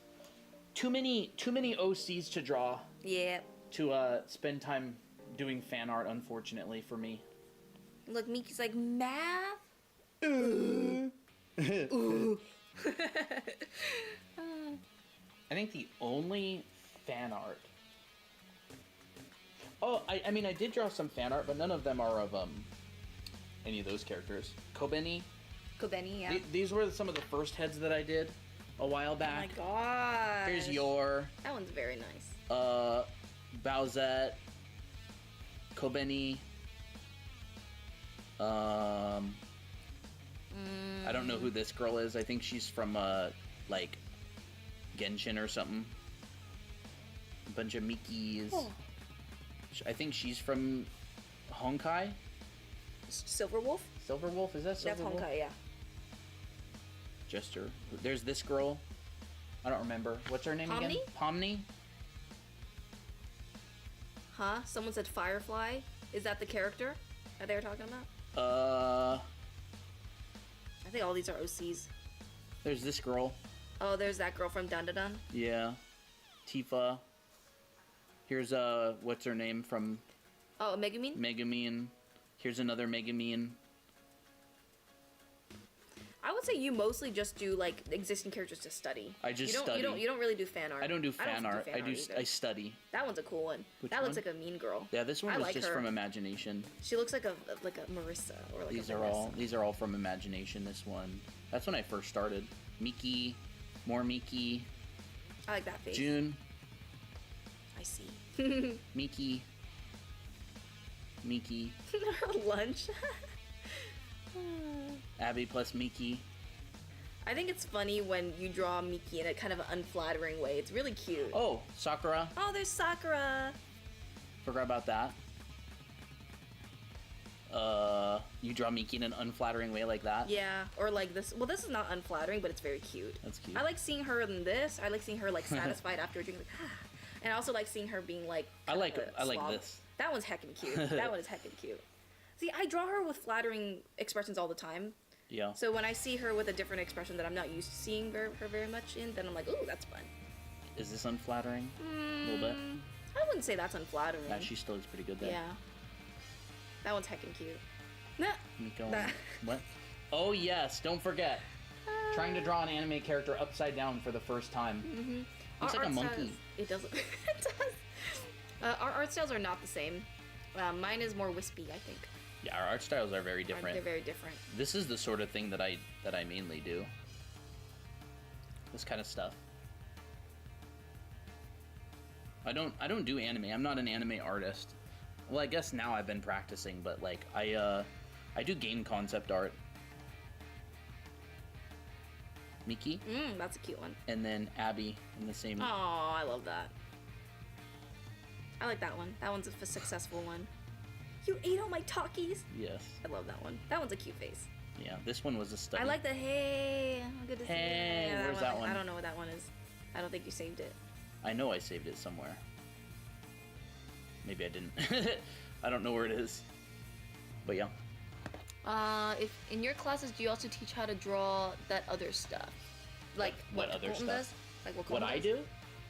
Too many OCs to draw. Yeah. To spend time doing fan art, unfortunately, for me. Look, Miki's like, math? Ooh. Ooh. I think the only fan art... Oh, I mean, I did draw some fan art, but none of them are of any of those characters. Kobeni, yeah. These were some of the first heads that I did a while back. Oh my god. Here's Yor. That one's very nice. Bowsette, Kobeni. I don't know who this girl is. I think she's from like Genshin or something. A bunch of Mikis. Oh. I think she's from Honkai. Silverwolf? Silverwolf? Is that Silverwolf? That's Honkai, yeah. Jester. There's this girl. I don't remember. What's her name again? Pomni? Huh? Someone said Firefly. Is that the character that they were talking about? I think all these are OCs. There's this girl. Oh, there's that girl from Dun Dun Dun. Yeah. Tifa. Here's what's her name from? Oh, Megumin? Megumin. Here's another Megumin. I would say you mostly just do like existing characters to study. I just study. You don't really do fan art. I don't do fan art. I study. That one's a cool one. Which that one? looks like a mean girl. Yeah, this one I was like just her. from imagination. She looks like a Marissa or like These a are Vanessa. these are all from imagination. This one. That's when I first started. Miki, more Miki. I like that face. June. I see. Miki. Miki. Lunch. Abby plus Miki. I think it's funny when you draw Miki in a kind of an unflattering way. It's really cute. Oh, Sakura. Oh, there's Sakura. Forgot about that. You draw Miki in an unflattering way like that? Yeah, or like this. Well, this is not unflattering, but it's very cute. That's cute. I like seeing her in this. I like seeing her like satisfied after a drink, like and I also like seeing her being like. I like slob. this. That one's heckin' cute. That one is heckin' cute. See, I draw her with flattering expressions all the time. Yeah. So when I see her with a different expression that I'm not used to seeing her very much in, then I'm like, ooh, that's fun. Is this unflattering? A little bit? I wouldn't say that's unflattering. Nah, she still looks pretty good there. Yeah. That one's heckin' cute. Nah. Miko. Nah. What? Oh yes, don't forget. Trying to draw an anime character upside down for the first time. Mm-hmm. Looks like a monkey. It doesn't. It does. Our art styles are not the same. Mine is more wispy, I think. Yeah, our art styles are very different. They're very different. This is the sort of thing that I mainly do. This kind of stuff. I don't do anime. I'm not an anime artist. Well, I guess now I've been practicing, but like I do game concept art. Miki. That's a cute one. And then Abby in the same. Oh, I love that. I like that one. That one's a successful one. You ate all my Takis? Yes. I love that one. That one's a cute face. Yeah, this one was a study. I like the hey. Good to see you. Hey, Yeah, where's that one? I don't know what that one is. I don't think you saved it. I know I saved it somewhere. Maybe I didn't. I don't know where it is. But yeah. If in your classes, do you also teach how to draw that other stuff? Like what other Colton stuff? does? Like what What Colton I does? do?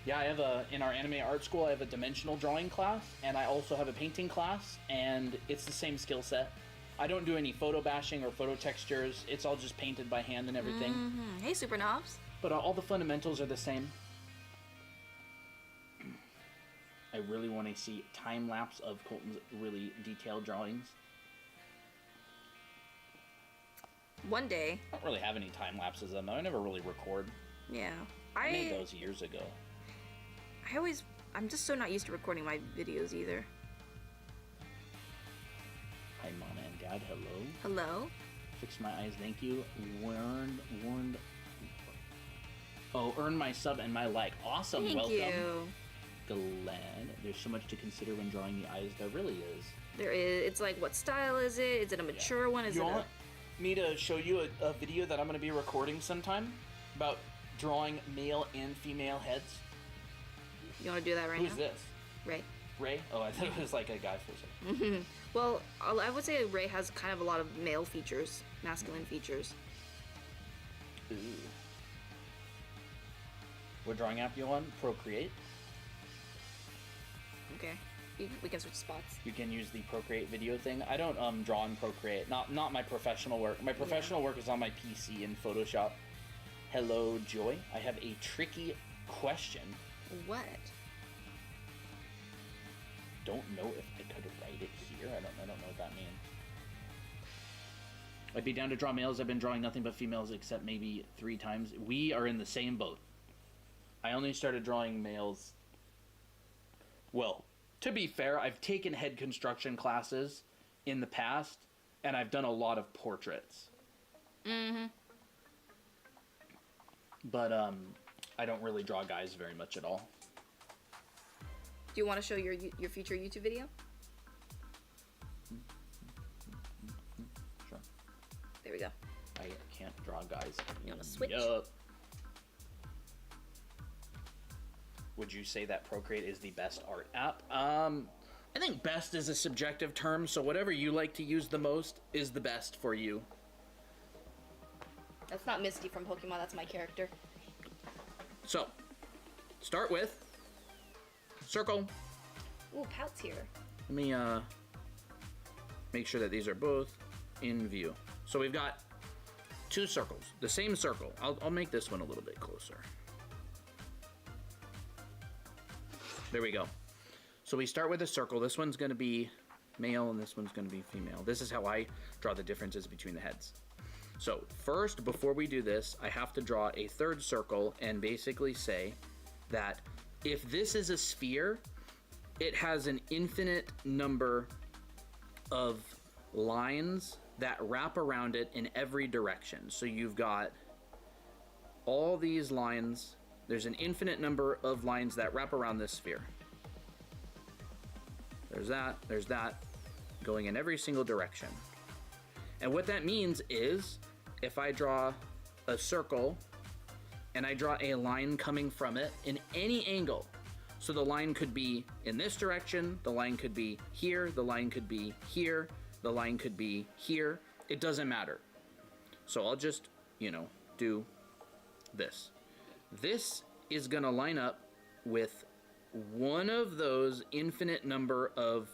Yeah, I have in our anime art school, I have a dimensional drawing class, and I also have a painting class, and it's the same skill set. I don't do any photo bashing or photo textures. It's all just painted by hand and everything. Mm-hmm. Hey, Super Knobs. But all the fundamentals are the same. I really want to see time lapse of Colton's really detailed drawings. One day. I don't really have any time lapses though. I never really record. Yeah. I made those years ago. I'm just so not used to recording my videos either. Hi, Mama and Dad. Hello. Hello? Fix my eyes. Thank you. Warned. Oh, earn my sub and my like. Awesome. Thank Welcome. you. Glad. There's so much to consider when drawing the eyes. There really is. There is. It's like, what style is it? Is it a mature one? Is You it want me to show you a video that I'm going to be recording sometime about drawing male and female heads? You want to do that right now? Who's this? Ray. Ray? Oh, I thought it was like a guy for a second. Well, I would say Ray has kind of a lot of male features, masculine features. Ooh. What drawing app you on? Procreate? Okay. We can switch spots. You can use the Procreate video thing. I don't draw in Procreate. Not my professional work. My professional work is on my PC in Photoshop. Hello, Joy. I have a tricky question. What? Don't know if I could write it here. I don't know what that means. I'd be down to draw males. I've been drawing nothing but females except maybe 3 times. We are in the same boat. I only started drawing males. Well, to be fair, I've taken head construction classes in the past, and I've done a lot of portraits. Mm-hmm. But I don't really draw guys very much at all. Do you want to show your future YouTube video? Sure. There we go. I can't draw guys. You want to switch? Yup. Would you say that Procreate is the best art app? I think best is a subjective term, so whatever you like to use the most is the best for you. That's not Misty from Pokemon, that's my character. So, start with circle. Ooh, Pout's here. Let me make sure that these are both in view. So we've got 2 circles, the same circle. I'll make this one a little bit closer. There we go. So we start with a circle. This one's going to be male and this one's going to be female. This is how I draw the differences between the heads. So first, before we do this, I have to draw a 3rd circle and basically say that if this is a sphere, it has an infinite number of lines that wrap around it in every direction. So you've got all these lines. There's an infinite number of lines that wrap around this sphere. There's that, going in every single direction. And what that means is, if I draw a circle, and I draw a line coming from it in any angle, so the line could be in this direction, the line could be here, the line could be here, the line could be here, it doesn't matter. So I'll just, do this. This is gonna line up with one of those infinite number of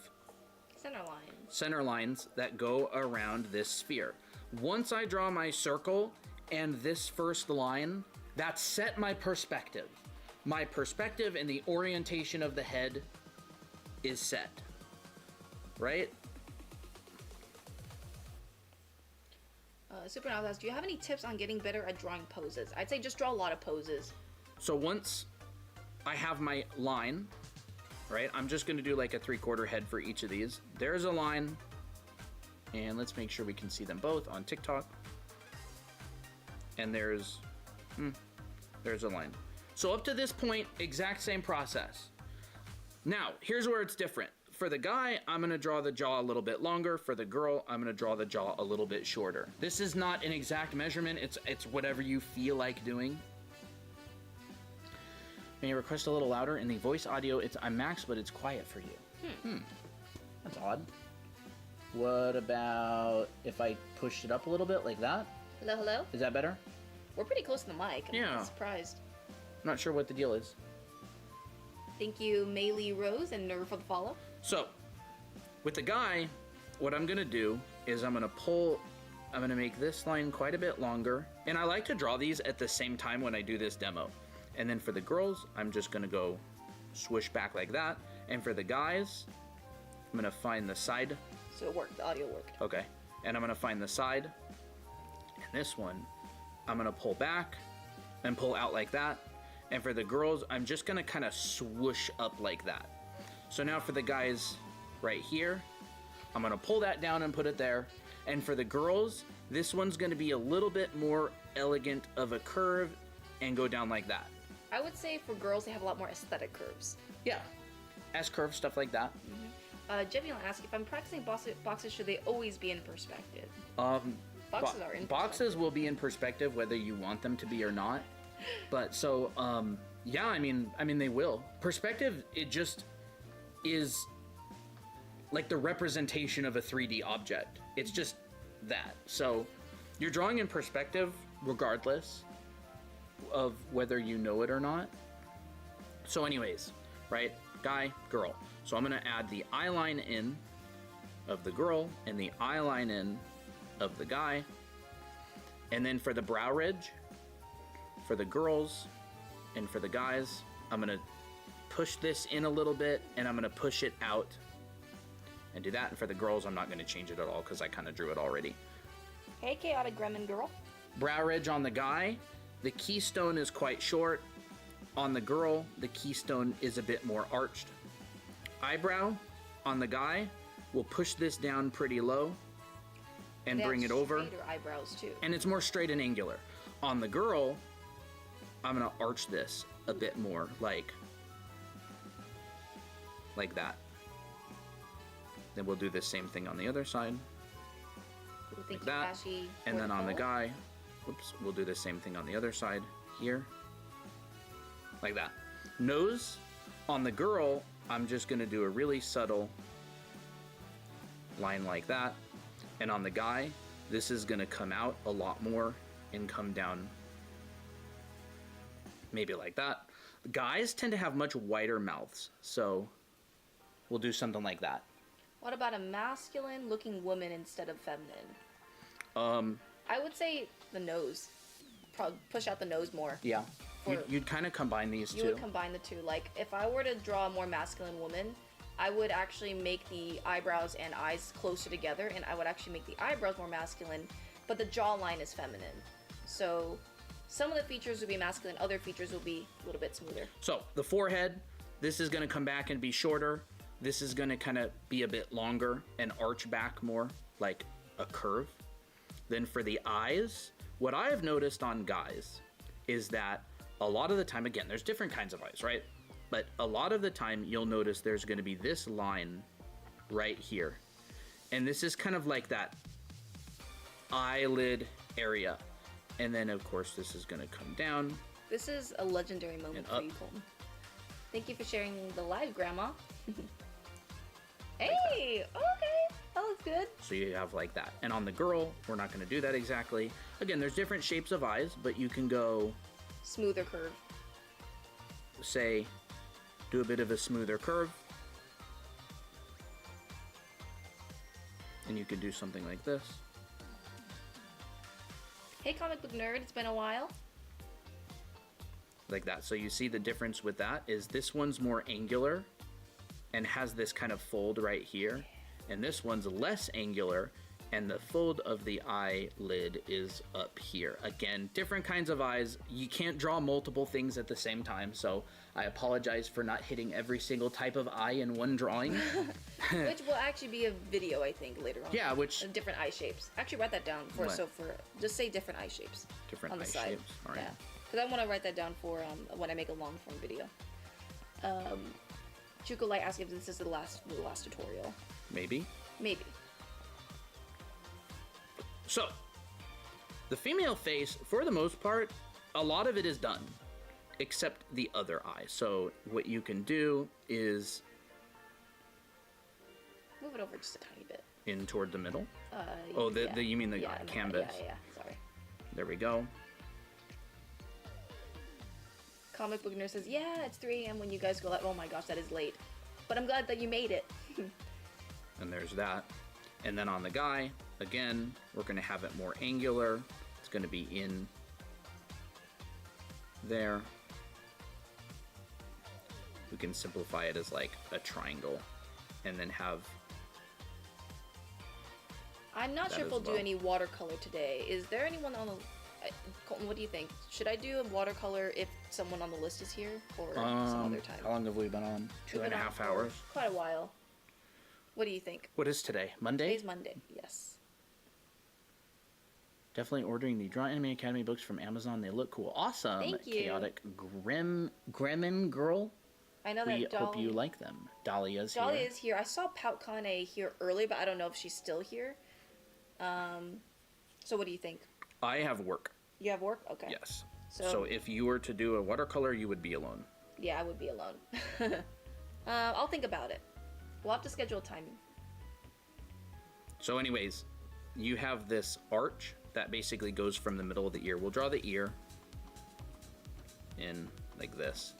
center lines that go around this sphere. Once I draw my circle and this first line, that set my perspective. My perspective and the orientation of the head is set, right? Super Knobs asks, do you have any tips on getting better at drawing poses? I'd say just draw a lot of poses. So once I have my line, right, I'm just going to do like a 3/4 head for each of these. There's a line, and let's make sure we can see them both on TikTok. And there's a line. So up to this point, exact same process. Now, here's where it's different. For the guy, I'm going to draw the jaw a little bit longer. For the girl, I'm going to draw the jaw a little bit shorter. This is not an exact measurement. It's whatever you feel like doing. May I request a little louder? In the voice audio, I'm max, but it's quiet for you. That's odd. What about if I pushed it up a little bit like that? Hello, hello? Is that better? We're pretty close to the mic. Yeah. I'm surprised. I'm not sure what the deal is. Thank you, Maylee Rose and Nerve for the follow. So, with the guy, what I'm gonna do is I'm gonna make this line quite a bit longer. And I like to draw these at the same time when I do this demo. And then for the girls, I'm just gonna go swish back like that. And for the guys, I'm gonna find the side. So it worked, the audio worked. Okay. And I'm gonna find the side. And this one, I'm gonna pull back and pull out like that. And for the girls, I'm just gonna kind of swoosh up like that. So now for the guys right here, I'm gonna pull that down and put it there. And for the girls, this one's gonna be a little bit more elegant of a curve and go down like that. I would say for girls, they have a lot more aesthetic curves. Yeah. S-curve, stuff like that. Jimmy will ask, if I'm practicing boxes, should they always be in perspective? Boxes are in Boxes will be in perspective whether you want them to be or not. But so, yeah, I mean they will. Perspective, it just is like the representation of a 3D object. It's just that. So you're drawing in perspective regardless of whether you know it or not. So anyways, right? Guy, girl. So I'm gonna add the eye line in of the girl and the eye line in of the guy. And then for the brow ridge, for the girls and for the guys, I'm gonna push this in a little bit and I'm gonna push it out and do that. And for the girls, I'm not gonna change it at all because I kind of drew it already. Hey, Chaotic Gremlin Girl. Brow ridge on the guy, the keystone is quite short. On the girl, the keystone is a bit more arched. Eyebrow on the guy, we'll push this down pretty low and bring it over. Straighter eyebrows too. And it's more straight and angular. On the girl, I'm gonna arch this a bit more, like that. Then we'll do the same thing on the other side, Thank like that. Ashy, And then on the follow. guy, whoops, we'll do the same thing on the other side here, like that. Nose on the girl, I'm just gonna do a really subtle line like that. And on the guy, this is gonna come out a lot more and come down maybe like that. Guys tend to have much wider mouths, so we'll do something like that. What about a masculine looking woman instead of feminine? I would say the nose. Probably push out the nose more. Yeah. For- You'd kind of combine these You two. would combine the two. Like, if I were to draw a more masculine woman, I would actually make the eyebrows and eyes closer together, and I would actually make the eyebrows more masculine, but the jawline is feminine. So, some of the features will be masculine, other features will be a little bit smoother. So the forehead, this is going to come back and be shorter. This is going to kind of be a bit longer and arch back more like a curve. Then for the eyes, what I have noticed on guys is that a lot of the time, again, there's different kinds of eyes, right? But a lot of the time you'll notice there's going to be this line right here. And this is kind of like that eyelid area. And then of course this is going to come down. This is a legendary moment And for up. you, Colton. Thank you for sharing the live, Grandma. Hey! Okay! That looks good. So you have like that. And on the girl, we're not going to do that exactly. Again, there's different shapes of eyes, but you can go, Smoother curve. say, do a bit of a smoother curve. And you can do something like this. Hey, comic book nerd, it's been a while. Like that. So you see the difference with that is this one's more angular and has this kind of fold right here. And this one's less angular and the fold of the eyelid is up here. Again, different kinds of eyes. You can't draw multiple things at the same time, so I apologize for not hitting every single type of eye in one drawing. Which will actually be a video, I think, later on. Yeah, which... Different eye shapes. Actually, write that down for, What? so for, just say different eye shapes. Different on the eye side. shapes, all right. Yeah. Because I want to write that down for when I make a long form video. Chuko Light asked if this is the last tutorial. Maybe. Maybe. So, the female face, for the most part, a lot of it is done, except the other eye. So what you can do is Move it over just a tiny bit. In toward the middle? Oh, you mean the canvas? Yeah, sorry. There we go. Comic Book Nurse says, yeah, it's 3 a.m. when you guys go out. Oh my gosh, that is late. But I'm glad that you made it. And there's that. And then on the guy, again, we're going to have it more angular. It's going to be in there. We can simplify it as like a triangle and then have... I'm not sure if we'll do any watercolor today. Is there anyone on the... Colton, what do you think? Should I do a watercolor if someone on the list is here, or some other time? How long have we been on? 2.5 hours. Quite a while. What do you think? What is today? Monday? Today's Monday, yes. Definitely ordering the Draw Anime Academy books from Amazon. They look cool. Awesome. Thank you. Chaotic Gremlin Girl. I know that we hope you like them. Dahlia's here. Dahlia is here. I saw Pout Kane here early, but I don't know if she's still here. So what do you think? I have work. You have work? Okay. Yes. So if you were to do a watercolor, you would be alone. Yeah, I would be alone. I'll think about it. We'll have to schedule time. So anyways, you have this arch that basically goes from the middle of the ear. We'll draw the ear in like this.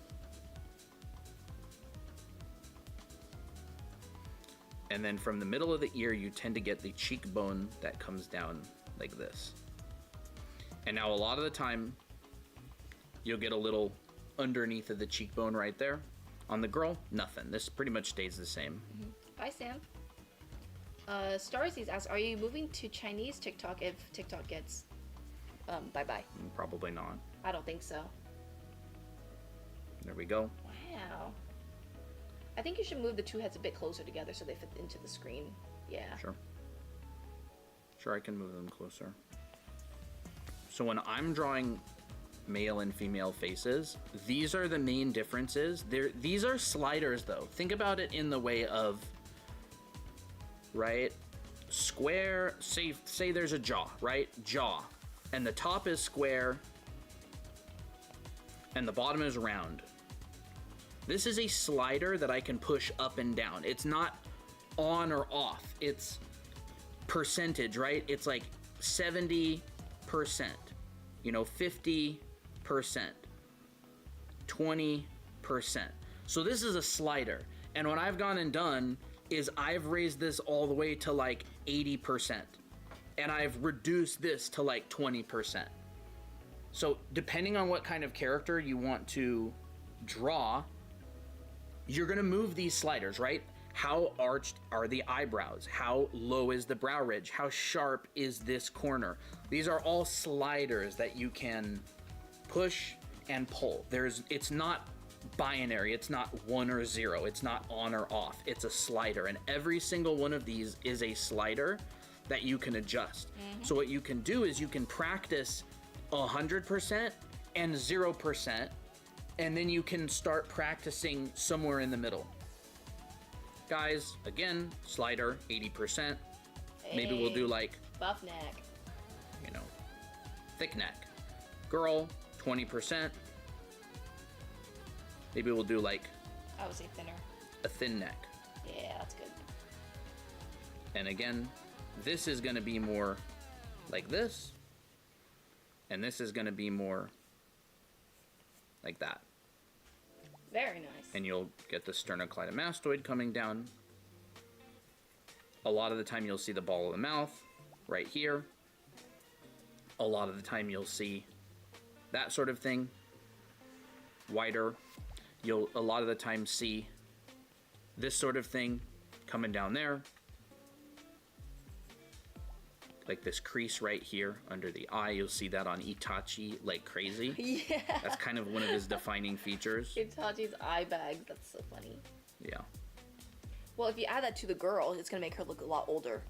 And then from the middle of the ear, you tend to get the cheekbone that comes down like this. And now a lot of the time, you'll get a little underneath of the cheekbone right there. On the girl, nothing. This pretty much stays the same. Mm-hmm. Bye, Sam. Starseas asks, are you moving to Chinese TikTok if TikTok gets bye-bye? Probably not. I don't think so. There we go. Wow. I think you should move the two heads a bit closer together so they fit into the screen. Yeah. Sure. Sure, I can move them closer. So when I'm drawing male and female faces, these are the main differences. These are sliders though. Think about it in the way of, right? Square, say there's a jaw, right? Jaw. And the top is square and the bottom is round. This is a slider that I can push up and down. It's not on or off. It's percentage, right? It's like 70%, you know, 50%, 20%. So this is a slider. And what I've gone and done is I've raised this all the way to like 80%. And I've reduced this to like 20%. So depending on what kind of character you want to draw, you're gonna move these sliders, right? How arched are the eyebrows? How low is the brow ridge? How sharp is this corner? These are all sliders that you can push and pull. It's not binary, it's not 1 or 0, it's not on or off, it's a slider. And every single one of these is a slider that you can adjust. So what you can do is you can practice 100% and 0%, and then you can start practicing somewhere in the middle. Guys, again, slider, 80%. Hey, maybe we'll do like... buff neck. You know, thick neck. Girl, 20%. Maybe we'll do like... I would say thinner. A thin neck. Yeah, that's good. And again, this is gonna be more like this. And this is gonna be more like that. Very nice. And you'll get the sternocleidomastoid coming down. A lot of the time you'll see the ball of the mouth right here. A lot of the time you'll see that sort of thing wider. You'll a lot of the time see this sort of thing coming down there. Like this crease right here under the eye. You'll see that on Itachi like crazy. Yeah. That's kind of one of his defining features. Itachi's eye bags. That's so funny. Yeah. Well, if you add that to the girl, it's going to make her look a lot older.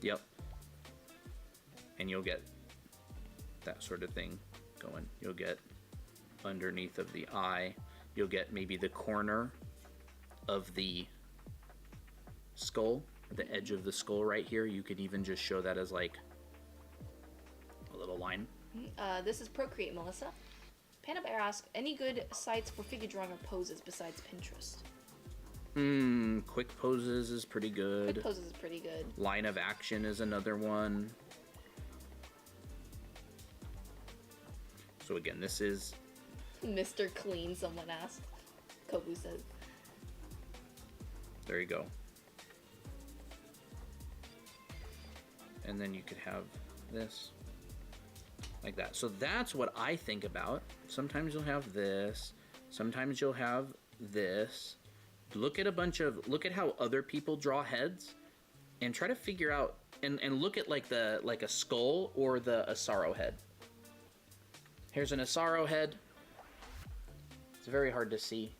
Yep. And you'll get that sort of thing going. You'll get underneath of the eye. You'll get maybe the corner of the skull. The edge of the skull right here. You could even just show that as like a little line. This is Procreate, Melissa. Panda Bear asks, any good sites for figure drawing or poses besides Pinterest? Quick poses is pretty good. Quick poses is pretty good. Line of action is another one. So again, this is Mr. Clean, someone asked. Kobu says. There you go. And then you could have this like that. So that's what I think about. Sometimes you'll have this. Sometimes you'll have this. Look at look at how other people draw heads and try to figure out and look at like a skull or the Asaro head. Here's an Asaro head. It's very hard to see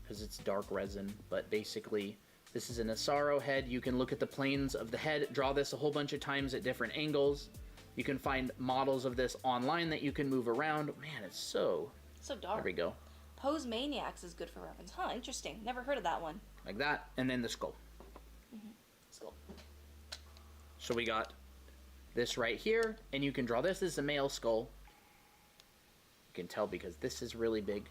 because it's dark resin, but basically this is an Asaro head. You can look at the planes of the head, draw this a whole bunch of times at different angles. You can find models of this online that you can move around. Man, it's so dark. There we go. Pose Maniacs is good for reference. Huh, interesting. Never heard of that one. Like that, and then the skull. Skull. So we got this right here, and you can draw this. This is a male skull. You can tell because this is really big.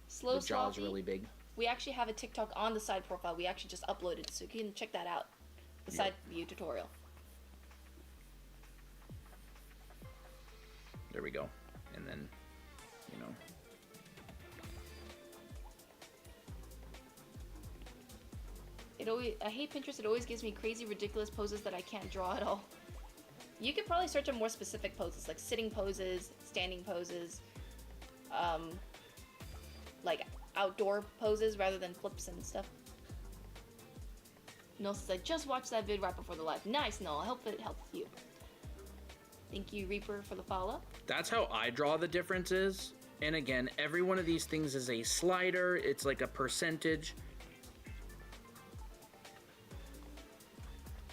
Slow The jaw's Sloppy. really big. We actually have a TikTok on the side profile. We actually just uploaded, so you can check that out. The side view tutorial. There we go. And then, you know. I hate Pinterest. It always gives me crazy, ridiculous poses that I can't draw at all. You could probably search on more specific poses, like sitting poses, standing poses, like outdoor poses rather than flips and stuff. Noel says, I just watched that vid right before the live. Nice, Noel. I hope it helped you. Thank you, Reaper, for the follow. That's how I draw the differences. And again, every one of these things is a slider. It's like a percentage.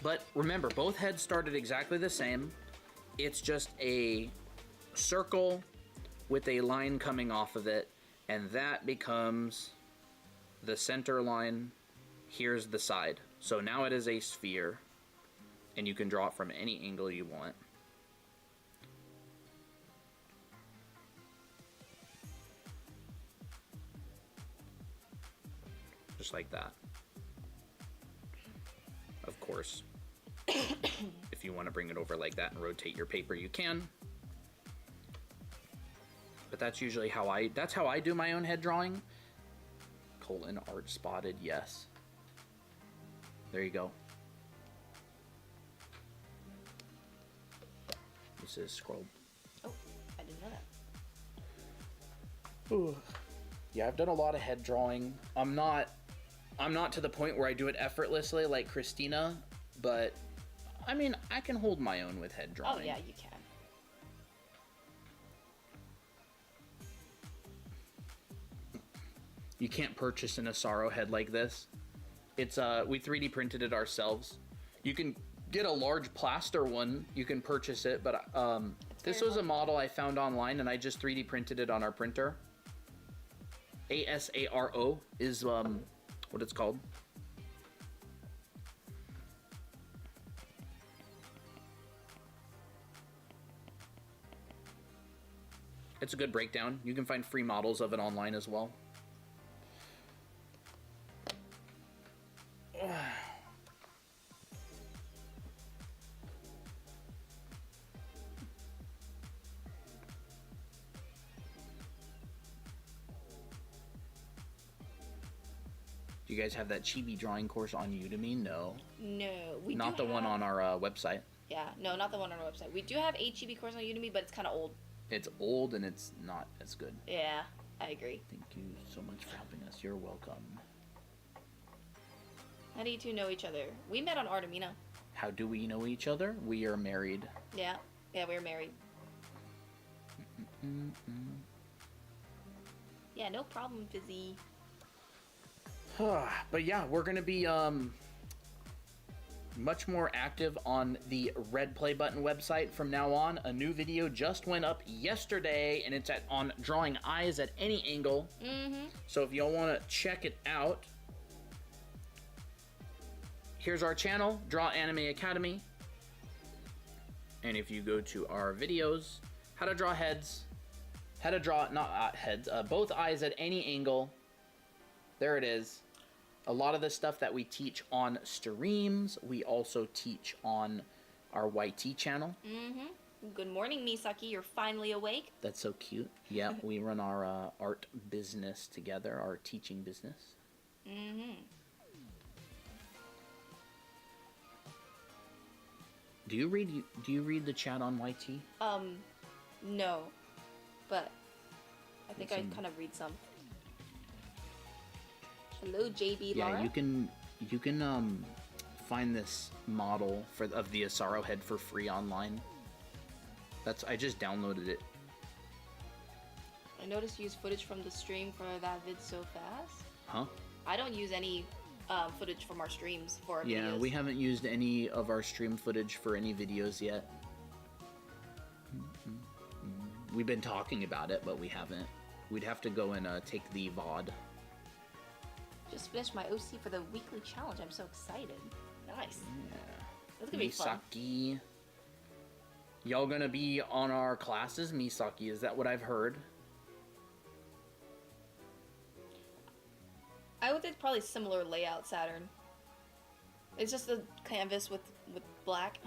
But remember, both heads started exactly the same. It's just a circle with a line coming off of it, and that becomes the center line. Here's the side. So now it is a sphere, and you can draw it from any angle you want. Just like that. Of course, if you want to bring it over like that and rotate your paper, you can. But that's usually how I do my own head drawing. Colon art spotted, yes. There you go. This is scroll. Oh, I didn't know that. Ooh. Yeah, I've done a lot of head drawing. I'm not to the point where I do it effortlessly like Christina, but I mean, I can hold my own with head drawing. Oh yeah, you can. You can't purchase an Asaro head like this. It's we 3D printed it ourselves. You can get a large plaster one. You can purchase it, but this was a model I found online and I just 3D printed it on our printer. ASARO is what it's called. It's a good breakdown. You can find free models of it online as well. Do you guys have that Chibi drawing course on Udemy? No. No, we Not do the one on our website. Yeah, no, not the one on our website. We do have a Chibi course on Udemy, but it's kind of old. It's old and it's not as good. Yeah, I agree. Thank you so much for helping us. You're welcome. How do you two know each other? We met on Artemino. How do we know each other? We are married. Yeah, we're married. Yeah, no problem, Fizzy. But yeah, we're gonna be much more active on the Red Play Button website from now on. A new video just went up yesterday, and it's on drawing eyes at any angle. So if y'all want to check it out, here's our channel, Draw Anime Academy. And if you go to our videos, how to draw heads, how to draw, not heads, both eyes at any angle. There it is. A lot of the stuff that we teach on streams, we also teach on our YT channel. Good morning, Misaki. You're finally awake. That's so cute. Yeah, we run our art business together, our teaching business. Do you read the chat on YT? No, but I think I kind of read some. Hello, JB Laura. Yeah, you can find this model of the Asaro head for free online. I just downloaded it. I noticed you use footage from the stream for that vid so fast. Huh? I don't use any footage from our streams for our videos. Yeah, we haven't used any of our stream footage for any videos yet. We've been talking about it, but we haven't. We'd have to go and take the VOD. Just finished my OC for the weekly challenge. I'm so excited. Nice. Yeah. That's gonna be fun. Misaki. Y'all gonna be on our classes, Misaki? Is that what I've heard? I would think probably similar layout, Saturn. It's just a canvas with black.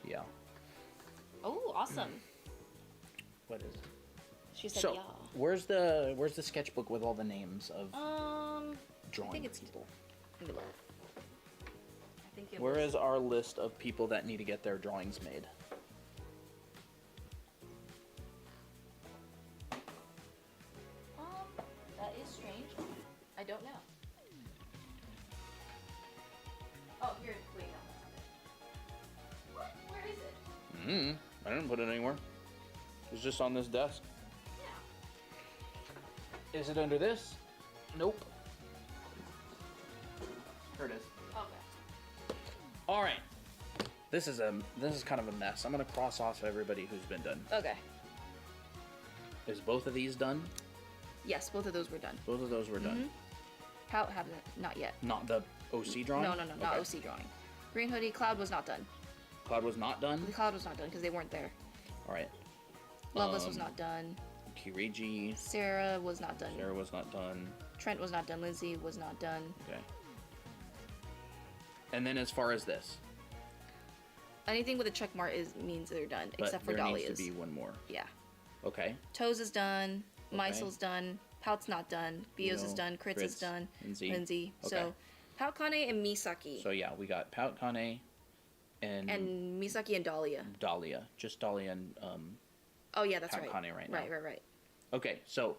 Yeah. Oh, awesome. What is it? She said, So, yeah. where's the sketchbook with all the names of drawing I think it's people? I think it Where was... is our list of people that need to get their drawings made? That is strange. I don't know. Oh, here. Wait, no, that's not it. What? Where is it? I didn't put it anywhere. It's just on this desk. Yeah. Is it under this? Nope. Here it is. Okay. All right. This is kind of a mess. I'm gonna cross off everybody who's been done. Okay. Is both of these done? Yes, both of those were done. Both of those were done. How haven't? Not yet. Not the OC drawing? No, not OC drawing. Green hoodie, Cloud was not done. Cloud was not done? The Cloud was not done because they weren't there. All right. Loveless was not done. Kirigi. Sarah was not done. Sarah was not done. Trent was not done. Lindsay was not done. Okay. And then as far as this? Anything with a check mark means they're done, But except for there Dahlia's. needs to be one more. Yeah. Okay. Toes is done. Okay. Meisel's done. Pout's not done. Bios is done. Crits is done. Lindsay. Okay. So, Pout, Kane, and Misaki. So yeah, we got Pout, Kane, and Misaki and Dahlia. Dahlia. Just Dahlia and Oh yeah, that's Pout, right. Kane right now. Right. Okay, so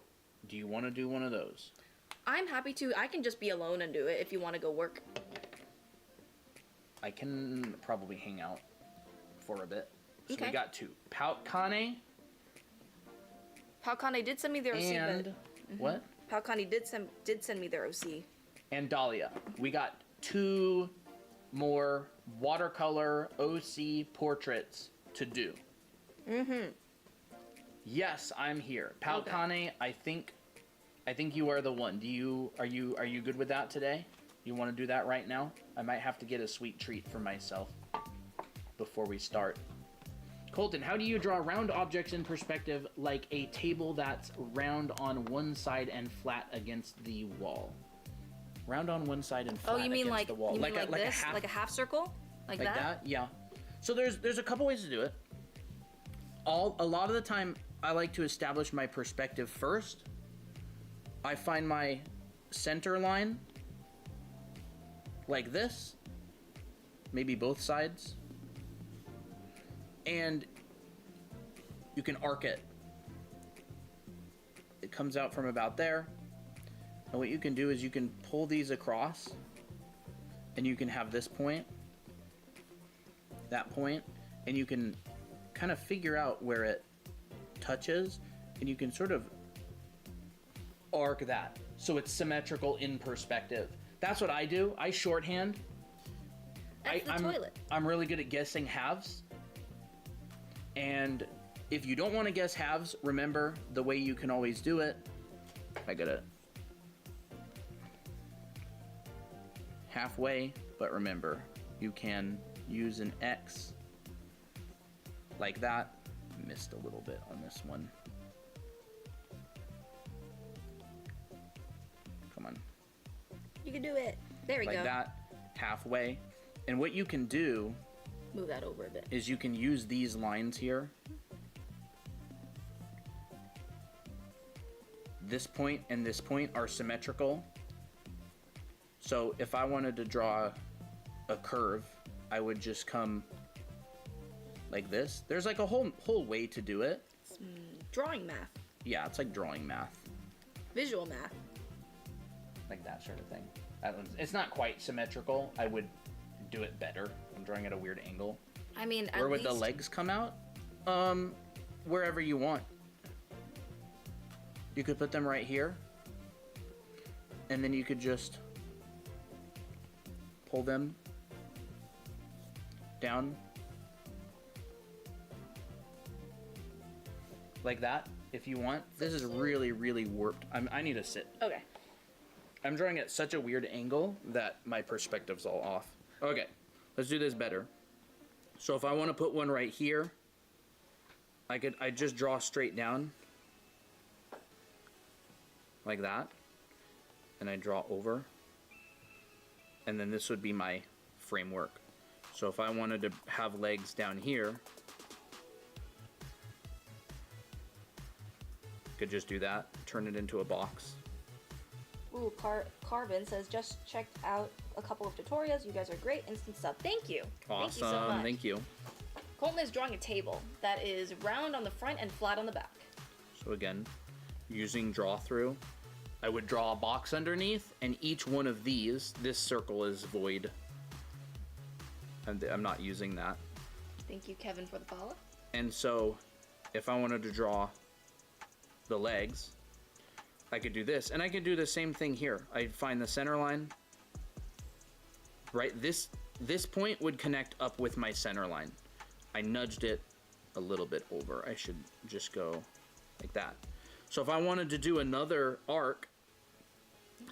do you want to do one of those? I'm happy to. I can just be alone and do it if you want to go work. I can probably hang out for a bit. So Okay. we got two. Pout, Kane, Pout, Kane did send me their OC, and but what? Pout, Kane did send me their OC. And Dahlia. We got two more watercolor OC portraits to do. Yes, I'm here. Pout, Okay. Kane, I think you are the one. Are you good with that today? You want to do that right now? I might have to get a sweet treat for myself before we start. Colton, how do you draw round objects in perspective like a table that's round on one side and flat against the wall? Round on one side and flat Oh, you mean against like the wall. you mean like a this, like a half circle, like that? Yeah. So there's a couple ways to do it. A lot of the time, I like to establish my perspective first. I find my center line like this, maybe both sides, and you can arc it. It comes out from about there, and what you can do is you can pull these across, and you can have this point, that point, and you can kind of figure out where it touches, and you can sort of arc that so it's symmetrical in perspective. That's what I do. I shorthand. That's the toilet. I'm really good at guessing halves. And if you don't want to guess halves, remember the way you can always do it. I got it halfway, but remember, you can use an X like that. Missed a little bit on this one. Come on. You can do it. There we like go. that, halfway. And what you can do Move that over a bit. is you can use these lines here. This point and this point are symmetrical. So if I wanted to draw a curve, I would just come like this. There's like a whole way to do it. It's, drawing math. Yeah, it's like drawing math. Visual math. Like that sort of thing. It's not quite symmetrical. I would do it better. I'm drawing at a weird angle. I mean, Where would the legs come out? Wherever you want. You could put them right here. And then you could just pull them down. Like that, if you want. This is really, really warped. I need to sit. Okay. I'm drawing at such a weird angle that my perspective's all off. Okay, let's do this better. So if I want to put one right here, I just draw straight down. Like that. And I draw over. And then this would be my framework. So if I wanted to have legs down here, could just do that, turn it into a box. Ooh, Carvin says, just checked out a couple of tutorials. You guys are great. Instant sub. Thank you. Awesome. Thank you so much. Thank you. Colton is drawing a table that is round on the front and flat on the back. So again, using draw through, I would draw a box underneath, and each one of these, this circle is void. And I'm not using that. Thank you, Kevin, for the follow. And so, if I wanted to draw the legs, I could do this, and I could do the same thing here. I'd find the center line. Right, this point would connect up with my center line. I nudged it a little bit over. I should just go like that. So if I wanted to do another arc,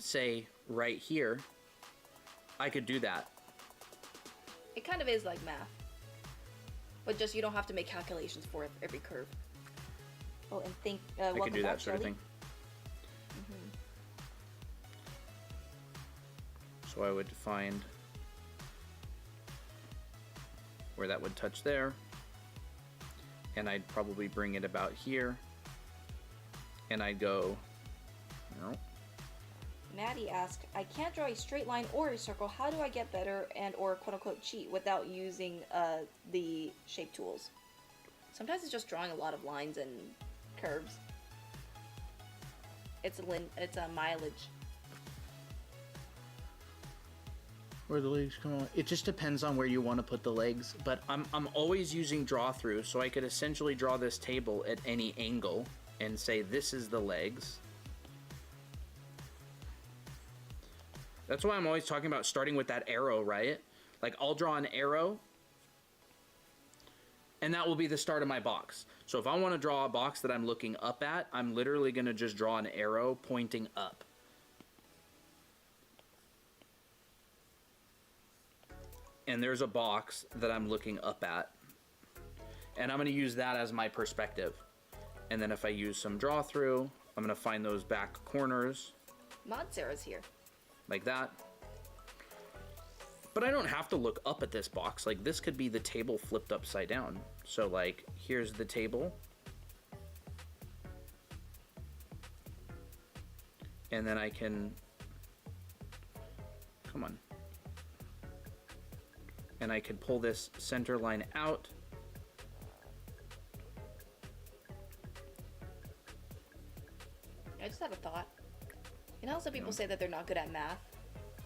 say right here, I could do that. It kind of is like math. But just you don't have to make calculations for every curve. Oh, and think, I welcome could do back, that sort of Shelly. thing. So I would find where that would touch there, and I'd probably bring it about here, and I'd go, no. Maddie asked, I can't draw a straight line or a circle. How do I get better and or quote-unquote cheat without using the shape tools? Sometimes it's just drawing a lot of lines and curves. It's a mileage. Where the legs come on. It just depends on where you want to put the legs, but I'm always using draw through, so I could essentially draw this table at any angle and say this is the legs. That's why I'm always talking about starting with that arrow, right? Like I'll draw an arrow and that will be the start of my box. So if I want to draw a box that I'm looking up at, I'm literally going to just draw an arrow pointing up. And there's a box that I'm looking up at. And I'm going to use that as my perspective. And then if I use some draw through, I'm going to find those back corners. Mod Sarah's here. Like that. But I don't have to look up at this box. Like this could be the table flipped upside down. So like, here's the table. And then I can, come on. And I could pull this center line out. I just have a thought. You know how some people say that they're not good at math?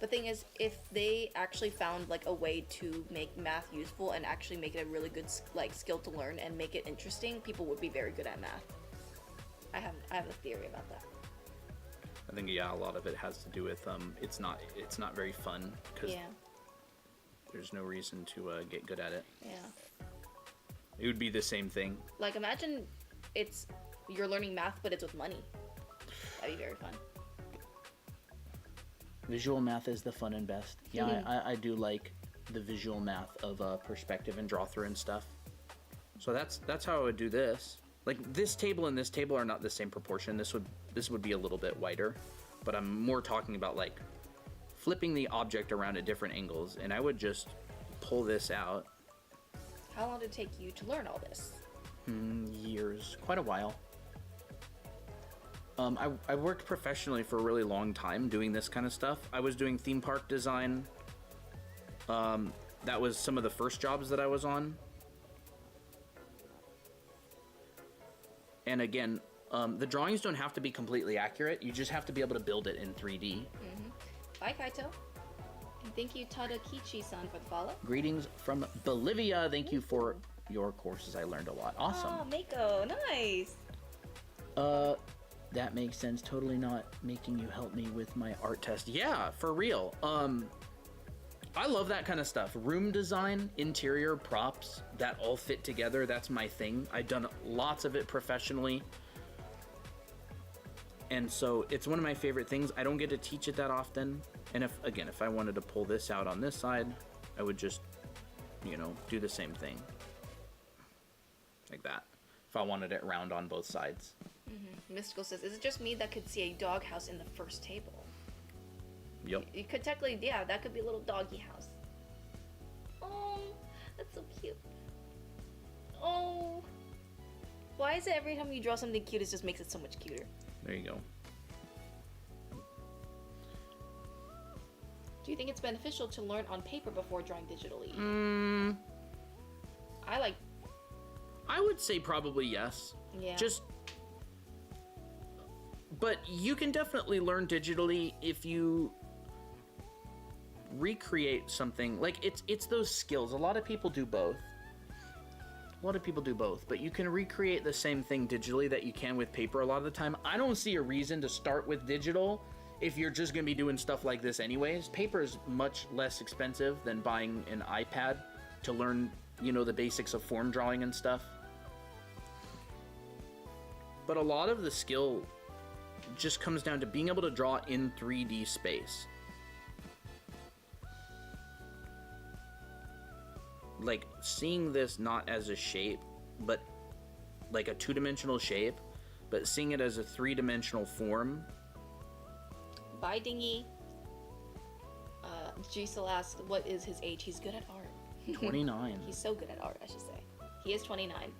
The thing is, if they actually found like a way to make math useful and actually make it a really good like skill to learn and make it interesting, people would be very good at math. I have a theory about that. I think yeah, a lot of it has to do with it's not very fun because there's no reason to get good at it. Yeah. It would be the same thing. Like imagine you're learning math, but it's with money. That'd be very fun. Visual math is the fun and best. Yeah, I do like the visual math of perspective and draw through and stuff. So that's how I would do this. Like this table and this table are not the same proportion. This would be a little bit wider, but I'm more talking about like flipping the object around at different angles, and I would just pull this out. How long did it take you to learn all this? Years, quite a while. I worked professionally for a really long time doing this kind of stuff. I was doing theme park design. That was some of the first jobs that I was on. And again, the drawings don't have to be completely accurate. You just have to be able to build it in 3D. Bye, Kaito. And thank you, Tadakichi-san, for the follow. Greetings from Bolivia. Thank you for your courses. I learned a lot. Awesome. Oh, Mako, nice. That makes sense. Totally not making you help me with my art test. Yeah, for real. I love that kind of stuff. Room design, interior props, that all fit together. That's my thing. I've done lots of it professionally. And so it's one of my favorite things. I don't get to teach it that often. And if I wanted to pull this out on this side, I would just, do the same thing. Like that. If I wanted it round on both sides. Mystical says, is it just me that could see a doghouse in the first table? Yep. You could technically, yeah, that could be a little doggy house. Oh, that's so cute. Oh. Why is it every time you draw something cute, it just makes it so much cuter? There you go. Do you think it's beneficial to learn on paper before drawing digitally? I would say probably yes. Yeah. But you can definitely learn digitally if you recreate something. Like, it's those skills. A lot of people do both. But you can recreate the same thing digitally that you can with paper a lot of the time. I don't see a reason to start with digital if you're just going to be doing stuff like this anyways. Paper is much less expensive than buying an iPad to learn, the basics of form drawing and stuff. But a lot of the skill just comes down to being able to draw in 3D space. Like, seeing this not as a shape, but like a two-dimensional shape, but seeing it as a three-dimensional form. Bye, Dingy. Giselle asked, what is his age? He's good at art. 29. He's so good at art, I should say. He is 29.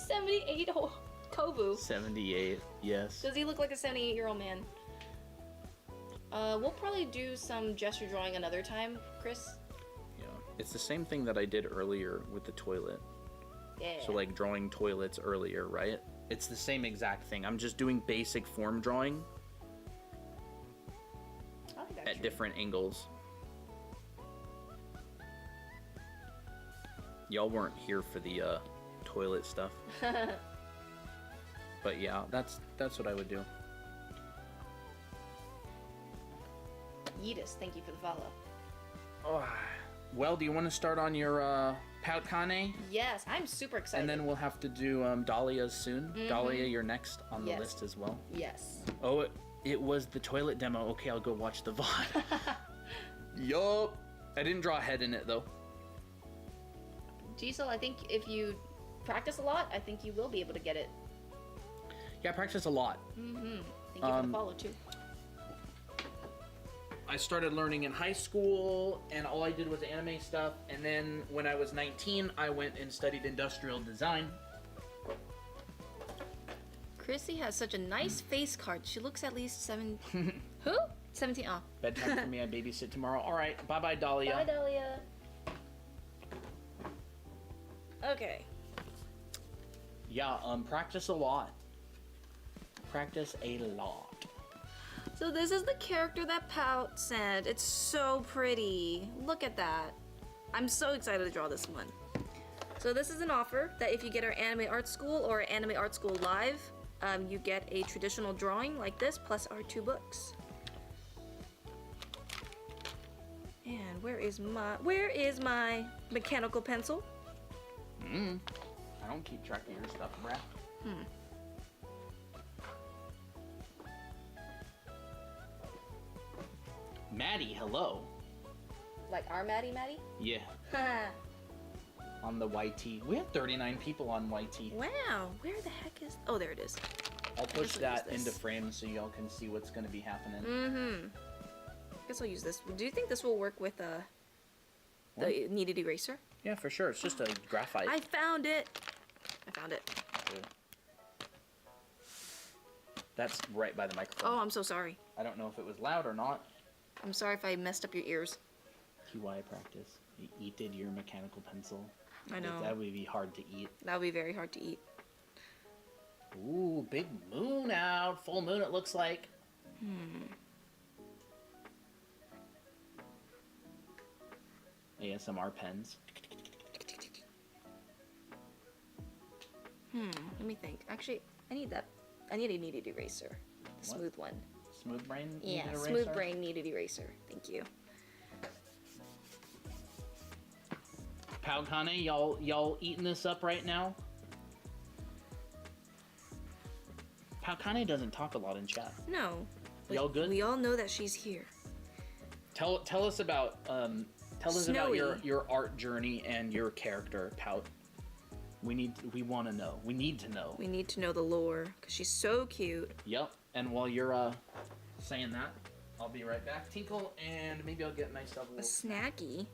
78 Kovu. 78, yes. Does he look like a 78-year-old man? We'll probably do some gesture drawing another time, Chris. Yeah, it's the same thing that I did earlier with the toilet. Yeah. So like drawing toilets earlier, right? It's the same exact thing. I'm just doing basic form drawing at different angles. Y'all weren't here for the toilet stuff. But yeah, that's what I would do. Yeetus, thank you for the follow. Oh, well, do you want to start on your Poutkane? Yes, I'm super excited. And then we'll have to do Dahlia's soon. Dahlia, you're next on the list as well. Yes. Oh, it was the toilet demo. Okay, I'll go watch the VOD. Yup. I didn't draw a head in it, though. Giselle, I think if you practice a lot, I think you will be able to get it. Yeah, I practice a lot. Thank you for the follow, too. I started learning in high school, and all I did was anime stuff. And then when I was 19, I went and studied industrial design. Chrissy has such a nice face card. She looks at least 7... Who? 17. Oh. Bedtime for me. I babysit tomorrow. All right. Bye-bye, Dahlia. Bye, Dahlia. Okay. Yeah, practice a lot. Practice a lot. So this is the character that Pout sent. It's so pretty. Look at that. I'm so excited to draw this one. So this is an offer that if you get our Anime Art School or Anime Art School Live, you get a traditional drawing like this plus our 2 books. And where is my mechanical pencil? I don't keep track of your stuff, bruh. Maddie, hello. Like our Maddie? Yeah. On the YT. We have 39 people on YT. Wow, where the heck is... Oh, there it is. I'll push that into frame so y'all can see what's going to be happening. guess I'll use this. Do you think this will work with the kneaded eraser? Yeah, for sure. It's just a graphite. I found it! I found it. That's right by the microphone. Oh, I'm so sorry. I don't know if it was loud or not. I'm sorry if I messed up your ears. QI practice. You eated your mechanical pencil. I know. That would be hard to eat. That would be very hard to eat. Ooh, big moon out. Full moon, it looks like. ASMR pens. Let me think. Actually, I need that. I need a kneaded eraser. The What? smooth one. Smooth brain? Yeah, kneaded smooth eraser? brain kneaded eraser. Thank you. Palkane, y'all eating this up right now? Palkane doesn't talk a lot in chat. No. Y'all good? We all know that she's here. Tell us about Snowy. your art journey and your character, Pout. We want to know. We need to know. We need to know the lore because she's so cute. Yep. And while you're saying that, I'll be right back. Tinkle, and maybe I'll get my stuff. A snacky?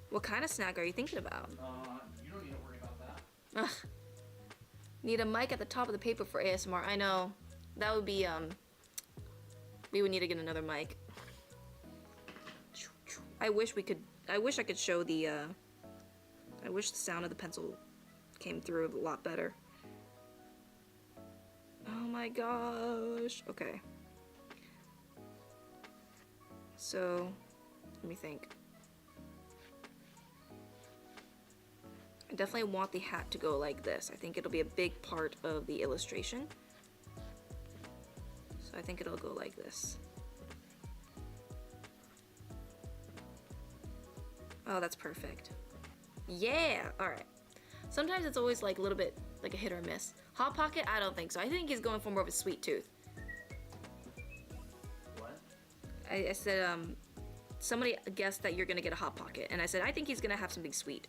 What kind of snack are you thinking about? You don't need to worry about that. Ugh. Need a mic at the top of the paper for ASMR. I know. That would be, we would need to get another mic. I wish I could show the, I wish the sound of the pencil came through a lot better. Oh my gosh. Okay. So, let me think. I definitely want the hat to go like this. I think it'll be a big part of the illustration. So I think it'll go like this. Oh, that's perfect. Yeah! Alright. Sometimes it's always like a little bit like a hit or miss. Hot Pocket? I don't think so. I think he's going for more of a sweet tooth. What? I said, somebody guessed that you're gonna get a Hot Pocket. And I said, I think he's gonna have something sweet.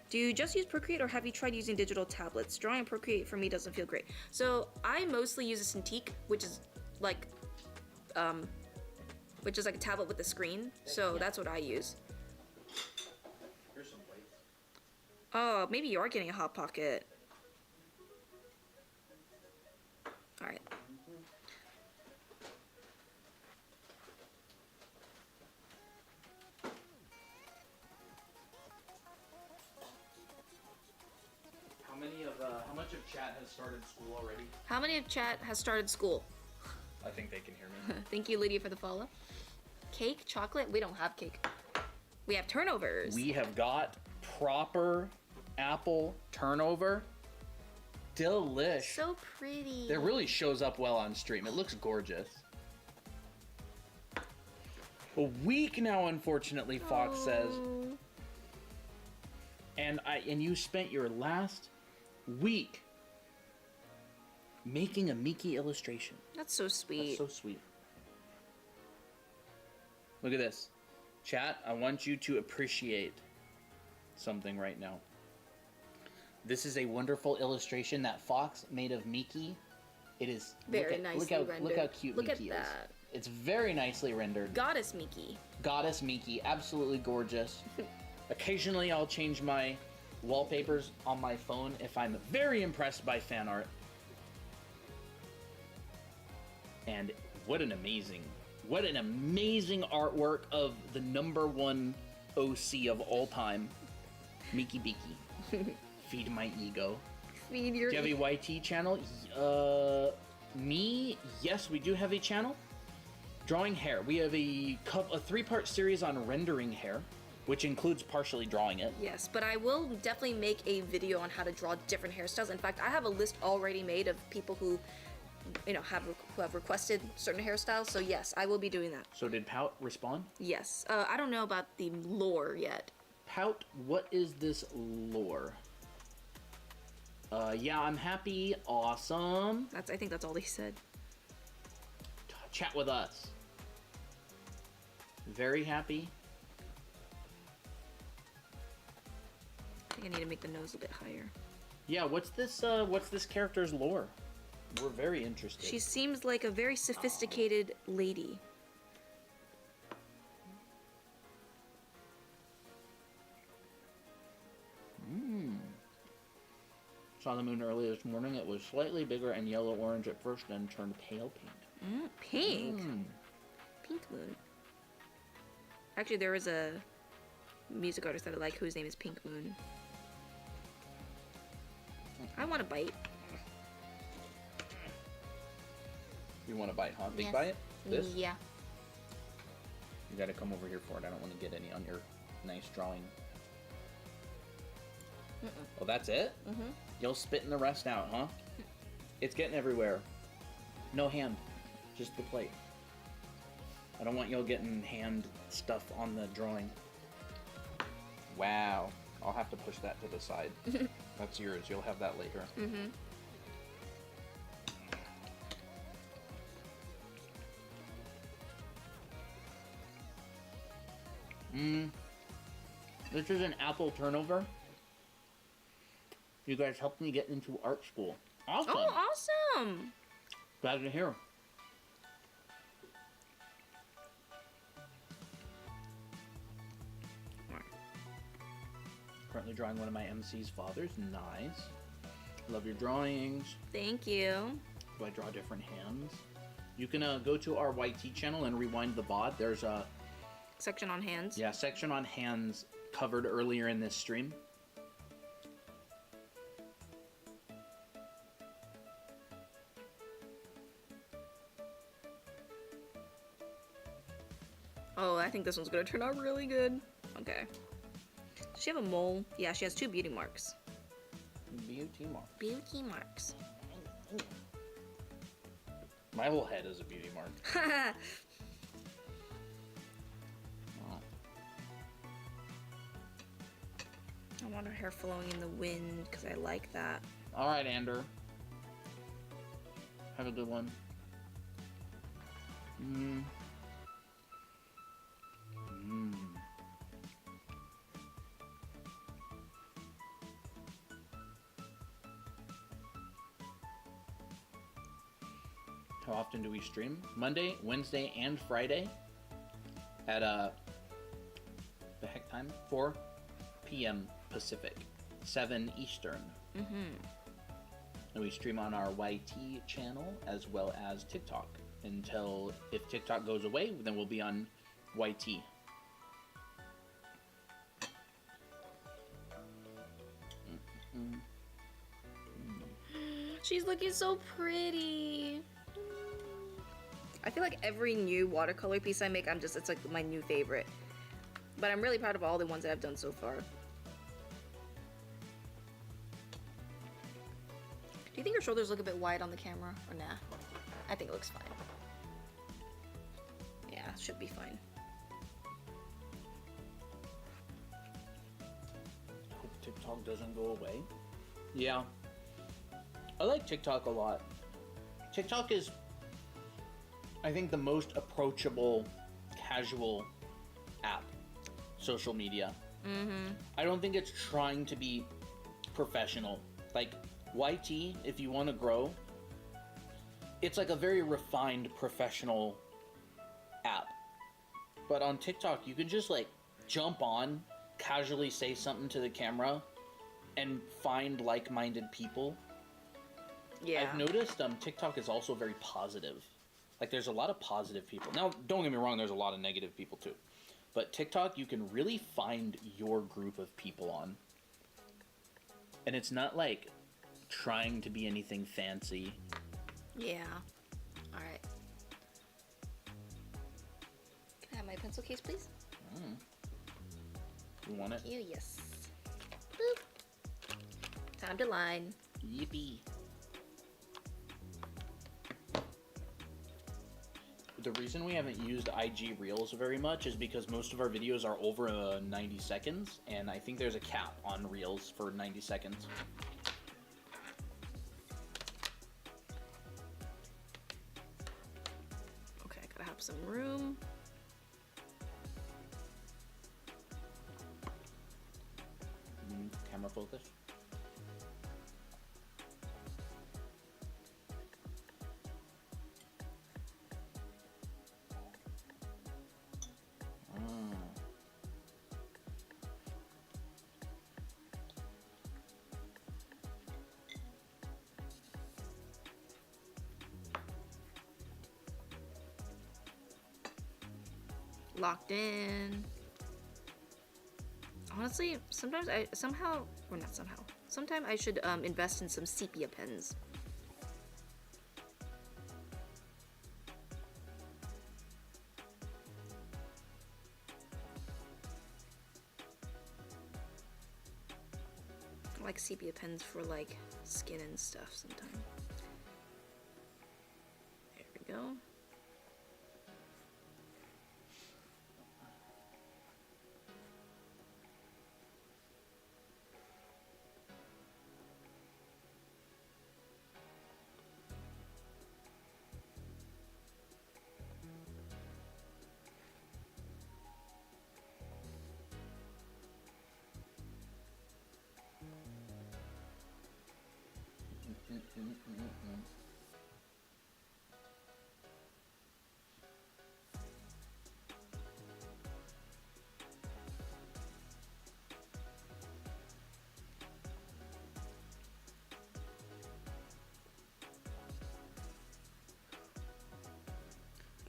Do you just use Procreate or have you tried using digital tablets? Drawing in Procreate for me doesn't feel great. So I mostly use a Cintiq, which is like a tablet with a screen. So that's what I use. Here's some plates. Oh, maybe you are getting a Hot Pocket. Alright. How much of chat has started school already? How many of chat has started school? I think they can hear me. Thank you, Lydia, for the follow. Cake? Chocolate? We don't have cake. We have turnovers. We have got proper apple turnover. Delish. So pretty. It really shows up well on stream. It looks gorgeous. A week now, unfortunately, Fox says. And you spent your last week making a Mickey illustration. That's so sweet. That's so sweet. Look at this. Chat, I want you to appreciate something right now. This is a wonderful illustration that Fox made of Mickey. It is very nicely rendered. Look how cute Look Mickey at is. that. It's very nicely rendered. Goddess Mickey. Goddess Mickey, absolutely gorgeous. Occasionally I'll change my wallpapers on my phone if I'm very impressed by fan art. And what an amazing artwork of the #1 OC of all time, Mickey Beaky. Feed my ego. Feed your Do you have a YT channel? Me? Yes, we do have a channel. Drawing hair. We have a 3-part series on rendering hair, which includes partially drawing it. Yes, but I will definitely make a video on how to draw different hairstyles. In fact, I have a list already made of people who, have requested certain hairstyles. So yes, I will be doing that. So did Pout respond? Yes. I don't know about the lore yet. Pout, what is this lore? Yeah, I'm happy. Awesome. I think that's all they said. Chat with us. Very happy. I think I need to make the nose a bit higher. Yeah, what's this character's lore? We're very interested. She seems like a very sophisticated lady. Saw the moon early this morning. It was slightly bigger and yellow-orange at first, then turned pale pink. Pink? Pink moon. Actually, there was a music artist that I like whose name is Pink Moon. I want a bite. You want a bite, huh? Big Yes. bite? This? Yeah. You gotta come over here for it. I don't want to get any on your nice drawing. Oh, that's it? You'll spitting the rest out, huh? It's getting everywhere. No hand. Just the plate. I don't want y'all getting hand stuff on the drawing. Wow. I'll have to push that to the side. That's yours. You'll have that later. This is an apple turnover. You guys helped me get into art school. Awesome. Oh, awesome. Glad to hear. Currently drawing one of my MC's fathers. Nice. Love your drawings. Thank you. Do I draw different hands? You can go to our YT channel and rewind the VOD. There's a section on hands. Yeah, section on hands covered earlier in this stream. Oh, I think this one's gonna turn out really good. Okay. Does she have a mole? Yeah, she has 2 beauty marks. Beauty mark. Beauty marks. My whole head is a beauty mark. Oh. I want her hair flowing in the wind because I like that. All right, Ander. Have a good one. How often do we stream? Monday, Wednesday, and Friday at the heck time? 4 p.m. Pacific, 7 Eastern. And we stream on our YT channel as well as TikTok until, if TikTok goes away, then we'll be on YT. She's looking so pretty. I feel like every new watercolor piece I make, it's like my new favorite. But I'm really proud of all the ones that I've done so far. Do you think her shoulders look a bit wide on the camera, or nah? I think it looks fine. Yeah, should be fine. Hope TikTok doesn't go away. Yeah. I like TikTok a lot. TikTok is, I think, the most approachable, casual app, social media. I don't think it's trying to be professional. Like, YT, if you want to grow, it's like a very refined, professional app. But on TikTok, you can just, like, jump on, casually say something to the camera, and find like-minded people. Yeah. I've noticed TikTok is also very positive. Like, there's a lot of positive people. Now, don't get me wrong, there's a lot of negative people too. But TikTok, you can really find your group of people on. And it's not like trying to be anything fancy. Yeah. Alright. Can I have my pencil case, please? You want it? You, yes. Boop. Time to line. Yippee. The reason we haven't used IG Reels very much is because most of our videos are over 90 seconds, and I think there's a cap on Reels for 90 seconds. Okay, I gotta have some room. Camera focus. Locked in. Honestly, sometimes sometimes I should invest in some sepia pens. I like sepia pens for like skin and stuff sometimes. There we go.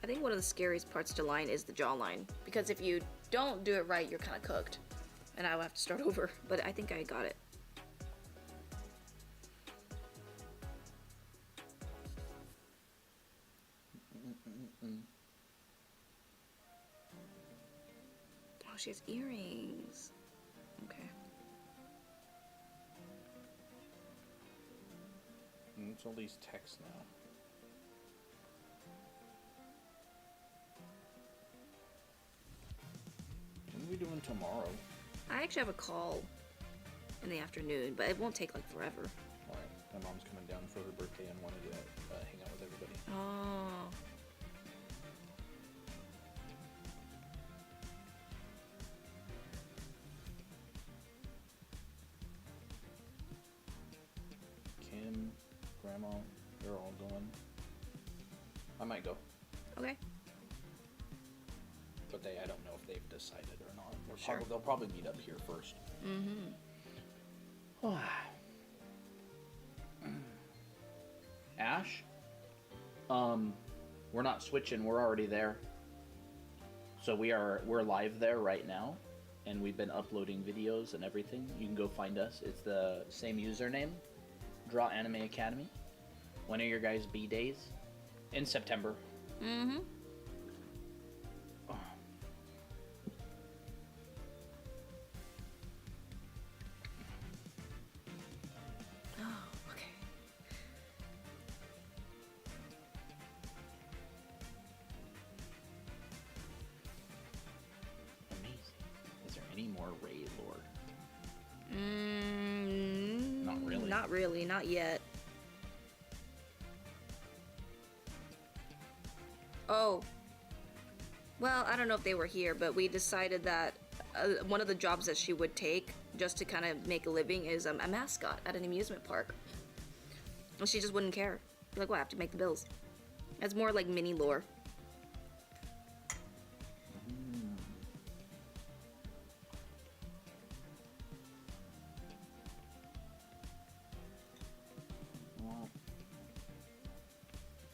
I think one of the scariest parts to line is the jawline, because if you don't do it right, you're kind of cooked, and I will have to start over, but I think I got it. Oh, she has earrings. Okay. It's all these texts now. What are we doing tomorrow? I actually have a call in the afternoon, but it won't take like forever. Alright, my mom's coming down for her birthday and wanted to hang out with everybody. Oh. Kim, Grandma, they're all going. I might go. Okay. But I don't know if they've decided or not. Sure. They'll probably meet up here first. Mm-hmm. Ash? We're not switching, we're already there. So we're live there right now, and we've been uploading videos and everything. You can go find us. It's the same username, Draw Anime Academy. When are your guys' B-days? In September. Mm-hmm. More Ray lore? Not really. Not really, not yet. Oh. Well, I don't know if they were here, but we decided that one of the jobs that she would take just to kind of make a living is a mascot at an amusement park. And she just wouldn't care. Be like, well, I have to make the bills. That's more like mini lore.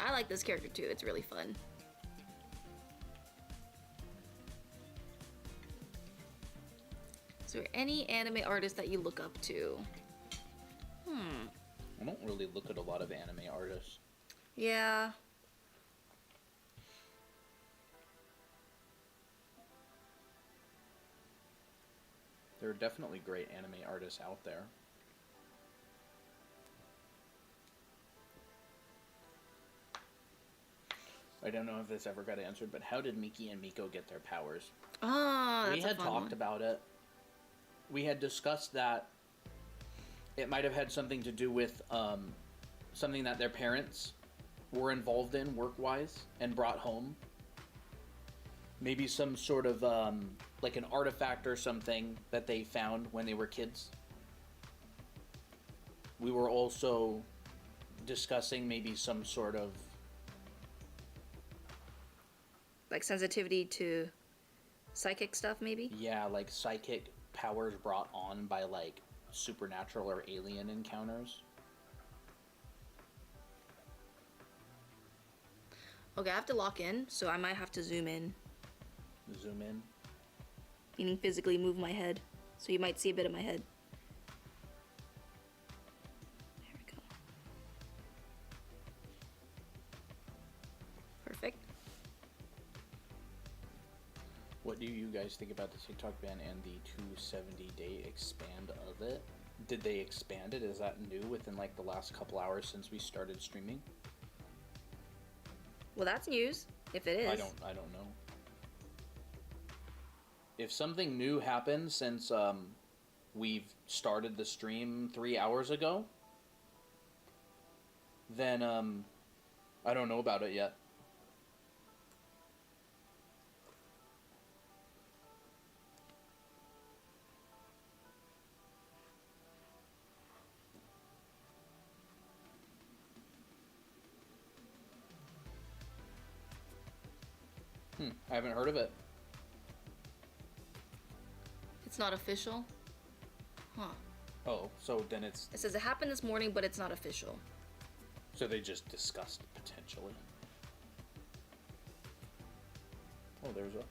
I like this character too, it's really fun. Is there any anime artist that you look up to? I don't really look at a lot of anime artists. Yeah. There are definitely great anime artists out there. I don't know if this ever got answered, but how did Miki and Miko get their powers? Oh, that's we had talked about it. We had discussed that it might have had something to do with something that their parents were involved in work-wise and brought home. Maybe some sort of like an artifact or something that they found when they were kids. We were also discussing maybe some sort of like sensitivity to psychic stuff, maybe? Yeah, like psychic powers brought on by like supernatural or alien encounters. Okay, I have to lock in, so I might have to zoom in. Zoom in. Meaning physically move my head. So you might see a bit of my head. There we go. Perfect. What do you guys think about the TikTok ban and the 270-day expand of it? Did they expand it? Is that new within like the last couple hours since we started streaming? Well, that's news, if it is. I don't know. If something new happened since we've started the stream 3 hours ago, then I don't know about it yet. I haven't heard of it. It's not official? Huh. Oh, so then it's... It says it happened this morning, but it's not official. So they just discussed potentially. Oh, there's a...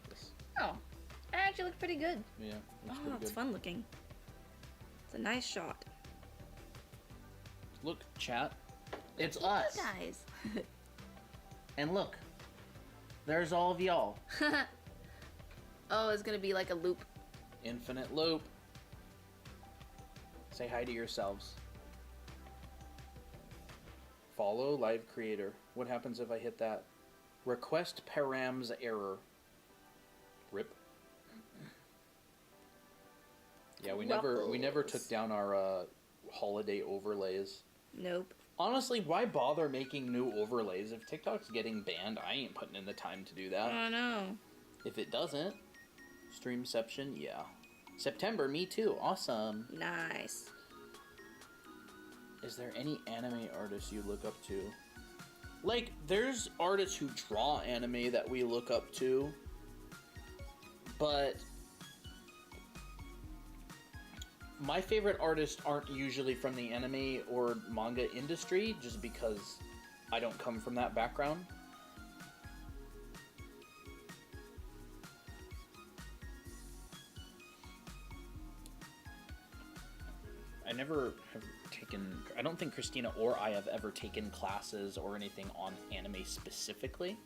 This. Oh. It actually looked pretty good. Yeah, looks Oh, pretty it's good. fun looking. It's a nice shot. Look, chat. It's Look at us. you guys. And look. There's all of y'all. Oh, it's gonna be like a loop. Infinite loop. Say hi to yourselves. Follow live creator. What happens if I hit that? Request params error. Rip. Yeah, we never took down our holiday overlays. Nope. Honestly, why bother making new overlays? If TikTok's getting banned, I ain't putting in the time to do that. I know. If it doesn't, Streamception, yeah. September, me too. Awesome. Nice. Is there any anime artists you look up to? Like, there's artists who draw anime that we look up to, but my favorite artists aren't usually from the anime or manga industry, just because I don't come from that background. I don't think Christina or I have ever taken classes or anything on anime specifically.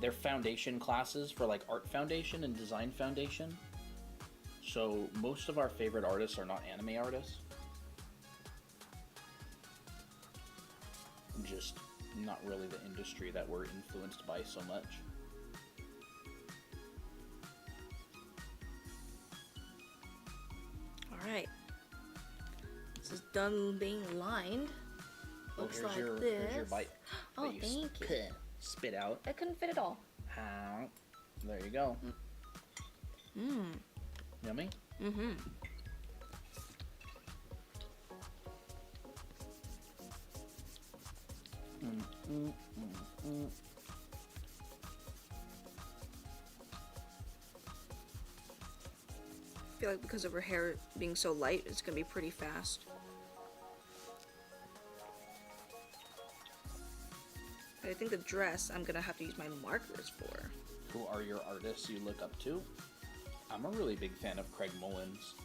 They're foundation classes for like art foundation and design foundation. So most of our favorite artists are not anime artists. Just not really the industry that we're influenced by so much. Alright. This is done being lined. Looks here's like your, this. Here's your bite. Oh, that you thank you. Spit out. I couldn't fit it all. There you go. Mmm. Yummy? Mm-hmm. I feel like because of her hair being so light, it's gonna be pretty fast. But I think the dress I'm gonna have to use my markers for. Who are your artists you look up to? I'm a really big fan of Craig Mullins.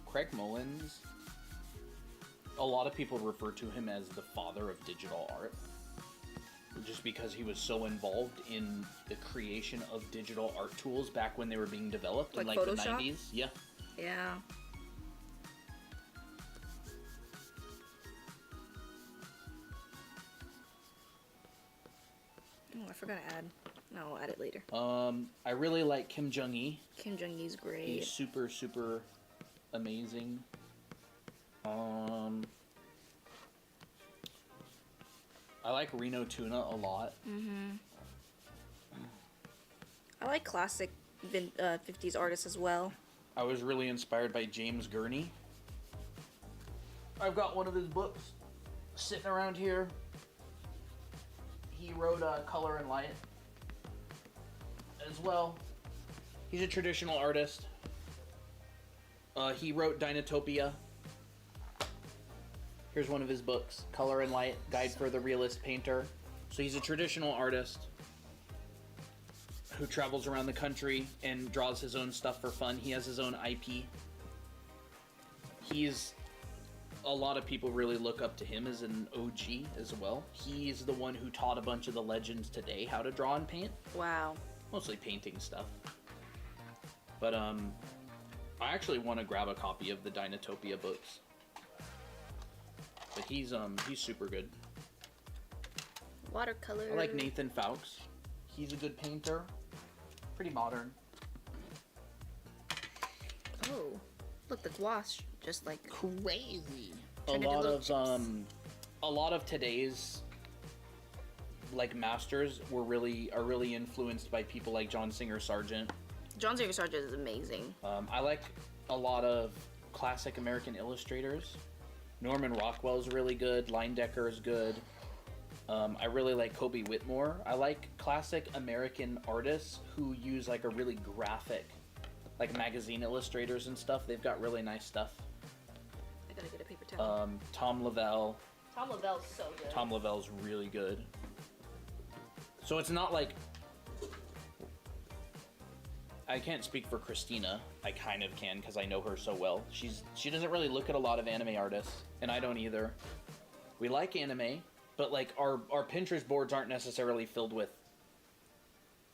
Craig Mullins, a lot of people refer to him as the father of digital art. Just because he was so involved in the creation of digital art tools back when they were being developed in Like like the Photoshop? 90s. Yeah. Yeah. Oh, I forgot to add. No, I'll add it later. I really like Kim Jung-hee. Kim Jung-hee's great. He's super, super amazing. I like Reno Tuna a lot. I like classic 50s artists as well. I was really inspired by James Gurney. I've got one of his books sitting around here. He wrote Color and Light as well. He's a traditional artist. He wrote Dinotopia. Here's one of his books, Color and Light, Guide for the Realist Painter. So he's a traditional artist. who travels around the country and draws his own stuff for fun. He has his own IP. A lot of people really look up to him as an OG as well. He's the one who taught a bunch of the legends today how to draw and paint. Wow. Mostly painting stuff. But I actually want to grab a copy of the Dinotopia books. But he's super good. Watercolor. I like Nathan Fowkes. He's a good painter. Pretty modern. Oh, look, the gouache just like Crazy. A turned into lot little of chips. a lot of today's like masters are really influenced by people like John Singer Sargent. John Singer Sargent is amazing. I like a lot of classic American illustrators. Norman Rockwell's really good. Leyendecker is good. I really like Kobe Whitmore. I like classic American artists who use like a really graphic, like magazine illustrators and stuff. They've got really nice stuff. I gotta get a paper towel. Tom Lavelle. Tom Lavelle's so good. Tom Lavelle's really good. So it's not like... I can't speak for Christina. I kind of can because I know her so well. She doesn't really look at a lot of anime artists, and I don't either. We like anime, but like our Pinterest boards aren't necessarily filled with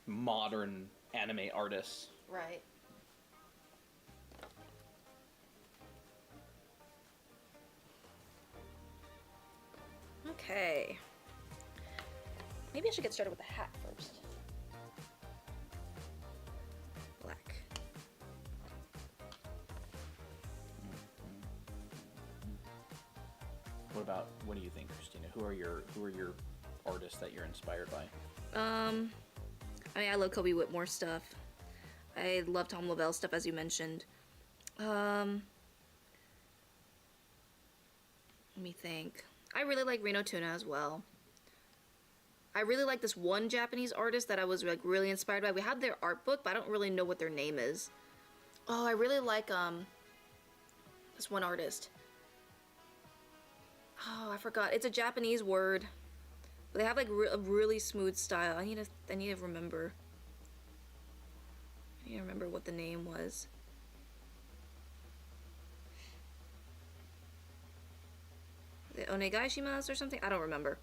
modern anime artists. Right. Okay. Maybe I should get started with the hat first. Black. What do you think, Christina? Who are your artists that you're inspired by? I mean, I love Kobe Whitmore stuff. I love Tom Lavelle stuff, as you mentioned. Let me think. I really like Reno Tuna as well. I really like this one Japanese artist that I was like really inspired by. We have their art book, but I don't really know what their name is. Oh, I really like this one artist. Oh, I forgot. It's a Japanese word. But they have like a really smooth style. I need to remember. I need to remember what the name was. The Onegaishimasu or something? I don't remember.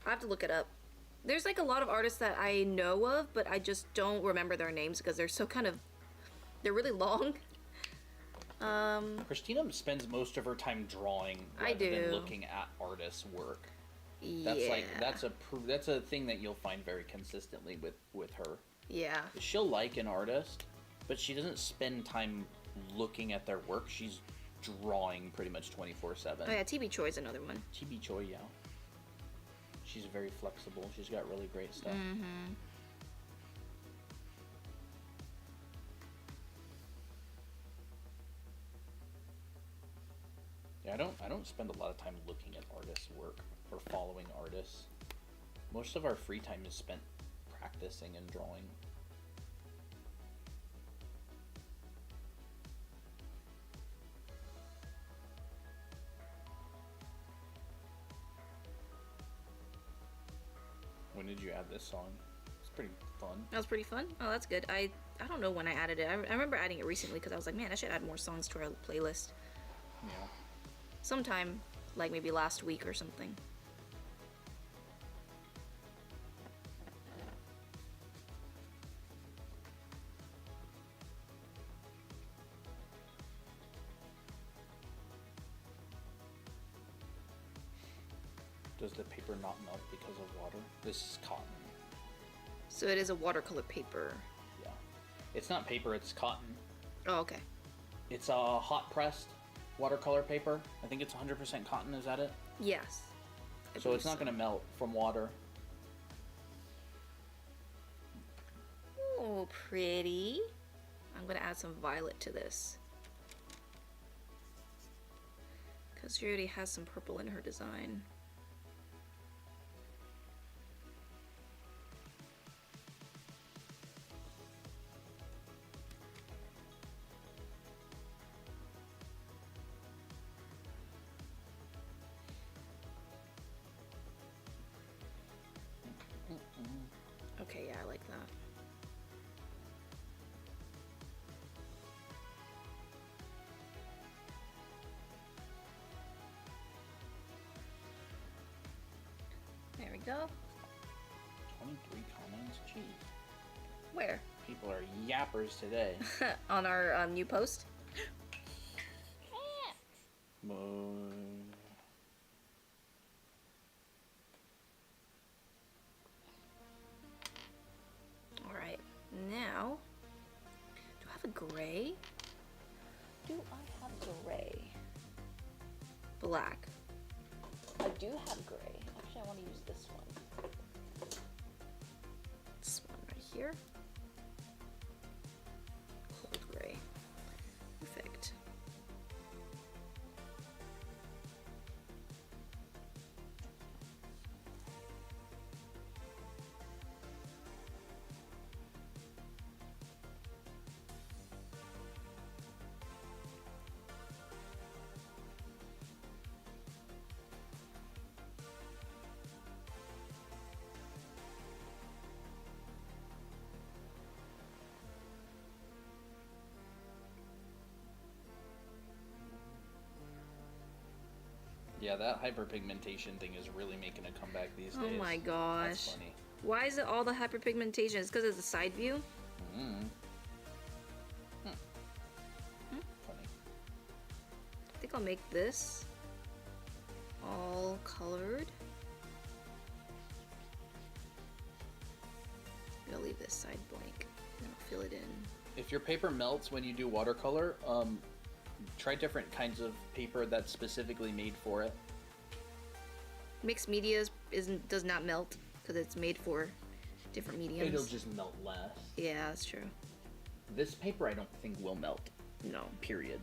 I have to look it up. There's like a lot of artists that I know of, but I just don't remember their names because they're so they're really long. Christina spends most of her time drawing rather than looking at artists' work. Yeah. That's a thing that you'll find very consistently with her. Yeah. She'll like an artist, but she doesn't spend time looking at their work. She's drawing pretty much 24/7. Oh yeah, TB Choi's another one. TB Choi, yeah. She's very flexible. She's got really great stuff. Mm-hmm. Yeah, I don't spend a lot of time looking at artists' work or following artists. Most of our free time is spent practicing and drawing. When did you add this song? It's pretty fun. That was pretty fun. Oh, that's good. I don't know when I added it. I remember adding it recently because I was like, man, I should add more songs to our playlist. Yeah. Sometime, like maybe last week or something. Does the paper not melt because of water? This is cotton. So it is a watercolor paper. Yeah. It's not paper, it's cotton. Oh, okay. It's a hot pressed watercolor paper. I think it's 100% cotton, is that it? Yes. So it's not going to melt from water. Oh, pretty. I'm going to add some violet to this. Because she already has some purple in her design. Okay, yeah, I like that. No. 23 comments? Jeez. Where? People are yappers today. On our new post? Alright, now, do I have a gray? Do I have gray? Black. I do have gray. Actually, I want to use this one. This one right here. Cold gray. Perfect. Yeah, that hyperpigmentation thing is really making a comeback these days. Oh my gosh. That's funny. Why is it all the hyperpigmentation? It's because it's a side view? Funny. I think I'll make this all colored. I'll leave this side blank and I'll fill it in. If your paper melts when you do watercolor, try different kinds of paper that's specifically made for it. Mixed media does not melt because it's made for different mediums. It'll just melt less. Yeah, that's true. This paper I don't think will melt. No. Period.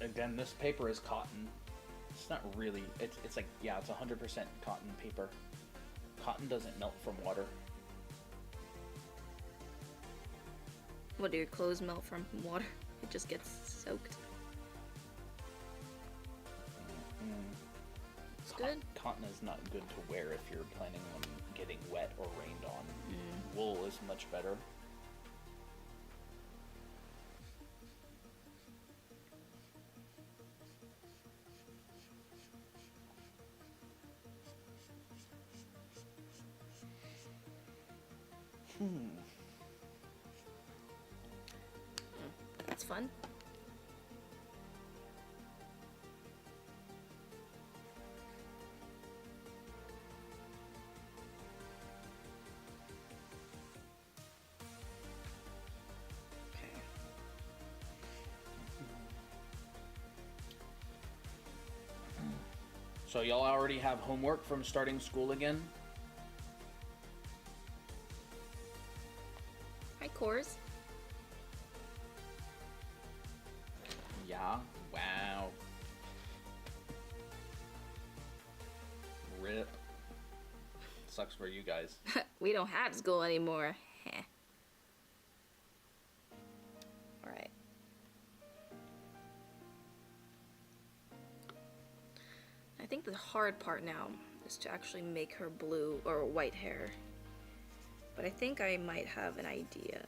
Again, this paper is cotton. It's not really, it's like, yeah, it's 100% cotton paper. Cotton doesn't melt from water. What, do your clothes melt from water? It just gets soaked. It's good. Cotton is not good to wear if you're planning on getting wet or rained on. Wool is much better. That's fun. So y'all already have homework from starting school again? Hi, Cores. Yeah. Wow. Rip. Sucks for you guys. We don't have school anymore. Heh. Alright. I think the hard part now is to actually make her blue or white hair. But I think I might have an idea.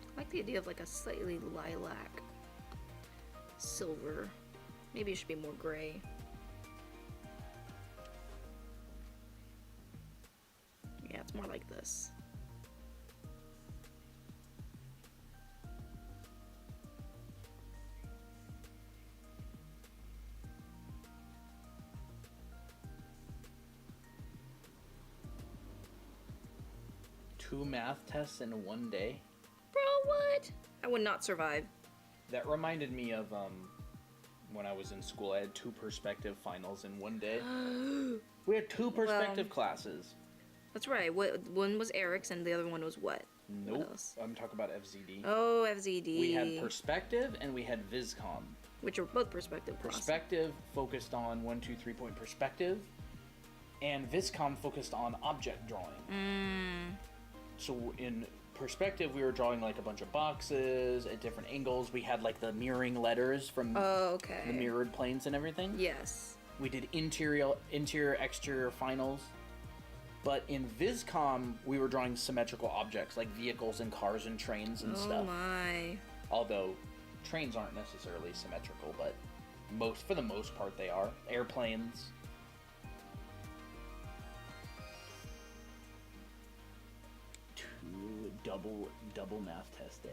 I like the idea of like a slightly lilac, silver. Maybe it should be more gray. Yeah, it's more like this. Two math tests in one day? Bro, what? I would not survive. That reminded me of when I was in school. I had two perspective finals in one day. We had two perspective classes. That's right. One was Eric's and the other one was what? Nope. What else? I'm talking about FZD. Oh, FZD. We had perspective and we had VisCom. Which are both perspective classes. Perspective focused on 1, 2, 3 point perspective, and VisCom focused on object drawing. So in perspective, we were drawing like a bunch of boxes at different angles. We had like the mirroring letters from Oh, okay. the mirrored planes and everything. Yes. We did interior, exterior finals. But in VisCom, we were drawing symmetrical objects like vehicles and cars and trains and stuff. Oh my. Although trains aren't necessarily symmetrical, but for the most part they are. Airplanes. Double math test day.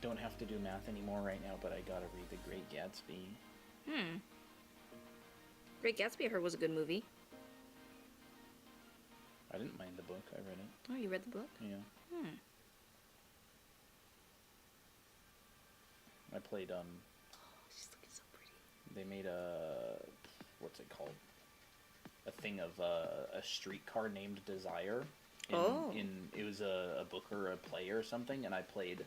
Don't have to do math anymore right now, but I gotta read The Great Gatsby. Great Gatsby, I heard, was a good movie. I didn't mind the book. I read it. Oh, you read the book? Yeah. I played, Oh, she's looking so pretty. they made what's it called? A thing of a streetcar named Desire. It was a book or a play or something, and I played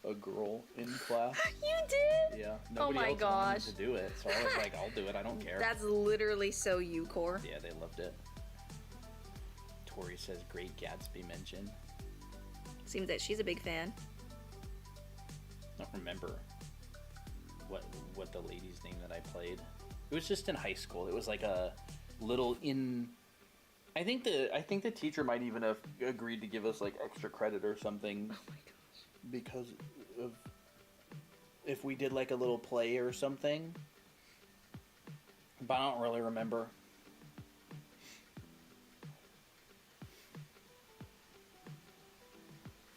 a girl in class. You did? Yeah. Oh my else gosh. wanted to do it, so I was like, I'll do it. I don't care. That's literally so you, Core. Yeah, they loved it. Tori says Great Gatsby mention. Seems that she's a big fan. I don't remember what the lady's name that I played. It was just in high school. It was like a little I think the teacher might even have agreed to give us like extra credit or something. Oh my gosh. Because of if we did like a little play or something. But I don't really remember.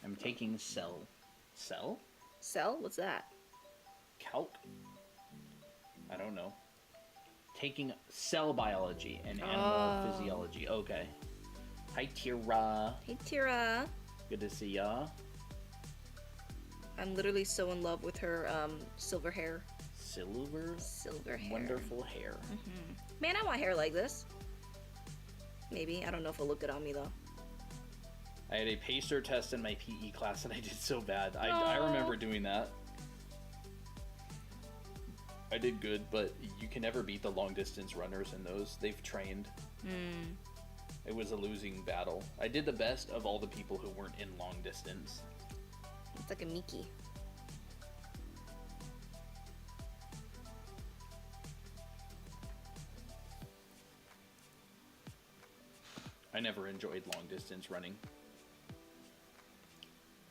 I'm taking cell. Cell? Cell? What's that? Calc? I don't know. Taking cell biology and animal physiology. Okay. Hi, Tira. Hey, Tira. Good to see ya. I'm literally so in love with her silver hair. Silver hair. Wonderful hair. Man, I want hair like this. Maybe. I don't know if it'll look good on me, though. I had a pacer test in my PE class and I did so bad. I remember doing that. I did good, but you can never beat the long distance runners in those. They've trained. It was a losing battle. I did the best of all the people who weren't in long distance. It's like a Mickey. I never enjoyed long distance running.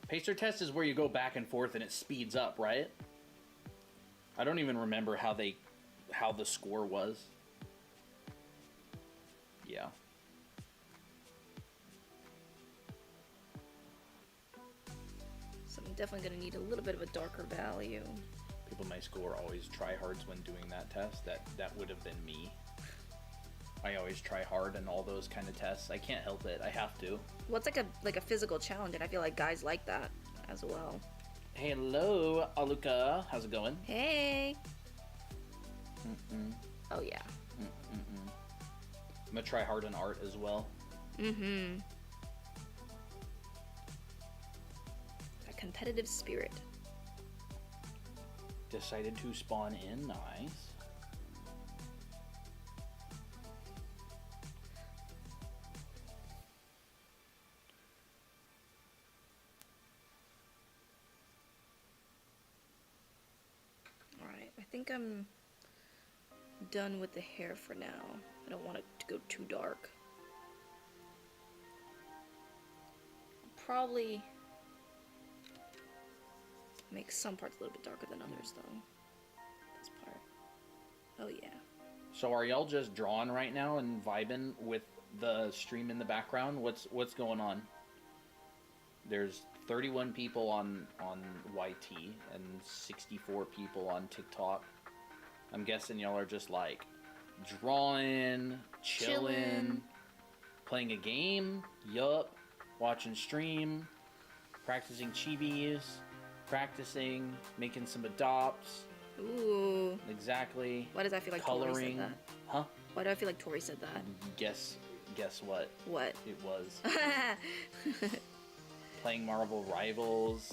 Pacer test is where you go back and forth and it speeds up, right? I don't even remember how the score was. Yeah. So I'm definitely gonna need a little bit of a darker value. People in my school are always tryhards when doing that test. That would have been me. I always try hard in all those kind of tests. I can't help it. I have to. Well, it's like a physical challenge, and I feel like guys like that as well. Hello, Aluka. How's it going? Hey. Oh yeah. I'm gonna try hard in art as well. A competitive spirit. Decided to spawn in. Nice. I think I'm done with the hair for now. I don't want it to go too dark. Probably make some parts a little bit darker than others, though. This part. Oh yeah. So are y'all just drawing right now and vibing with the stream in the background? What's going on? There's 31 people on YT and 64 people on TikTok. I'm guessing y'all are just like drawing, chilling, playing a game, yup, watching stream, practicing chibis, practicing, making some adopts. Ooh. Exactly. Why does I feel like coloring? Tori said that? Huh? Why do I feel like Tori said that? Guess what? What? It was. Playing Marvel Rivals.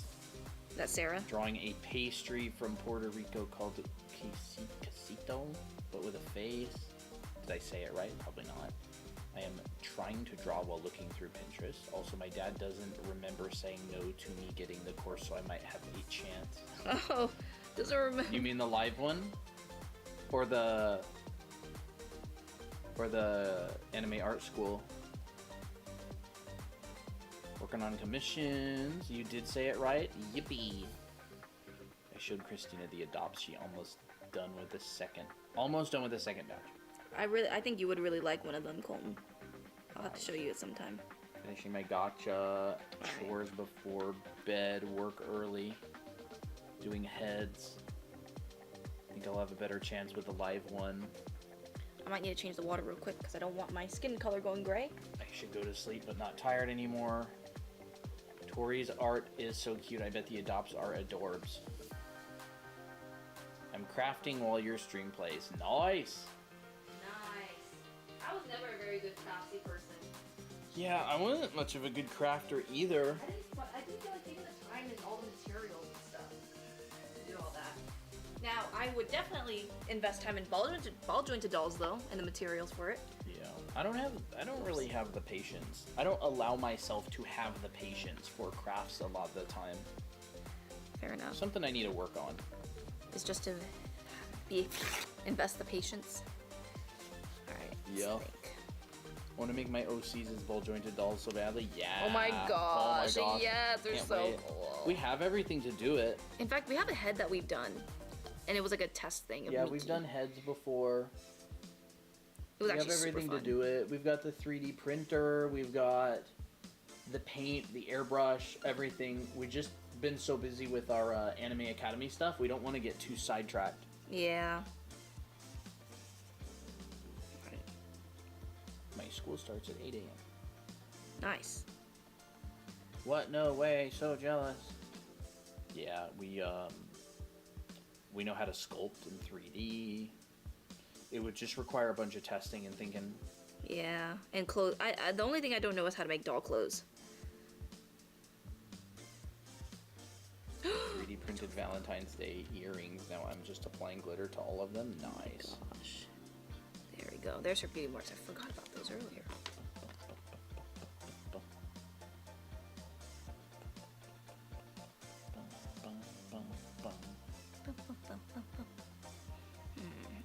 Is that Sarah? Drawing a pastry from Puerto Rico called quesito, but with a face. Did I say it right? Probably not. I am trying to draw while looking through Pinterest. Also, my dad doesn't remember saying no to me getting the course, so I might have a chance. Oh, doesn't remember. You mean the live one? Or the anime art school? Working on commissions. You did say it right. Yippee. I showed Christina the adopts. She almost done with the second batch. I think you would really like one of them, Colton. I'll have to show you it sometime. Finishing my gotcha, chores before bed, work early, doing heads. I think I'll have a better chance with the live one. I might need to change the water real quick because I don't want my skin color going gray. I should go to sleep but not tired anymore. Tori's art is so cute. I bet the adopts are adorbs. I'm crafting while your stream plays. Nice! Nice. I was never a very good crafty person. Yeah, I wasn't much of a good crafter either. I didn't feel like taking the time and all the materials and stuff to do all that. Now, I would definitely invest time in ball jointed dolls though, and the materials for it. Yeah, I don't really have the patience. I don't allow myself to have the patience for crafts a lot of the time. Fair enough. Something I need to work on. Is just to invest the patience. Alright, Yeah. Want to make my OCs as ball jointed dolls so badly? Yeah. Oh my gosh. Yeah, they're Can't so wait. cool. We have everything to do it. In fact, we have a head that we've done. And it was like a test thing of Yeah, Mickey. we've done heads before. It was We actually have everything super to fun. do it. We've got the 3D printer. We've got the paint, the airbrush, everything. We've just been so busy with our Anime Academy stuff. We don't want to get too sidetracked. Yeah. My school starts at 8 a.m. Nice. What? No way. So jealous. Yeah, we know how to sculpt in 3D. It would just require a bunch of testing and thinking. Yeah, and clothes. The only thing I don't know is how to make doll clothes. 3D printed Valentine's Day earrings. Now I'm just applying glitter to all of them. Nice. Gosh. There we go. There's her beauty marks. I forgot about those earlier.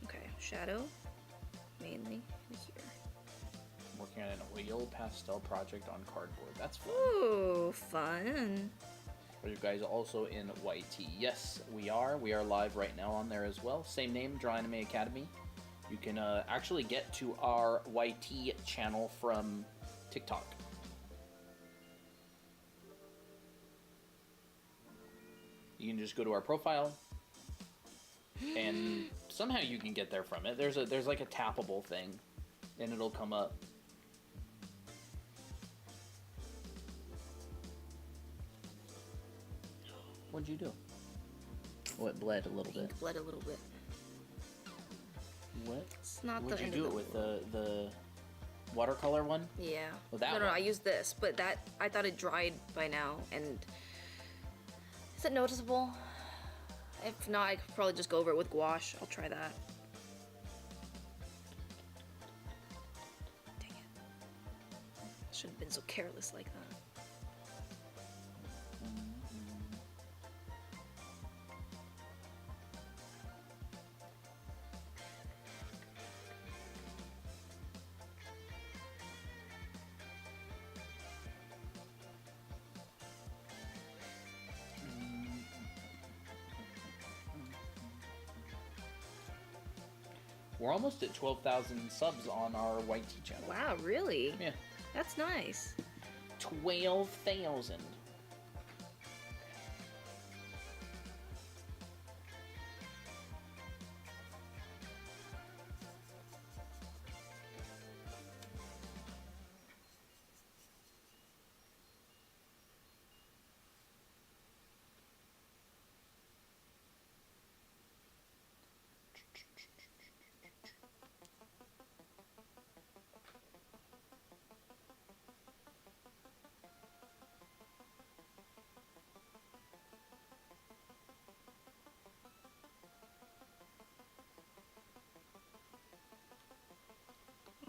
Okay, shadow, mainly here. Working on an oil pastel project on cardboard. That's fun. Ooh, fun. Are you guys also in YT? Yes, we are. We are live right now on there as well. Same name, Draw Anime Academy. You can actually get to our YT channel from TikTok. You can just go to our profile, and somehow you can get there from it. There's like a tappable thing, and it'll come up. What'd you do? Oh, it bled a little bit. Pink bled a little bit. What? It's not What'd the you end do of it the with world. the watercolor one? Yeah. Well, that no, one. I used this, but that I thought it dried by now, and is it noticeable? If not, I could probably just go over it with gouache. I'll try that. Dang it! Shouldn't have been so careless like that. We're almost at 12,000 subs on our YT channel. Wow, really? Yeah. That's nice. 12,000.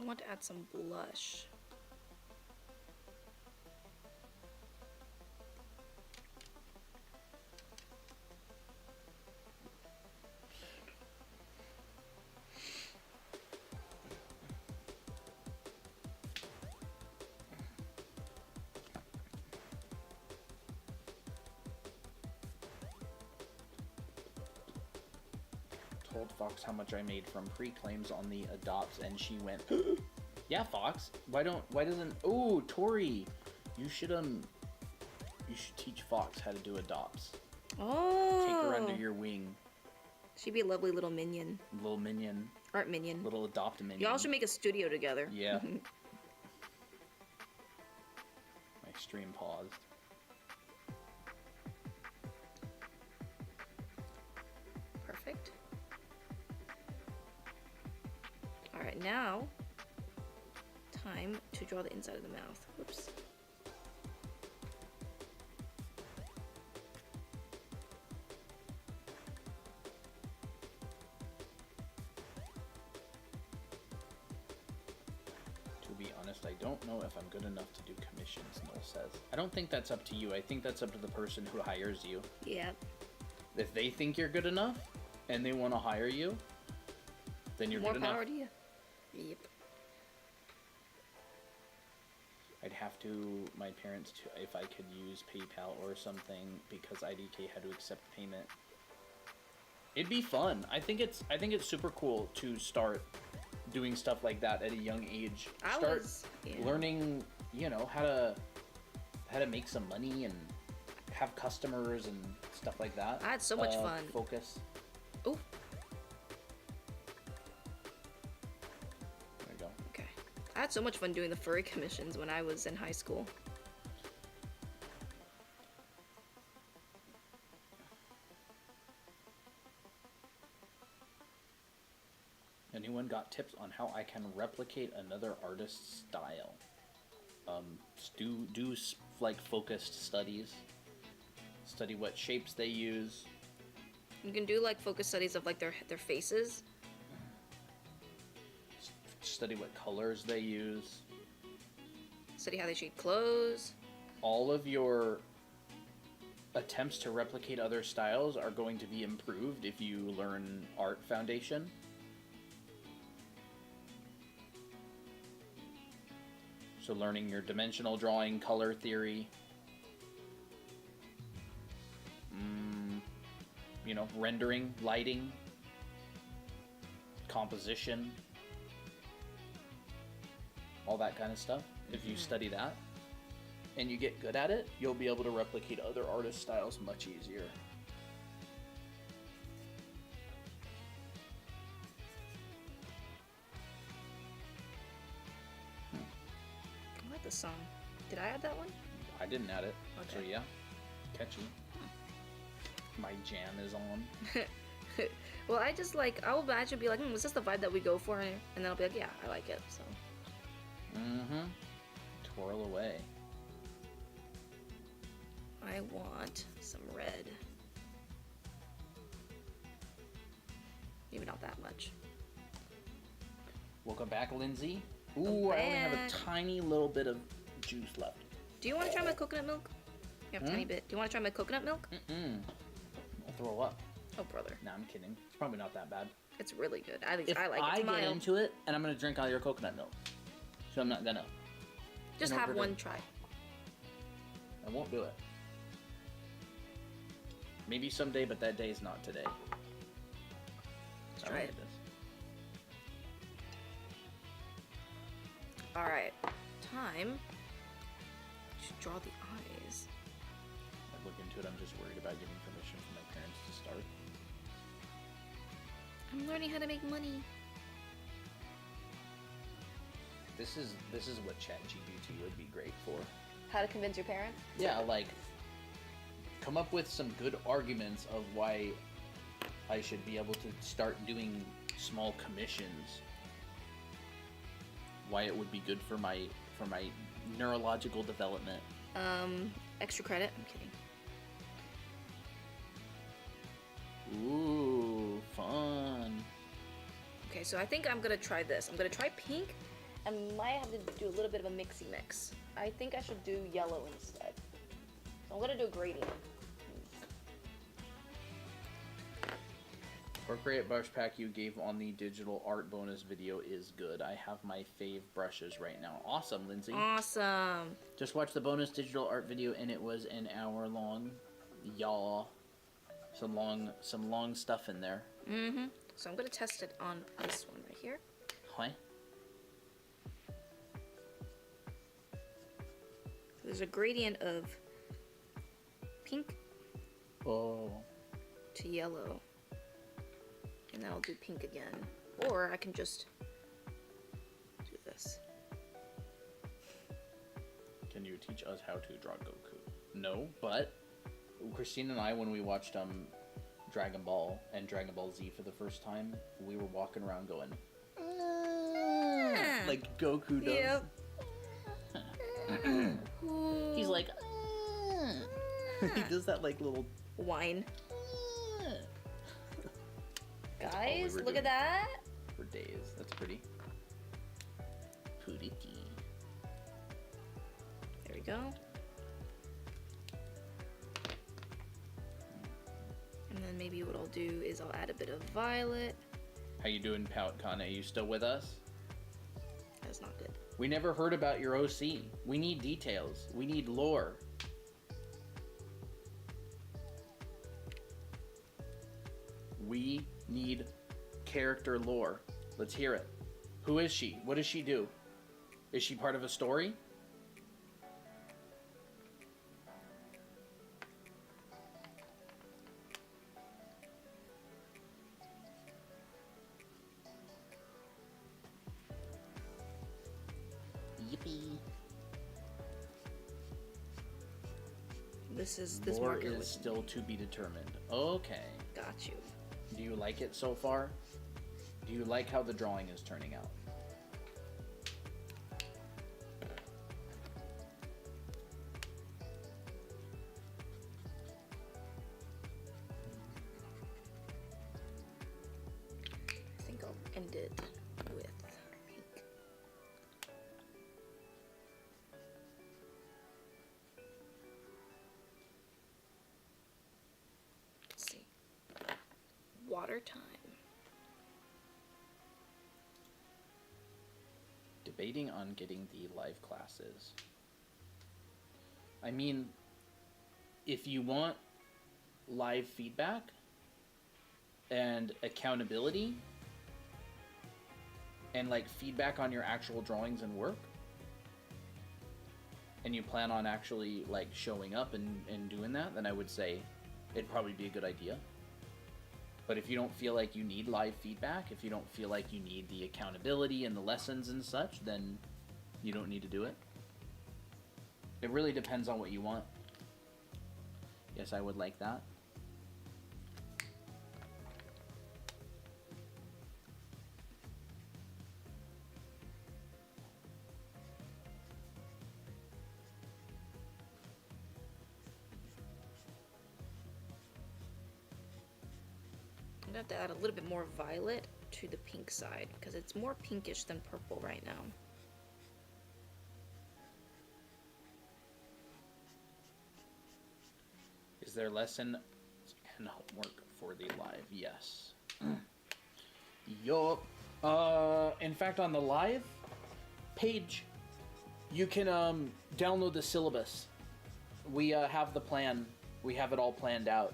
want to add some blush. Told Fox how much I made from pre-claims on the adopts, and she went, "Yeah, Fox. Why doesn't? Oh, Tori, you should teach Fox how to do adopts. Oh. Take her under your wing. She'd be a lovely little minion. Little minion. Art minion. Little adopt minion. Y'all should make a studio together. Yeah. My stream paused. Perfect. Alright, now time to draw the inside of the mouth. Whoops. To be honest, I don't know if I'm good enough to do commissions, Noel says. I don't think that's up to you. I think that's up to the person who hires you. Yeah. If they think you're good enough and they want to hire you, then you're More good enough. power to you. Yep. I'd have to, my parents, to, if I could use PayPal or something, because IDK had to accept payment. It'd be fun. I think it's super cool to start doing stuff like that at a young age. Start learning, you know, how to make some money and have customers and stuff like that. I had so much fun. Focus. Ooh. There you go. Okay. I had so much fun doing the furry commissions when I was in high school. Anyone got tips on how I can replicate another artist's style? Do like focused studies. Study what shapes they use. You can do like focus studies of like their faces. Study what colors they use. Study how they shade clothes. All of your attempts to replicate other styles are going to be improved if you learn art foundation. So learning your dimensional drawing, color theory, you know, rendering, lighting, composition, all that kind of stuff. If you study that and you get good at it, you'll be able to replicate other artist styles much easier. I like this song. Did I add that one? I didn't add it, Okay. so yeah, catchy. My jam is on. Well, I just like, I'll imagine be like, is this the vibe that we go for? And then I'll be like, yeah, I like it, so. Twirl away. I want some red. Maybe not that much. Welcome back, Lindsay. Ooh, I only have a tiny little bit of juice left. Do you want to try my coconut milk? You have a tiny bit. Do you want to try my coconut milk? I'll throw up. Oh, brother. Nah, I'm kidding. It's probably not that bad. It's really good. At least If I like I it. It's get mild. into it, and I'm gonna drink all your coconut milk, so I'm not gonna. Just in have order to- one try. I won't do it. Maybe someday, but that day is not today. Let's I try like it. this. Alright. Time to draw the eyes. I look into it. I'm just worried about getting permission from my parents to start. I'm learning how to make money. This is what ChatGPT would be great for. How to convince your parents? Yeah, like come up with some good arguments of why I should be able to start doing small commissions. Why it would be good for my neurological development. Extra credit? I'm kidding. Ooh, fun. Okay, so I think I'm gonna try this. I'm gonna try pink, I might have to do a little bit of a mixy mix. I think I should do yellow instead. So I'm gonna do a gradient. Work rate brush pack you gave on the digital art bonus video is good. I have my fave brushes right now. Awesome, Lindsay. Awesome. Just watched the bonus digital art video and it was an hour long. Y'all. Some long stuff in there. Mm-hmm. So I'm gonna test it on this one right here. Hi. There's a gradient of pink Oh. to yellow. And then I'll do pink again. Or I can just do this. Can you teach us how to draw Goku? No, but Christine and I, when we watched Dragon Ball and Dragon Ball Z for the first time, we were walking around going, like Goku does. Yep. He's like, he does that like little Wine. all Guys, we were look doing at that. for days. That's pretty. Pretty. There we go. And then maybe what I'll do is I'll add a bit of violet. How you doing, Pout Con? Are you still with us? That's not good. We never heard about your OC. We need details. We need lore. We need character lore. Let's hear it. Who is she? What does she do? Is she part of a story? Yippee. This Lore marker is was still to be determined. Okay. got you. Do you like it so far? Do you like how the drawing is turning out? I think I'll end it with pink. Let's see. Water time. Debating on getting the live classes. I mean, if you want live feedback and accountability and like feedback on your actual drawings and work, and you plan on actually like showing up and doing that, then I would say it'd probably be a good idea. But if you don't feel like you need live feedback, if you don't feel like you need the accountability and the lessons and such, then you don't need to do it. It really depends on what you want. Yes, I would like that. I'm gonna have to add a little bit more violet to the pink side because it's more pinkish than purple right now. Is there lesson and homework for the live? Yes. Yup. In fact, on the live page, you can download the syllabus. We have the plan. We have it all planned out.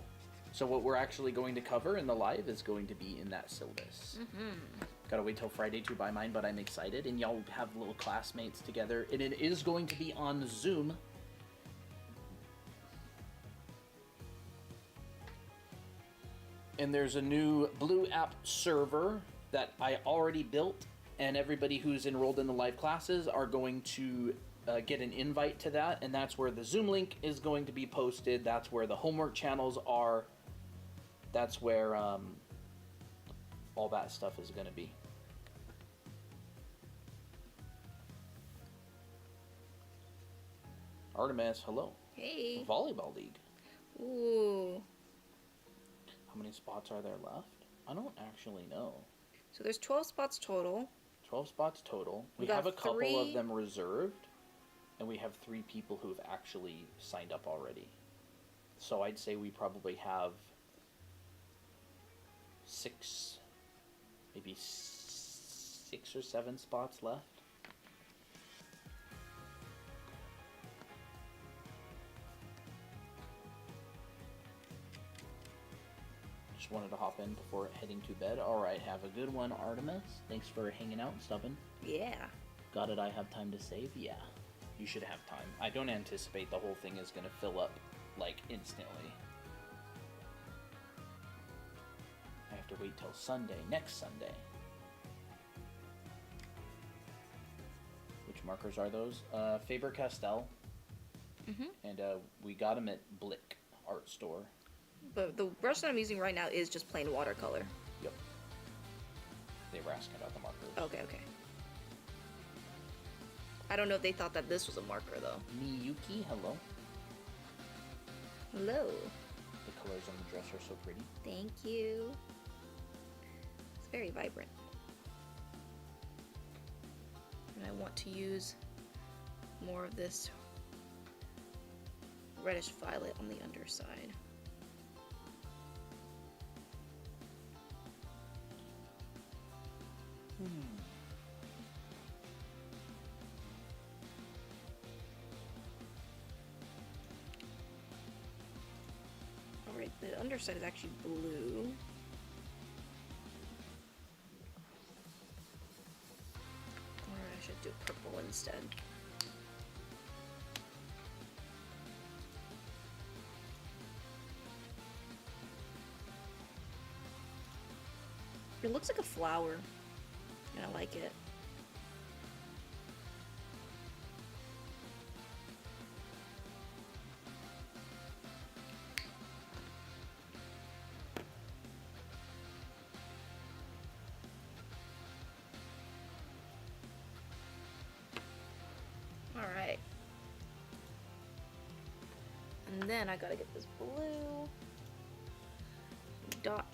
So what we're actually going to cover in the live is going to be in that syllabus. Gotta wait till Friday to buy mine, but I'm excited. And y'all have little classmates together. And it is going to be on Zoom. And there's a new Blue app server that I already built. And everybody who's enrolled in the live classes are going to get an invite to that. And that's where the Zoom link is going to be posted. That's where the homework channels are. That's where all that stuff is going to be. Artemis, hello. Hey. Volleyball League. Ooh. How many spots are there left? I don't actually know. So there's 12 spots total. 12 spots total. We got have a couple 3. of them reserved, and we have 3 people who have actually signed up already. So I'd say we probably have 6, maybe 6 or 7 spots left. Just wanted to hop in before heading to bed. Alright, have a good one, Artemis. Thanks for hanging out and stubbing. Yeah. Got it, I have time to save? Yeah. You should have time. I don't anticipate the whole thing is going to fill up, like, instantly. I have to wait till Sunday, next Sunday. Which markers are those? Faber-Castell. And we got them at Blick Art Store. But the brush that I'm using right now is just plain watercolor. Yep. They were asking about the markers. Okay. I don't know if they thought that this was a marker, though. Miyuki, hello. Hello. The colors on the dress are so pretty. Thank you. It's very vibrant. And I want to use more of this reddish violet on the underside. Alright, the underside is actually blue. Or I should do purple instead. It looks like a flower, and I like it. Alright. And then I gotta get this blue dot.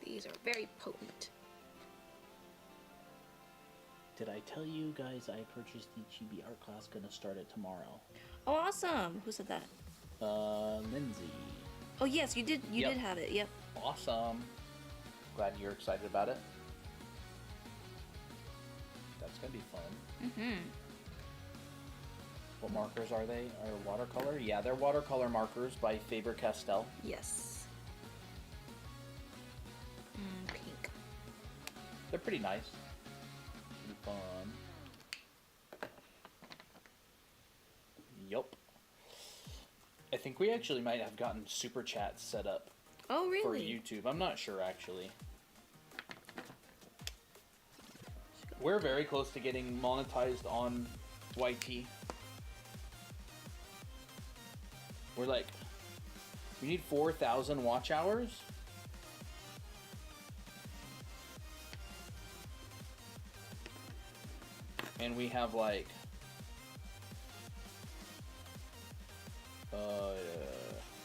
These are very potent. Did I tell you guys I purchased the Chibi art class? Gonna start it tomorrow. Oh, awesome! Who said that? Lindsay. Oh yes, you did. You Yep. did have it. Yep. Awesome. Glad you're excited about it. That's gonna be fun. Mm-hmm. What markers are they? Are watercolor? Yeah, they're watercolor markers by Faber-Castell. Yes. Pink. They're pretty nice. Pretty fun. Yup. I think we actually might have gotten super chats set up Oh, really? for YouTube. I'm not sure, actually. We're very close to getting monetized on YT. We're like, we need 4,000 watch hours. And we have like,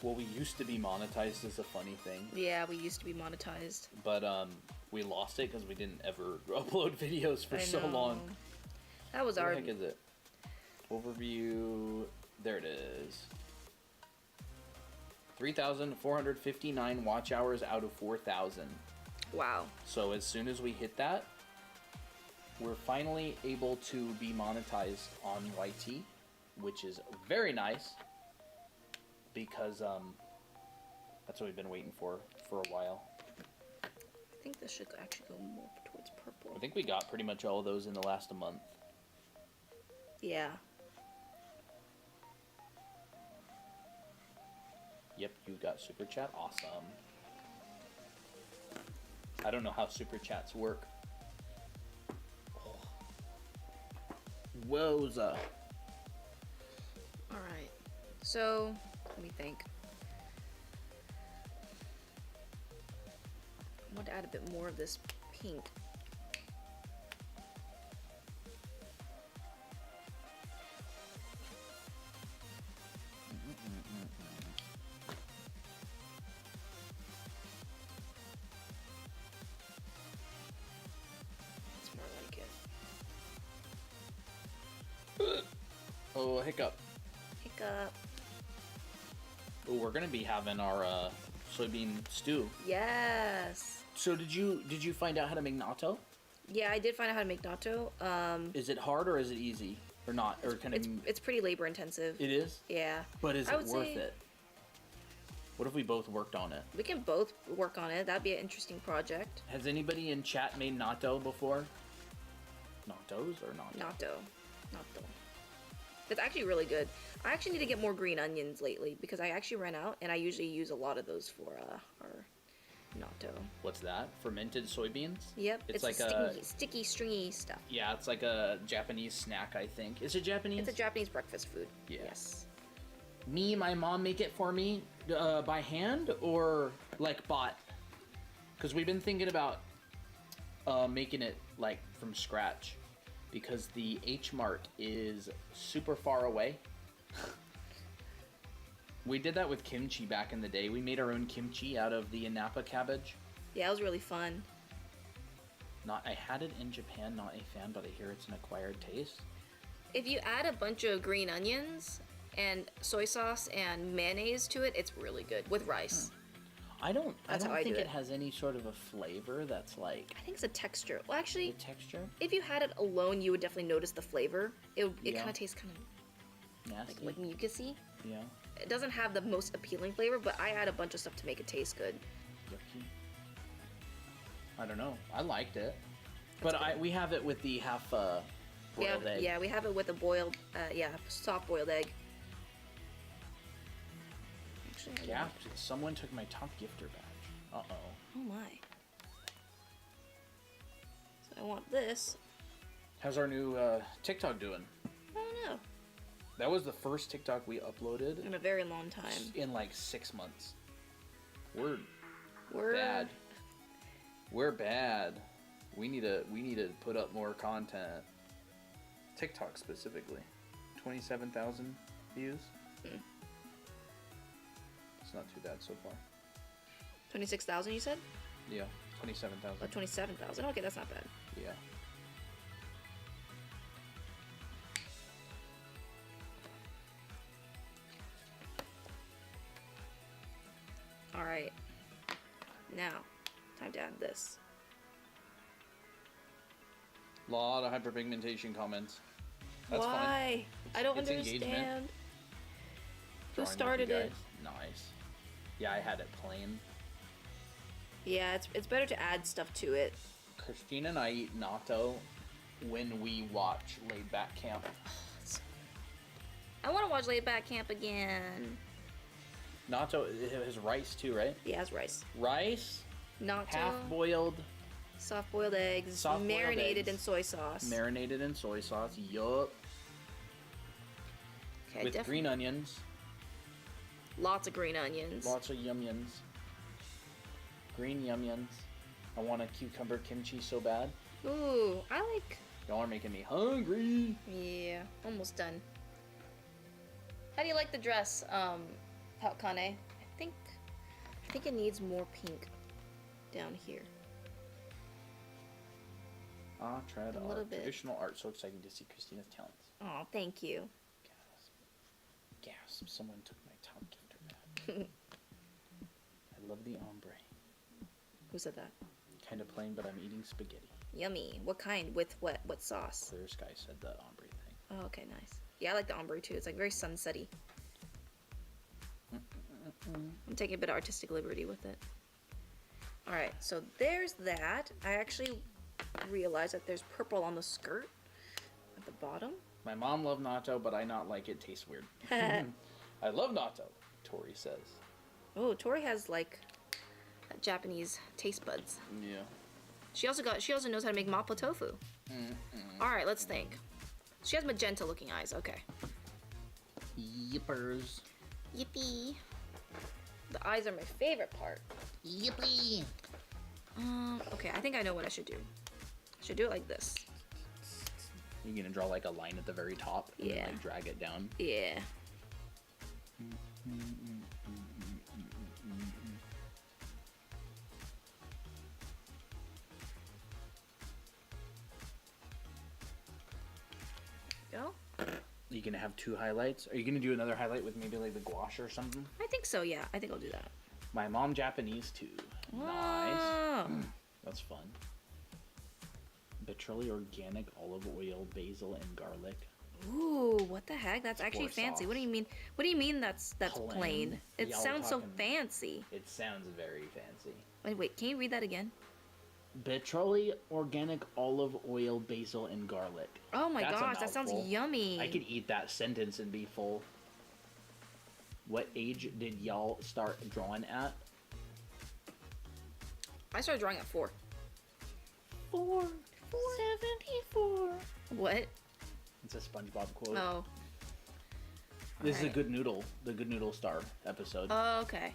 well, we used to be monetized is a funny thing. Yeah, we used to be monetized. But we lost it because we didn't ever upload videos for so long. That was Where our. the heck is it? Overview. There it is. 3,459 watch hours out of 4,000. Wow. So as soon as we hit that, we're finally able to be monetized on YT, which is very nice because that's what we've been waiting for a while. I think this should actually go more towards purple. I think we got pretty much all of those in the last month. Yeah. Yep, you got super chat. Awesome. I don't know how super chats work. Oh. Woza. Alright. So, let me think. I want to add a bit more of this pink. little hiccup. Hiccup. Oh, we're gonna be having our soybean stew. Yes. So did you find out how to make natto? Yeah, I did find out how to make natto. Is it hard or is it easy or not? Or kind of It's pretty labor intensive. It is. Yeah. But is I it would worth say it? What if we both worked on it? We can both work on it. That'd be an interesting project. Has anybody in chat made natto before? Nattos or natto? Natto. Natto. It's actually really good. I actually need to get more green onions lately because I actually ran out and I usually use a lot of those for our natto. What's that? Fermented soybeans? Yep. It's like a sticky, stringy stuff. Yeah, it's like a Japanese snack, I think. Is it Japanese? It's a Japanese breakfast food. Yeah. Yes. My mom make it for me by hand or like bought? Because we've been thinking about making it like from scratch because the H Mart is super far away. We did that with kimchi back in the day. We made our own kimchi out of the Napa cabbage. Yeah, it was really fun. I had it in Japan, not a fan, but I hear it's an acquired taste. If you add a bunch of green onions and soy sauce and mayonnaise to it, it's really good with rice. I don't think do it it. has any sort of a flavor that's like I think it's a texture. Well, actually, the texture. if you had it alone, you would definitely notice the flavor. It Yeah. kind of tastes kind of Nasty. like mucusy. Yeah. It doesn't have the most appealing flavor, but I add a bunch of stuff to make it taste good. Yucky. I don't know. I liked it, but we have it with the half boiled egg. Yeah, we have it with a boiled, soft boiled egg. Actually, Yeah. Someone took my top gifter badge. Uh-oh. Oh my. So I want this. How's our new TikTok doing? I don't know. That was the first TikTok we uploaded In a very long time. in like 6 months. We're We're bad. We're bad. We need to put up more content. TikTok specifically. 27,000 views. It's not too bad so far. 26,000, you said? Yeah, 27,000. Oh, 27,000. Okay, that's not bad. Yeah. All right. Now, time to add this. Lot of hyperpigmentation comments. That's fine. Why? I don't It's engagement. understand. Who Drawing with started you it? guys. Nice. Yeah, I had it plain. Yeah, it's better to add stuff to it. Christina and I eat natto when we watch Laid Back Camp. I want to watch Laid Back Camp again. Natto, it has rice too, right? Yeah, it's rice. Rice, Natto, half-boiled, soft-boiled eggs, Soft-boiled marinated eggs. in soy sauce. marinated in soy sauce. Yup. Okay, With green onions. lots of green onions. Lots of yum-yums. Green yum-yums. I want a cucumber kimchi so bad. Ooh, I like. Y'all are making me hungry. Yeah, almost done. How do you like the dress, Kane? I think it needs more pink down here. Ah, tried A little art. bit. Traditional art. So exciting to see Christina's talents. Oh, thank you. Gasp. Someone took my top gifter bag. I love the ombre. Who said that? Kind of plain, but I'm eating spaghetti. Yummy. What kind? With what? What sauce? Clear Sky said the ombre thing. Oh, okay, nice. Yeah, I like the ombre too. It's like very sunsetty. I'm taking a bit of artistic liberty with it. Alright, so there's that. I actually realized that there's purple on the skirt at the bottom. My mom loved natto, but I not like it. Tastes weird. I love natto, Tori says. Oh, Tori has like Japanese taste buds. Yeah. She also knows how to make mapo tofu. Alright, let's think. She has magenta looking eyes, okay. Yippers. Yippee. The eyes are my favorite part. Yippee. Okay, I think I know what I should do. I should do it like this. You're gonna draw like a line at the very top and then Yeah. like drag it down. Yeah. Go. You gonna have 2 highlights? Are you gonna do another highlight with maybe like the gouache or something? I think so, yeah. I think I'll do that. My mom Japanese too. Nice. That's fun. Literally organic olive oil, basil, and garlic. Ooh, what the heck? That's actually For fancy. sauce. What do you mean? What do you mean that's plain? It Y'all sounds so talking- fancy. It sounds very fancy. Wait, can you read that again? Literally organic olive oil, basil, and garlic. Oh my That's a gosh, that sounds mouthful. yummy. I could eat that sentence and be full. What age did y'all start drawing at? I started drawing at 4. 474. What? It's a SpongeBob quote. Oh. This is a Alright. Good Noodle, the Good Noodle Star episode. Oh, okay.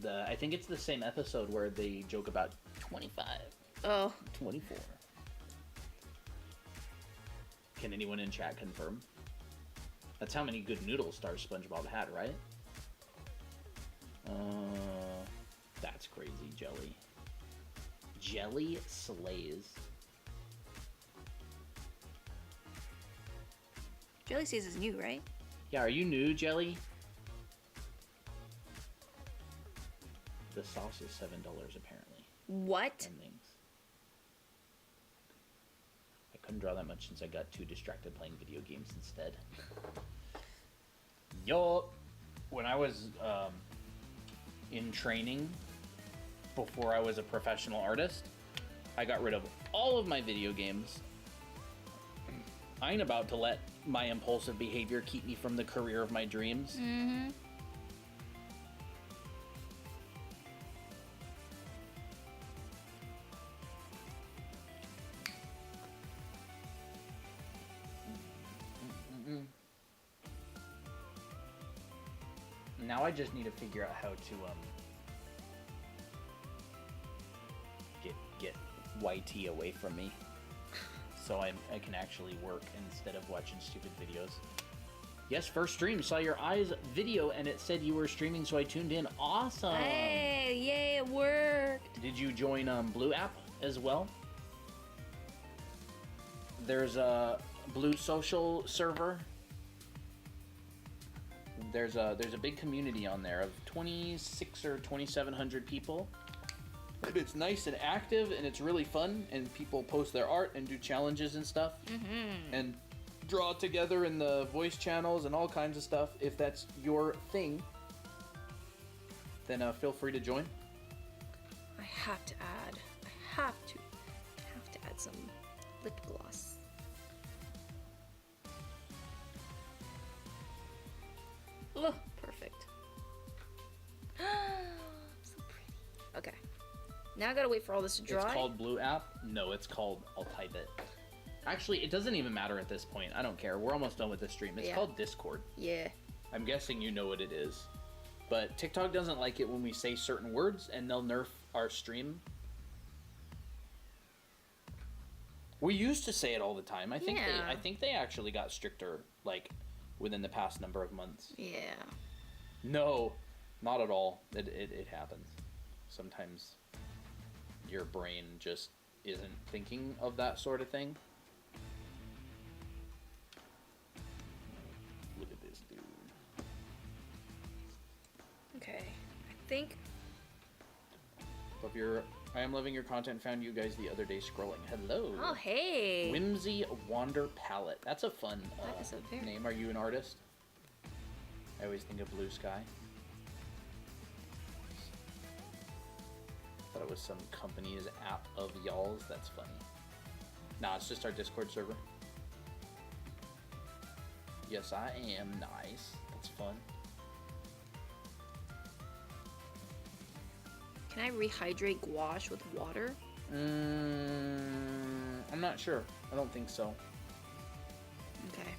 I think it's the same episode where they joke about 25, Oh. 24. Can anyone in chat confirm? That's how many Good Noodle Stars SpongeBob had, right? That's crazy, Jelly. Jelly slays. Jelly Seas is new, right? Yeah, are you new, Jelly? The sauce is $7 apparently. What? And things. I couldn't draw that much since I got too distracted playing video games instead. Yup. When I was in training, before I was a professional artist, I got rid of all of my video games. I ain't about to let my impulsive behavior keep me from the career of my dreams. Mm-hmm. Now I just need to figure out how to get YT away from me, so I can actually work instead of watching stupid videos. Yes, first stream, saw your eyes video and it said you were streaming, so I tuned in. Awesome. Hey, yay, it worked. Did you join Blue app as well? There's a Blue social server. There's a big community on there of 26 or 2,700 people. And it's nice and active, and it's really fun, and people post their art and do challenges and stuff. Mm-hmm. And draw together in the voice channels and all kinds of stuff. If that's your thing, then feel free to join. I have to add some lip gloss. Oh, perfect. So pretty. Okay. Now I gotta wait for all this to dry. It's called Blue app? No, it's called, I'll type it. Actually, it doesn't even matter at this point. I don't care. We're almost done with this stream. It's called Discord. Yeah. I'm guessing you know what it is. But TikTok doesn't like it when we say certain words, and they'll nerf our stream. We used to say it all the time. I think they actually got stricter, like, within the past number of months. Yeah. No, not at all. It happens. Sometimes your brain just isn't thinking of that sort of thing. Look at this dude. Okay. I think. I am loving your content. Found you guys the other day scrolling. Hello. Oh, hey. Whimsy Wander Palette. That's a fun That is a very- name. Are you an artist? I always think of Blue Sky. Thought it was some company's app of y'all's. That's funny. Nah, it's just our Discord server. Yes, I am. Nice. That's fun. Can I rehydrate gouache with water? I'm not sure. I don't think so. Okay.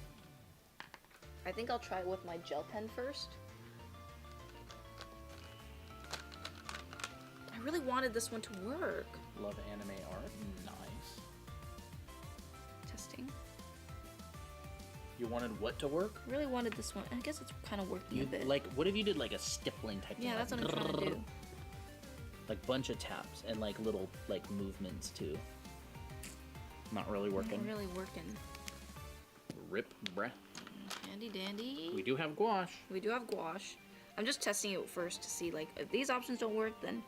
I think I'll try it with my gel pen first. I really wanted this one to work. Love anime art. Nice. Testing. You wanted what to work? I really wanted this one. I guess it's kind of working a bit. Like, what if you did like a stippling type thing? Yeah, that's what I'm trying to do. Like bunch of taps and like little like movements too. Not really working. Not really working. Rip, bruh. Handy dandy. We do have gouache. We do have gouache. I'm just testing it first to see, like, if these options don't work, then...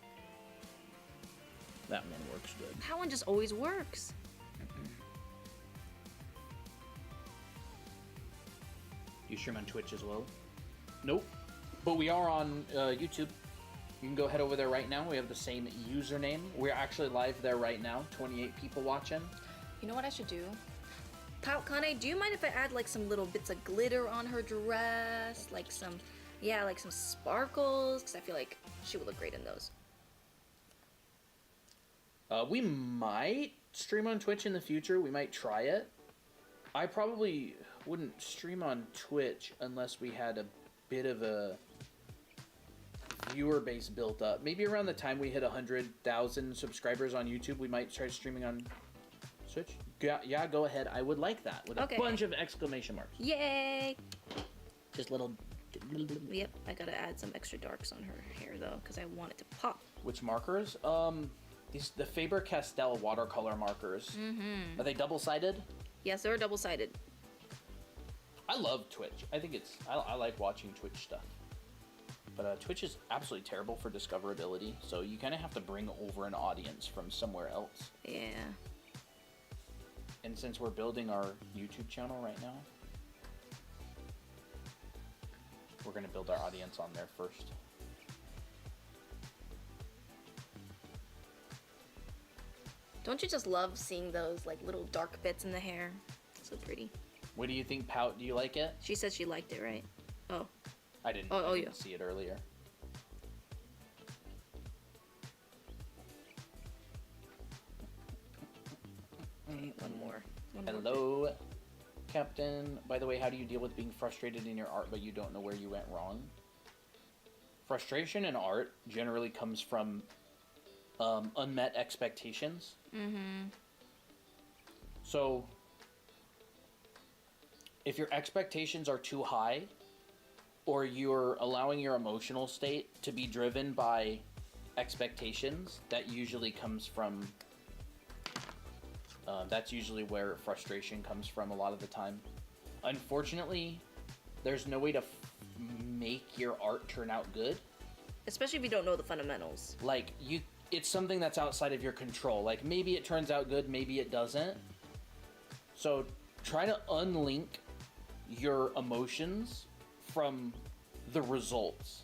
That one works good. That one just always works. You stream on Twitch as well? Nope. But we are on YouTube. You can go head over there right now. We have the same username. We're actually live there right now. 28 people watching. You know what I should do? Kane, do you mind if I add, like, some little bits of glitter on her dress? Like some... Yeah, like some sparkles, because I feel like she would look great in those. We might stream on Twitch in the future. We might try it. I probably wouldn't stream on Twitch unless we had a bit of a viewer base built up. Maybe around the time we hit 100,000 subscribers on YouTube, we might try streaming on Twitch. Yeah, go ahead. I would like that with a bunch of exclamation marks. Yay! Just little... Yep, I gotta add some extra darks on her hair though, because I want it to pop. Which markers? The Faber-Castell watercolor markers. Are they double-sided? Yes, they're double-sided. I love Twitch. I think it's... I like watching Twitch stuff. But Twitch is absolutely terrible for discoverability, so you kind of have to bring over an audience from somewhere else. Yeah. And since we're building our YouTube channel right now, we're going to build our audience on there first. Don't you just love seeing those, like, little dark bits in the hair? So pretty. What do you think, Pout? Do you like it? She said she liked it, right? Oh. I didn't, I didn't see it earlier. Okay, one more. Hello, Captain. By the way, how do you deal with being frustrated in your art but you don't know where you went wrong? Frustration in art generally comes from unmet expectations. So, if your expectations are too high, or you're allowing your emotional state to be driven by expectations, that usually comes from... that's usually where frustration comes from a lot of the time. Unfortunately, there's no way to make your art turn out good. Especially if you don't know the fundamentals. Like, it's something that's outside of your control. Like, maybe it turns out good, maybe it doesn't. So, try to unlink your emotions from the results.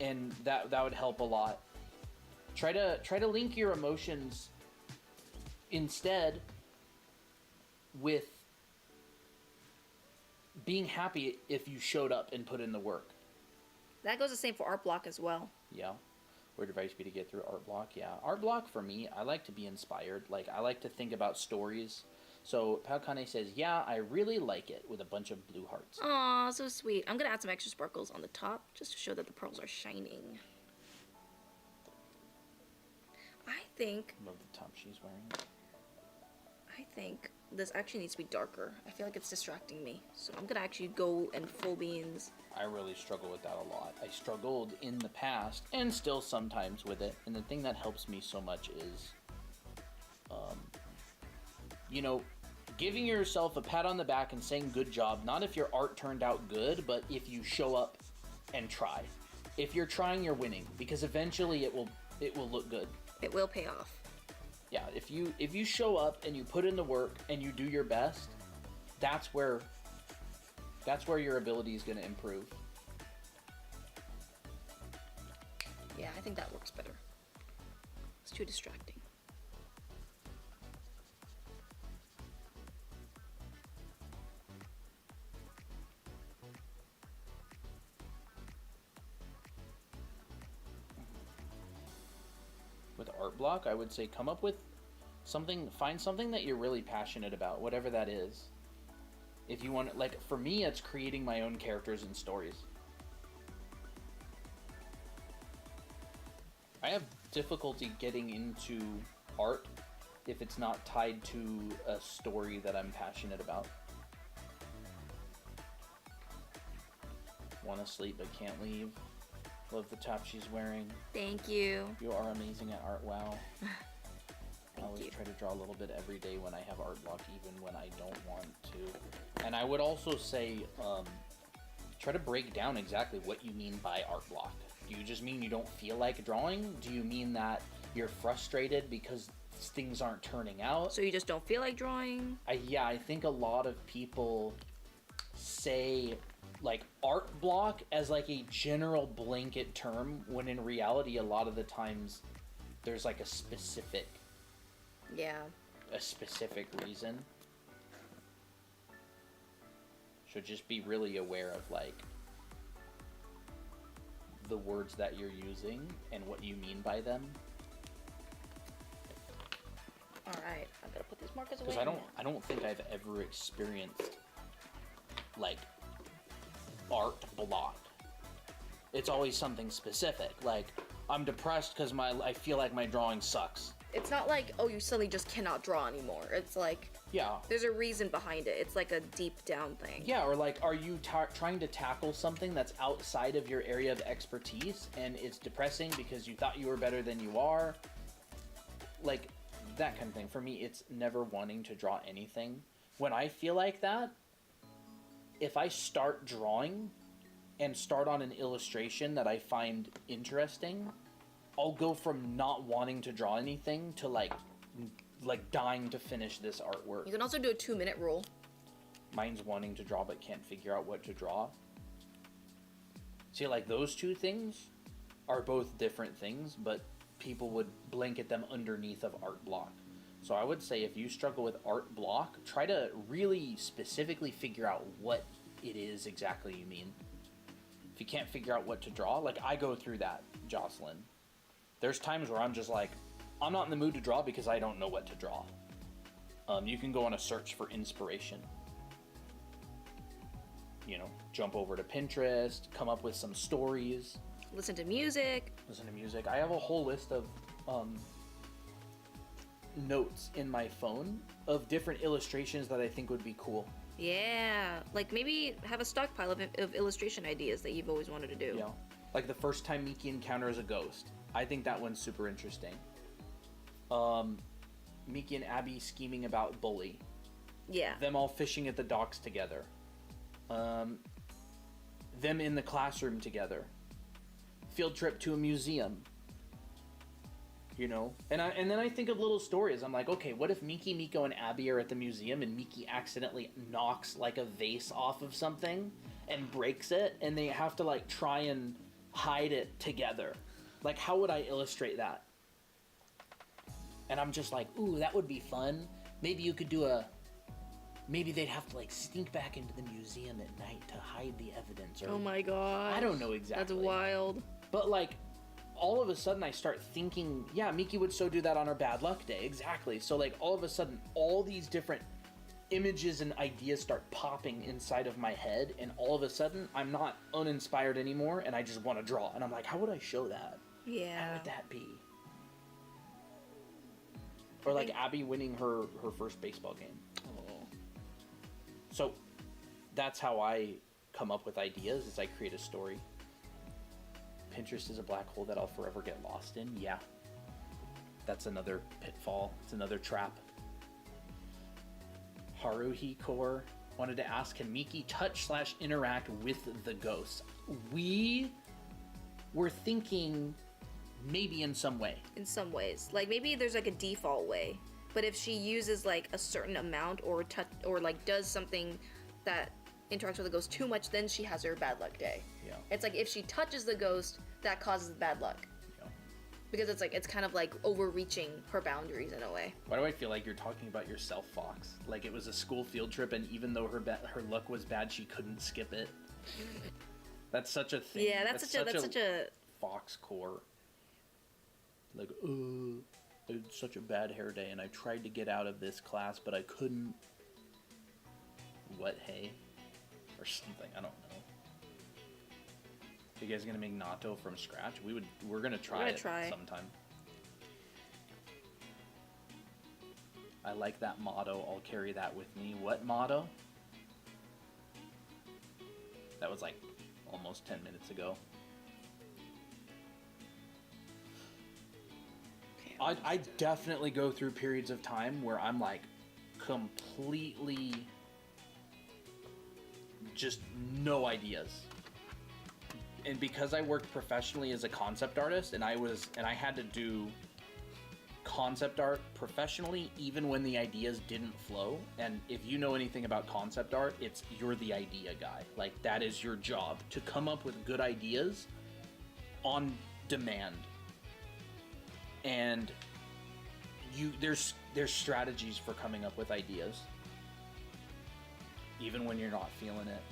And that would help a lot. Try to link your emotions instead with being happy if you showed up and put in the work. That goes the same for art block as well. Yeah. Word advice be to get through art block. Yeah. Art block for me, I like to be inspired. Like, I like to think about stories. So, Palkane says, yeah, I really like it, with a bunch of blue hearts. Aw, so sweet. I'm gonna add some extra sparkles on the top, just to show that the pearls are shining. I think... Love the top she's wearing. I think this actually needs to be darker. I feel like it's distracting me. So I'm gonna actually go in full beans. I really struggle with that a lot. I struggled in the past, and still sometimes with it. And the thing that helps me so much is, you know, giving yourself a pat on the back and saying good job. Not if your art turned out good, but if you show up and try. If you're trying, you're winning, because eventually it will look good. It will pay off. Yeah, if you show up and you put in the work and you do your best, that's where your ability is going to improve. Yeah, I think that works better. It's too distracting. With art block, I would say come up with something, find something that you're really passionate about, whatever that is. If you want, like, for me, it's creating my own characters and stories. I have difficulty getting into art if it's not tied to a story that I'm passionate about. Want to sleep but can't leave. Love the top she's wearing. Thank you. You are amazing at art. Wow. I always try to draw a little bit every day when I have art block, even when I don't want to. And I would also say, try to break down exactly what you mean by art block. Do you just mean you don't feel like drawing? Do you mean that you're frustrated because things aren't turning out? So you just don't feel like drawing? I think a lot of people say like art block as like a general blanket term, when in reality a lot of the times there's like a specific reason. So just be really aware of like the words that you're using and what you mean by them. Alright, I'm gonna put these markers away. Because I don't think I've ever experienced like art block. It's always something specific. Like, I'm depressed because I feel like my drawing sucks. It's not like, oh, you suddenly just cannot draw anymore. It's like, there's a reason behind it. It's like a deep down thing. Yeah, or like, are you trying to tackle something that's outside of your area of expertise and it's depressing because you thought you were better than you are? Like, that kind of thing. For me, it's never wanting to draw anything. When I feel like that, if I start drawing and start on an illustration that I find interesting, I'll go from not wanting to draw anything to like dying to finish this artwork. You can also do a 2-minute rule. Mine's wanting to draw but can't figure out what to draw. See, like those two things are both different things, but people would blanket them underneath of art block. So I would say if you struggle with art block, try to really specifically figure out what it is exactly you mean. If you can't figure out what to draw, like I go through that, Jocelyn. There's times where I'm just like, I'm not in the mood to draw because I don't know what to draw. You can go on a search for inspiration. You know, jump over to Pinterest, come up with some stories. Listen to music. I have a whole list of notes in my phone of different illustrations that I think would be cool. Yeah, like maybe have a stockpile of illustration ideas that you've always wanted to do. Yeah, like the first time Miki encounters a ghost. I think that one's super interesting. Miki and Abby scheming about Bully. Yeah. Them all fishing at the docks together. Them in the classroom together. Field trip to a museum. You know? And then I think of little stories. I'm like, okay, what if Miki, Miko, and Abby are at the museum and Miki accidentally knocks like a vase off of something and breaks it, and they have to like try and hide it together? Like, how would I illustrate that? And I'm just like, ooh, that would be fun. Maybe you could do maybe they'd have to like sneak back into the museum at night to hide the evidence. Or, oh my god. I don't know exactly. That's wild. But like, all of a sudden I start thinking, yeah, Miki would so do that on her bad luck day. Exactly. So like, all of a sudden, all these different images and ideas start popping inside of my head, and all of a sudden I'm not uninspired anymore and I just want to draw. And I'm like, how would I show that? Yeah. How would that be? Or like Abby winning her first baseball game. Oh. So that's how I come up with ideas, is I create a story. Pinterest is a black hole that I'll forever get lost in. Yeah. That's another pitfall. It's another trap. Haruhi Core wanted to ask, can Miki touch/interact with the ghosts? We were thinking maybe in some way. In some ways. Like, maybe there's like a default way. But if she uses like a certain amount or like does something that interacts with the ghost too much, then she has her bad luck day. Yeah. It's like if she touches the ghost, that causes bad luck. Yeah. Because it's kind of like overreaching her boundaries in a way. Why do I feel like you're talking about yourself, Fox? Like it was a school field trip, and even though her luck was bad, she couldn't skip it. That's such a thing. Yeah, that's such a Fox core. Like, I had such a bad hair day, and I tried to get out of this class, but I couldn't. What, hey? Or something, I don't know. You guys gonna make natto from scratch? We're gonna try it sometime. I like that motto. I'll carry that with me. What motto? That was like almost 10 minutes ago. I definitely go through periods of time where I'm like completely just no ideas. And because I worked professionally as a concept artist and I had to do concept art professionally even when the ideas didn't flow, and if you know anything about concept art, you're the idea guy. Like, that is your job, to come up with good ideas on demand. And there's strategies for coming up with ideas even when you're not feeling it.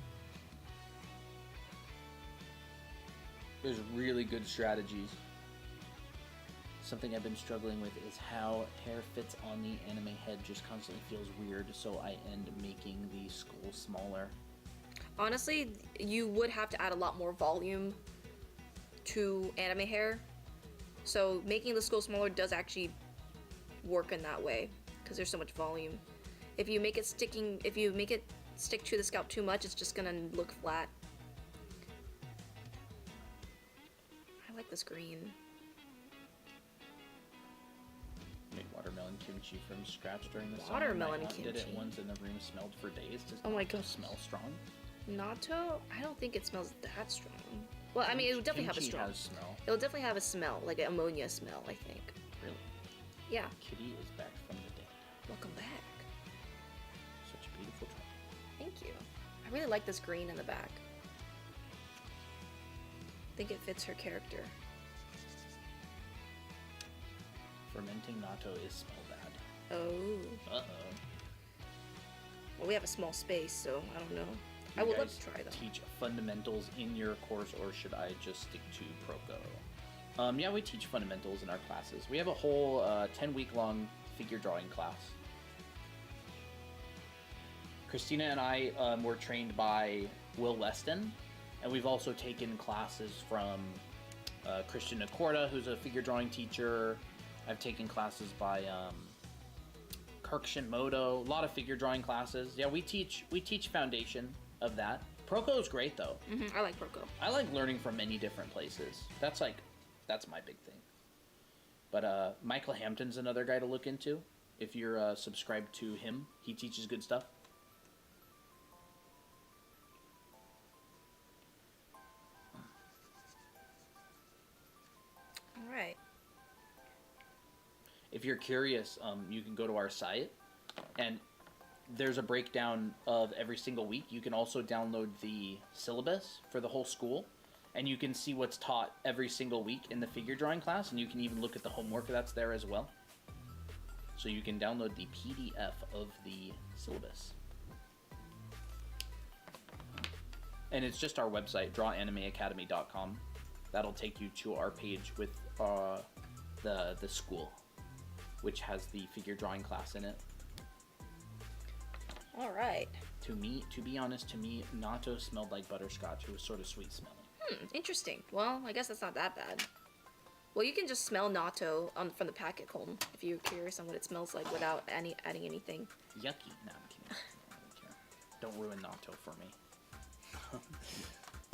There's really good strategies. Something I've been struggling with is how hair fits on the anime head just constantly feels weird, so I end making the skull smaller. Honestly, you would have to add a lot more volume to anime hair. So making the skull smaller does actually work in that way, because there's so much volume. If you make it stick to the scalp too much, it's just gonna look flat. I like this green. Made watermelon kimchi from scratch during the summer. Watermelon My aunt kimchi. did it once and the room smelled for days. Does Oh my natto God. smell strong? Natto? I don't think it smells that strong. Well, I mean, it would definitely have a Kimchi strong. has smell. It'll definitely have a smell, like an ammonia smell, I think. Really? Yeah. Kitty is back from the dead. Welcome back. Such a beautiful child. Thank you. I really like this green in the back. I think it fits her character. Fermenting natto is smell bad. Oh. Uh-oh. Well, we have a small space, so I don't know. Do I you would love guys to try them. teach fundamentals in your course, or should I just stick to Proco? Yeah, we teach fundamentals in our classes. We have a whole 10-week-long figure drawing class. Christina and I were trained by Will Weston, and we've also taken classes from Christian Nakorda, who's a figure drawing teacher. I've taken classes by Kirk Shinmoto, a lot of figure drawing classes. Yeah, we teach foundation of that. Proco is great though. I like Proco. I like learning from many different places. That's my big thing. But Michael Hampton's another guy to look into. If you're subscribed to him, he teaches good stuff. All right. If you're curious, you can go to our site, and there's a breakdown of every single week. You can also download the syllabus for the whole school, and you can see what's taught every single week in the figure drawing class, and you can even look at the homework that's there as well. So you can download the PDF of the syllabus. And it's just our website, drawanimeacademy.com. That'll take you to our page with the school, which has the figure drawing class in it. All right. To be honest, natto smelled like butterscotch. It was sort of sweet smelling. Interesting. Well, I guess that's not that bad. Well, you can just smell natto from the packet, Colton, if you're curious on what it smells like without adding anything. Yucky. No, I'm kidding. I don't care. Don't ruin natto for me.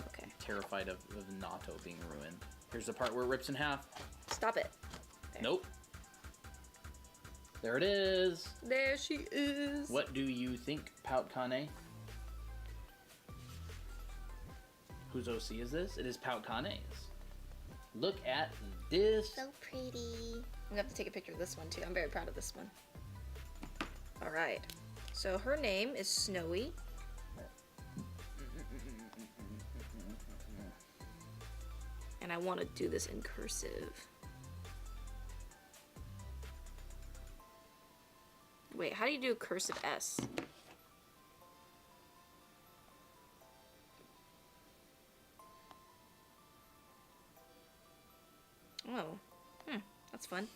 Okay. I'm terrified of natto being ruined. Here's the part where it rips in half. Stop it. There. Nope. There it is. There she is. What do you think, Pout Kane? Whose OC is this? It is Pout Kane's. Look at this. So pretty. I'm gonna have to take a picture of this one too. I'm very proud of this one. All right. So her name is Snowy. And I want to do this in cursive. Wait, how do you do cursive S? Oh, that's fun.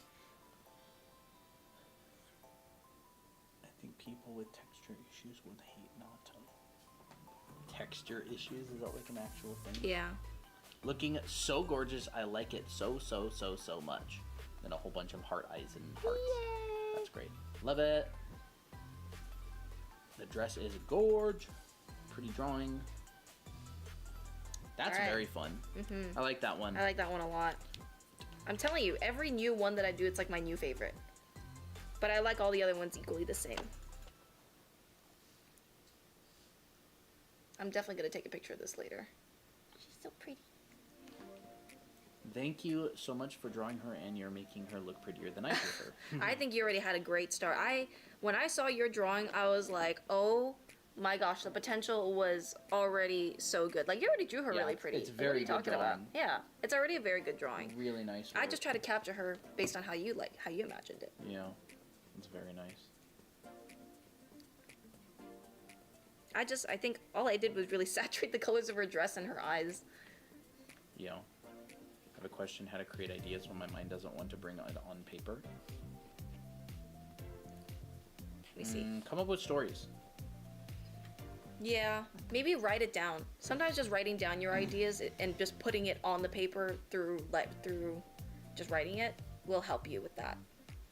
I think people with texture issues would hate natto. Texture issues? Is that like an actual thing? Yeah. Looking so gorgeous, I like it so much. Then a whole bunch of heart eyes and hearts. Yay. That's great. Love it. The dress is gorge. Pretty drawing. That's All right. very fun. I like that one. I like that one a lot. I'm telling you, every new one that I do, it's like my new favorite. But I like all the other ones equally the same. I'm definitely gonna take a picture of this later. She's so pretty. Thank you so much for drawing her, and you're making her look prettier than I did her. I think you already had a great start. When I saw your drawing, I was like, oh my gosh, the potential was already so good. Like, you already drew her really pretty. It's very good talking drawing. about? Yeah, it's already a very good drawing. Really nice work. I just try to capture her based on how you imagined it. Yeah, it's very nice. I think all I did was really saturate the colors of her dress and her eyes. Yeah. I have a question: how to create ideas when my mind doesn't want to bring it on paper? Let me see. Come up with stories. Yeah, maybe write it down. Sometimes just writing down your ideas and just putting it on the paper through just writing it will help you with that.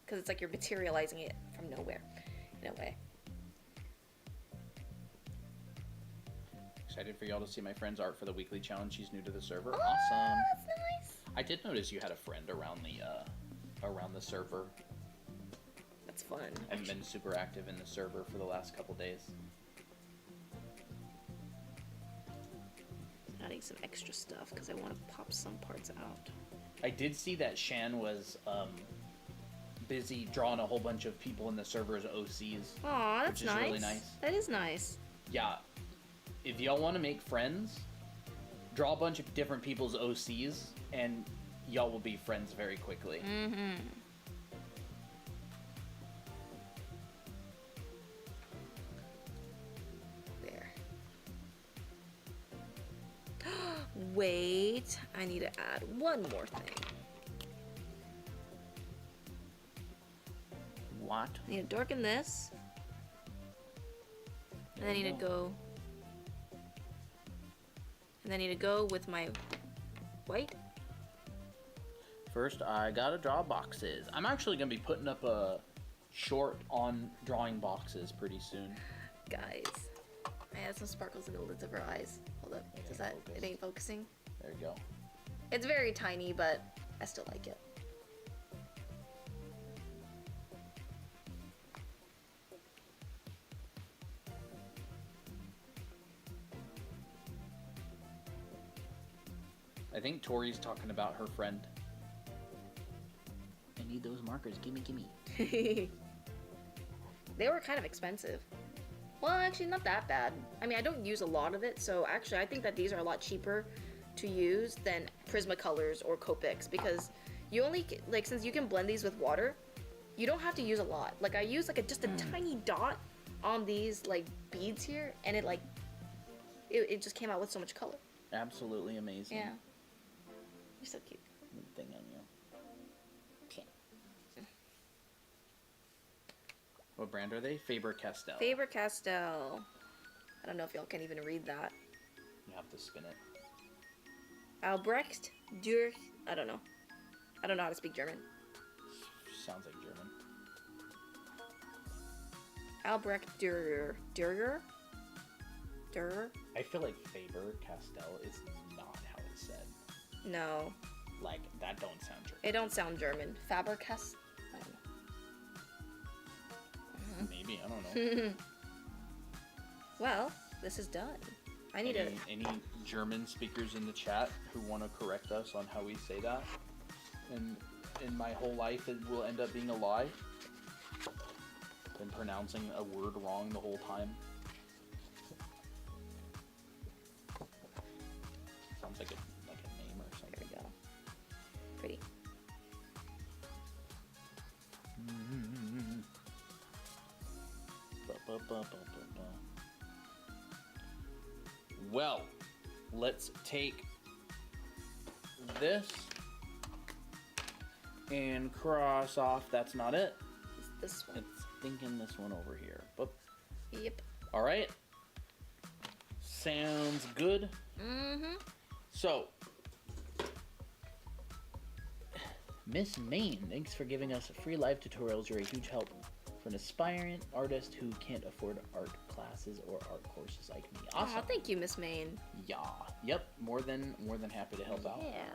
Because it's like you're materializing it from nowhere, in a way. Excited for y'all to see my friend's art for the weekly challenge. She's new to the server. Oh, Awesome. that's nice. I did notice you had a friend around the server. That's fun. I've been super active in the server for the last couple days. Adding some extra stuff because I want to pop some parts out. I did see that Shan was busy drawing a whole bunch of people in the server as OCs. Aw, that's which is nice. really nice. That is nice. Yeah. If y'all want to make friends, draw a bunch of different people's OCs, and y'all will be friends very quickly. Mm-hmm. There. Wait, I need to add one more thing. What? I need to darken this. And I need to go. And I need to go with my white. First, I gotta draw boxes. I'm actually gonna be putting up a short on drawing boxes pretty soon. Guys, I have some sparkles in the lids of her eyes. Hold up. Does that? It ain't focusing. There you go. It's very tiny, but I still like it. I think Tori's talking about her friend. I need those markers. Gimme. They were kind of expensive. Well, actually, not that bad. I mean, I don't use a lot of it, so actually, I think that these are a lot cheaper to use than Prismacolors or Copics because you only, like, since you can blend these with water, you don't have to use a lot. Like, I use, like, just a tiny dot on these, like, beads here, and it, like, it just came out with so much color. Absolutely amazing. Yeah. You're so cute. Thing on you. Okay. What brand are they? Faber-Castell. Faber-Castell. I don't know if y'all can even read that. You have to spin it. Albrecht durch. I don't know. I don't know how to speak German. Sounds like German. Albrecht Dürer. Dürer? I feel like Faber-Castell is not how it's said. No. Like, that don't sound German. It don't sound German. Faber-Castell? I don't know. Maybe, I don't know. Well, this is done. I need any German speakers in the chat who want to correct us on how we say that? And in my whole life, it will end up being a lie. Been pronouncing a word wrong the whole time. Sounds like a name or something. There we go. Pretty. Well, let's take this and cross off. That's not it. It's this one. It's thinking this one over here. Boop. Yep. All right. Sounds good. Mm-hmm. So, Miss Main, thanks for giving us free live tutorials. You're a huge help for an aspiring artist who can't afford art classes or art courses like me. Awesome. Aw, thank you, Miss Main. Yeah. Yep. More than happy to help out. Yeah.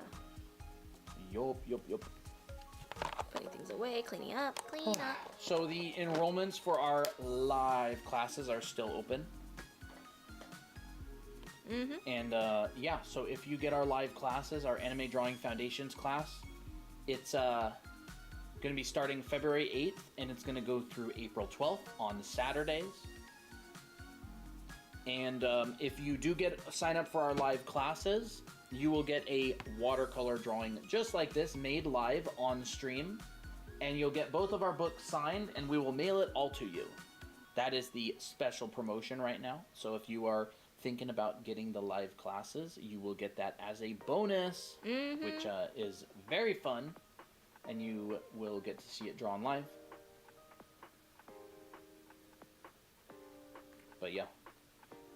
Yup. Putting things away, cleaning up, clean up. So the enrollments for our live classes are still open. And yeah, so if you get our live classes, our Anime Drawing Foundations class, it's going to be starting February 8th, and it's going to go through April 12th on Saturdays. And if you do sign up for our live classes, you will get a watercolor drawing just like this, made live on stream. And you'll get both of our books signed, and we will mail it all to you. That is the special promotion right now. So if you are thinking about getting the live classes, you will get that as a bonus, which is very fun, and you will get to see it drawn live. But yeah,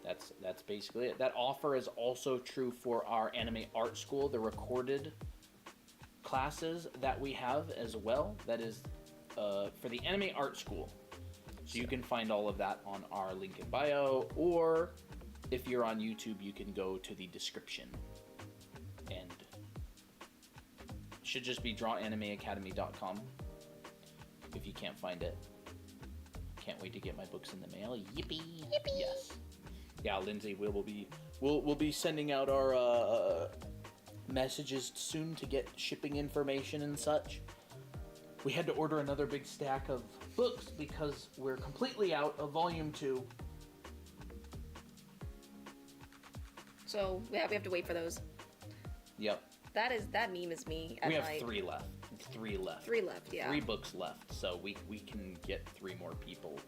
that's basically it. That offer is also true for our anime art school, the recorded classes that we have as well. That is for the anime art school. So you can find all of that on our link in bio, or if you're on YouTube, you can go to the description, and it should just be drawanimeacademy.com if you can't find it. Can't wait to get my books in the mail. Yippee! Yippee! Yes. Yeah, Lindsay, we'll be sending out our messages soon to get shipping information and such. We had to order another big stack of books because we're completely out of volume 2. So we have to wait for those. Yep. That meme is me at We have night. 3 left. 3 left. 3 left, yeah. 3 books left, so we can get 3 more people,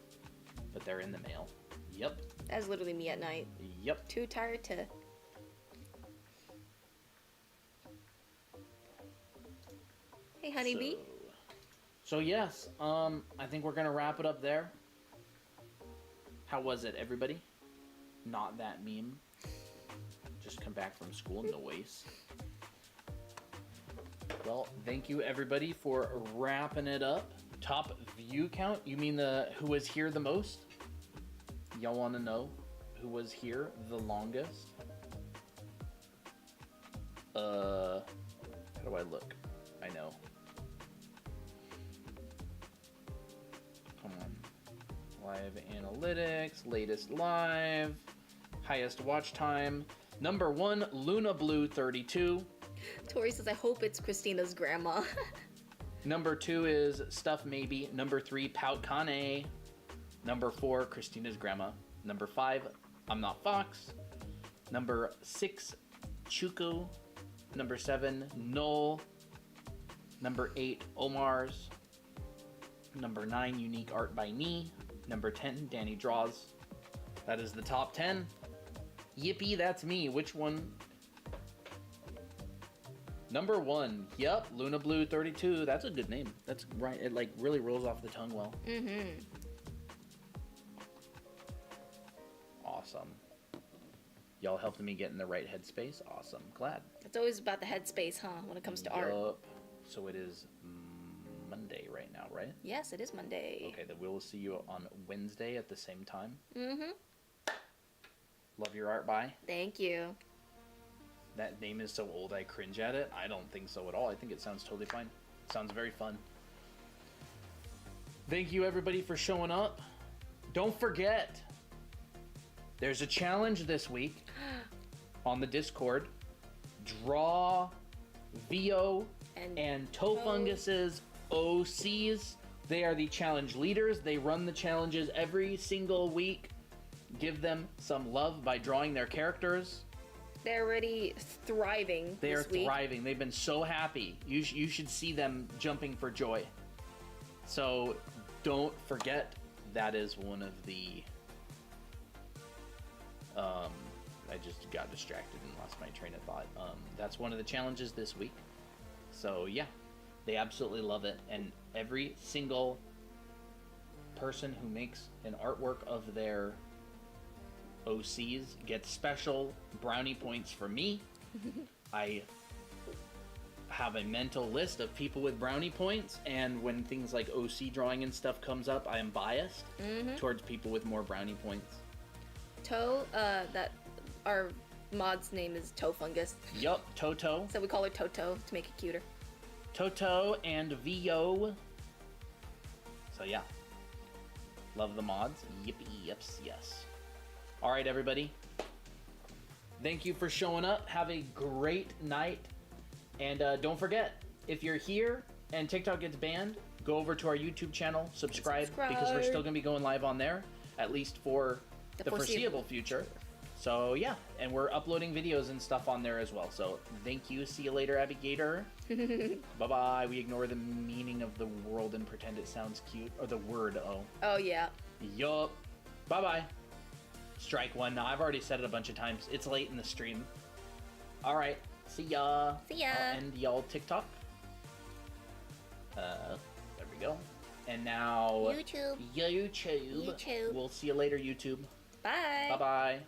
but they're in the mail. Yep. That's literally me at night. Yep. Too tired to... Hey, honeybee. So yes, I think we're gonna wrap it up there. How was it, everybody? Not that meme. Just come back from school, noise. Well, thank you everybody for wrapping it up. Top view count? You mean who was here the most? Y'all want to know who was here the longest? How do I look? I know. Come on. Live analytics, latest live, highest watch time. Number 1, Luna Blue 32. Tori says, I hope it's Christina's grandma. Number 2 is Stuff Maybe. Number 3, Pout Kane. Number 4, Christina's grandma. Number 5, I'm Not Fox. Number 6, Chuku. Number 7, Null. Number 8, Omar's. Number 9, Unique Art by Nee. Number 10, Danny Draws. That is the top 10. Yippee, that's me. Which one? Number 1. Yep, Luna Blue 32. That's a good name. That's right. It like really rolls off the tongue well. Awesome. Y'all helped me get in the right headspace. Awesome. Glad. It's always about the headspace, huh? When it comes to art. So it is Monday right now, right? Yes, it is Monday. Okay, then we'll see you on Wednesday at the same time. Love your art, bye. Thank you. That name is so old I cringe at it. I don't think so at all. I think it sounds totally fine. It sounds very fun. Thank you everybody for showing up. Don't forget, there's a challenge this week on the Discord. Draw Vio and Tofungus's OCs. They are the challenge leaders. They run the challenges every single week. Give them some love by drawing their characters. They're already thriving. They are this week. thriving. They've been so happy. You should see them jumping for joy. So don't forget, that is one of the... I just got distracted and lost my train of thought. That's one of the challenges this week. So yeah, they absolutely love it. And every single person who makes an artwork of their OCs gets special brownie points from me. I have a mental list of people with brownie points, and when things like OC drawing and stuff comes up, I am biased towards people with more brownie points. That our mod's name is Tofungus. Yup, Toto. So we call her Toto to make it cuter. Toto and VO. So yeah. Love the mods. Yippee yips, yes. Alright, everybody. Thank you for showing up. Have a great night. And don't forget, if you're here and TikTok gets banned, go over to our YouTube channel, subscribe. Because we're still going to be going live on there, at least for the foreseeable future. So yeah, and we're uploading videos and stuff on there as well. So thank you. See you later, Abigator. Bye-bye. We ignore the meaning of the world and pretend it sounds cute. Or the word, oh. Oh, yeah. Yup. Bye-bye. Strike one. No, I've already said it a bunch of times. It's late in the stream. Alright. See ya. See ya. I'll end y'all TikTok. There we go. And now... YouTube. YouTube. YouTube. We'll see you later, YouTube. Bye. Bye-bye.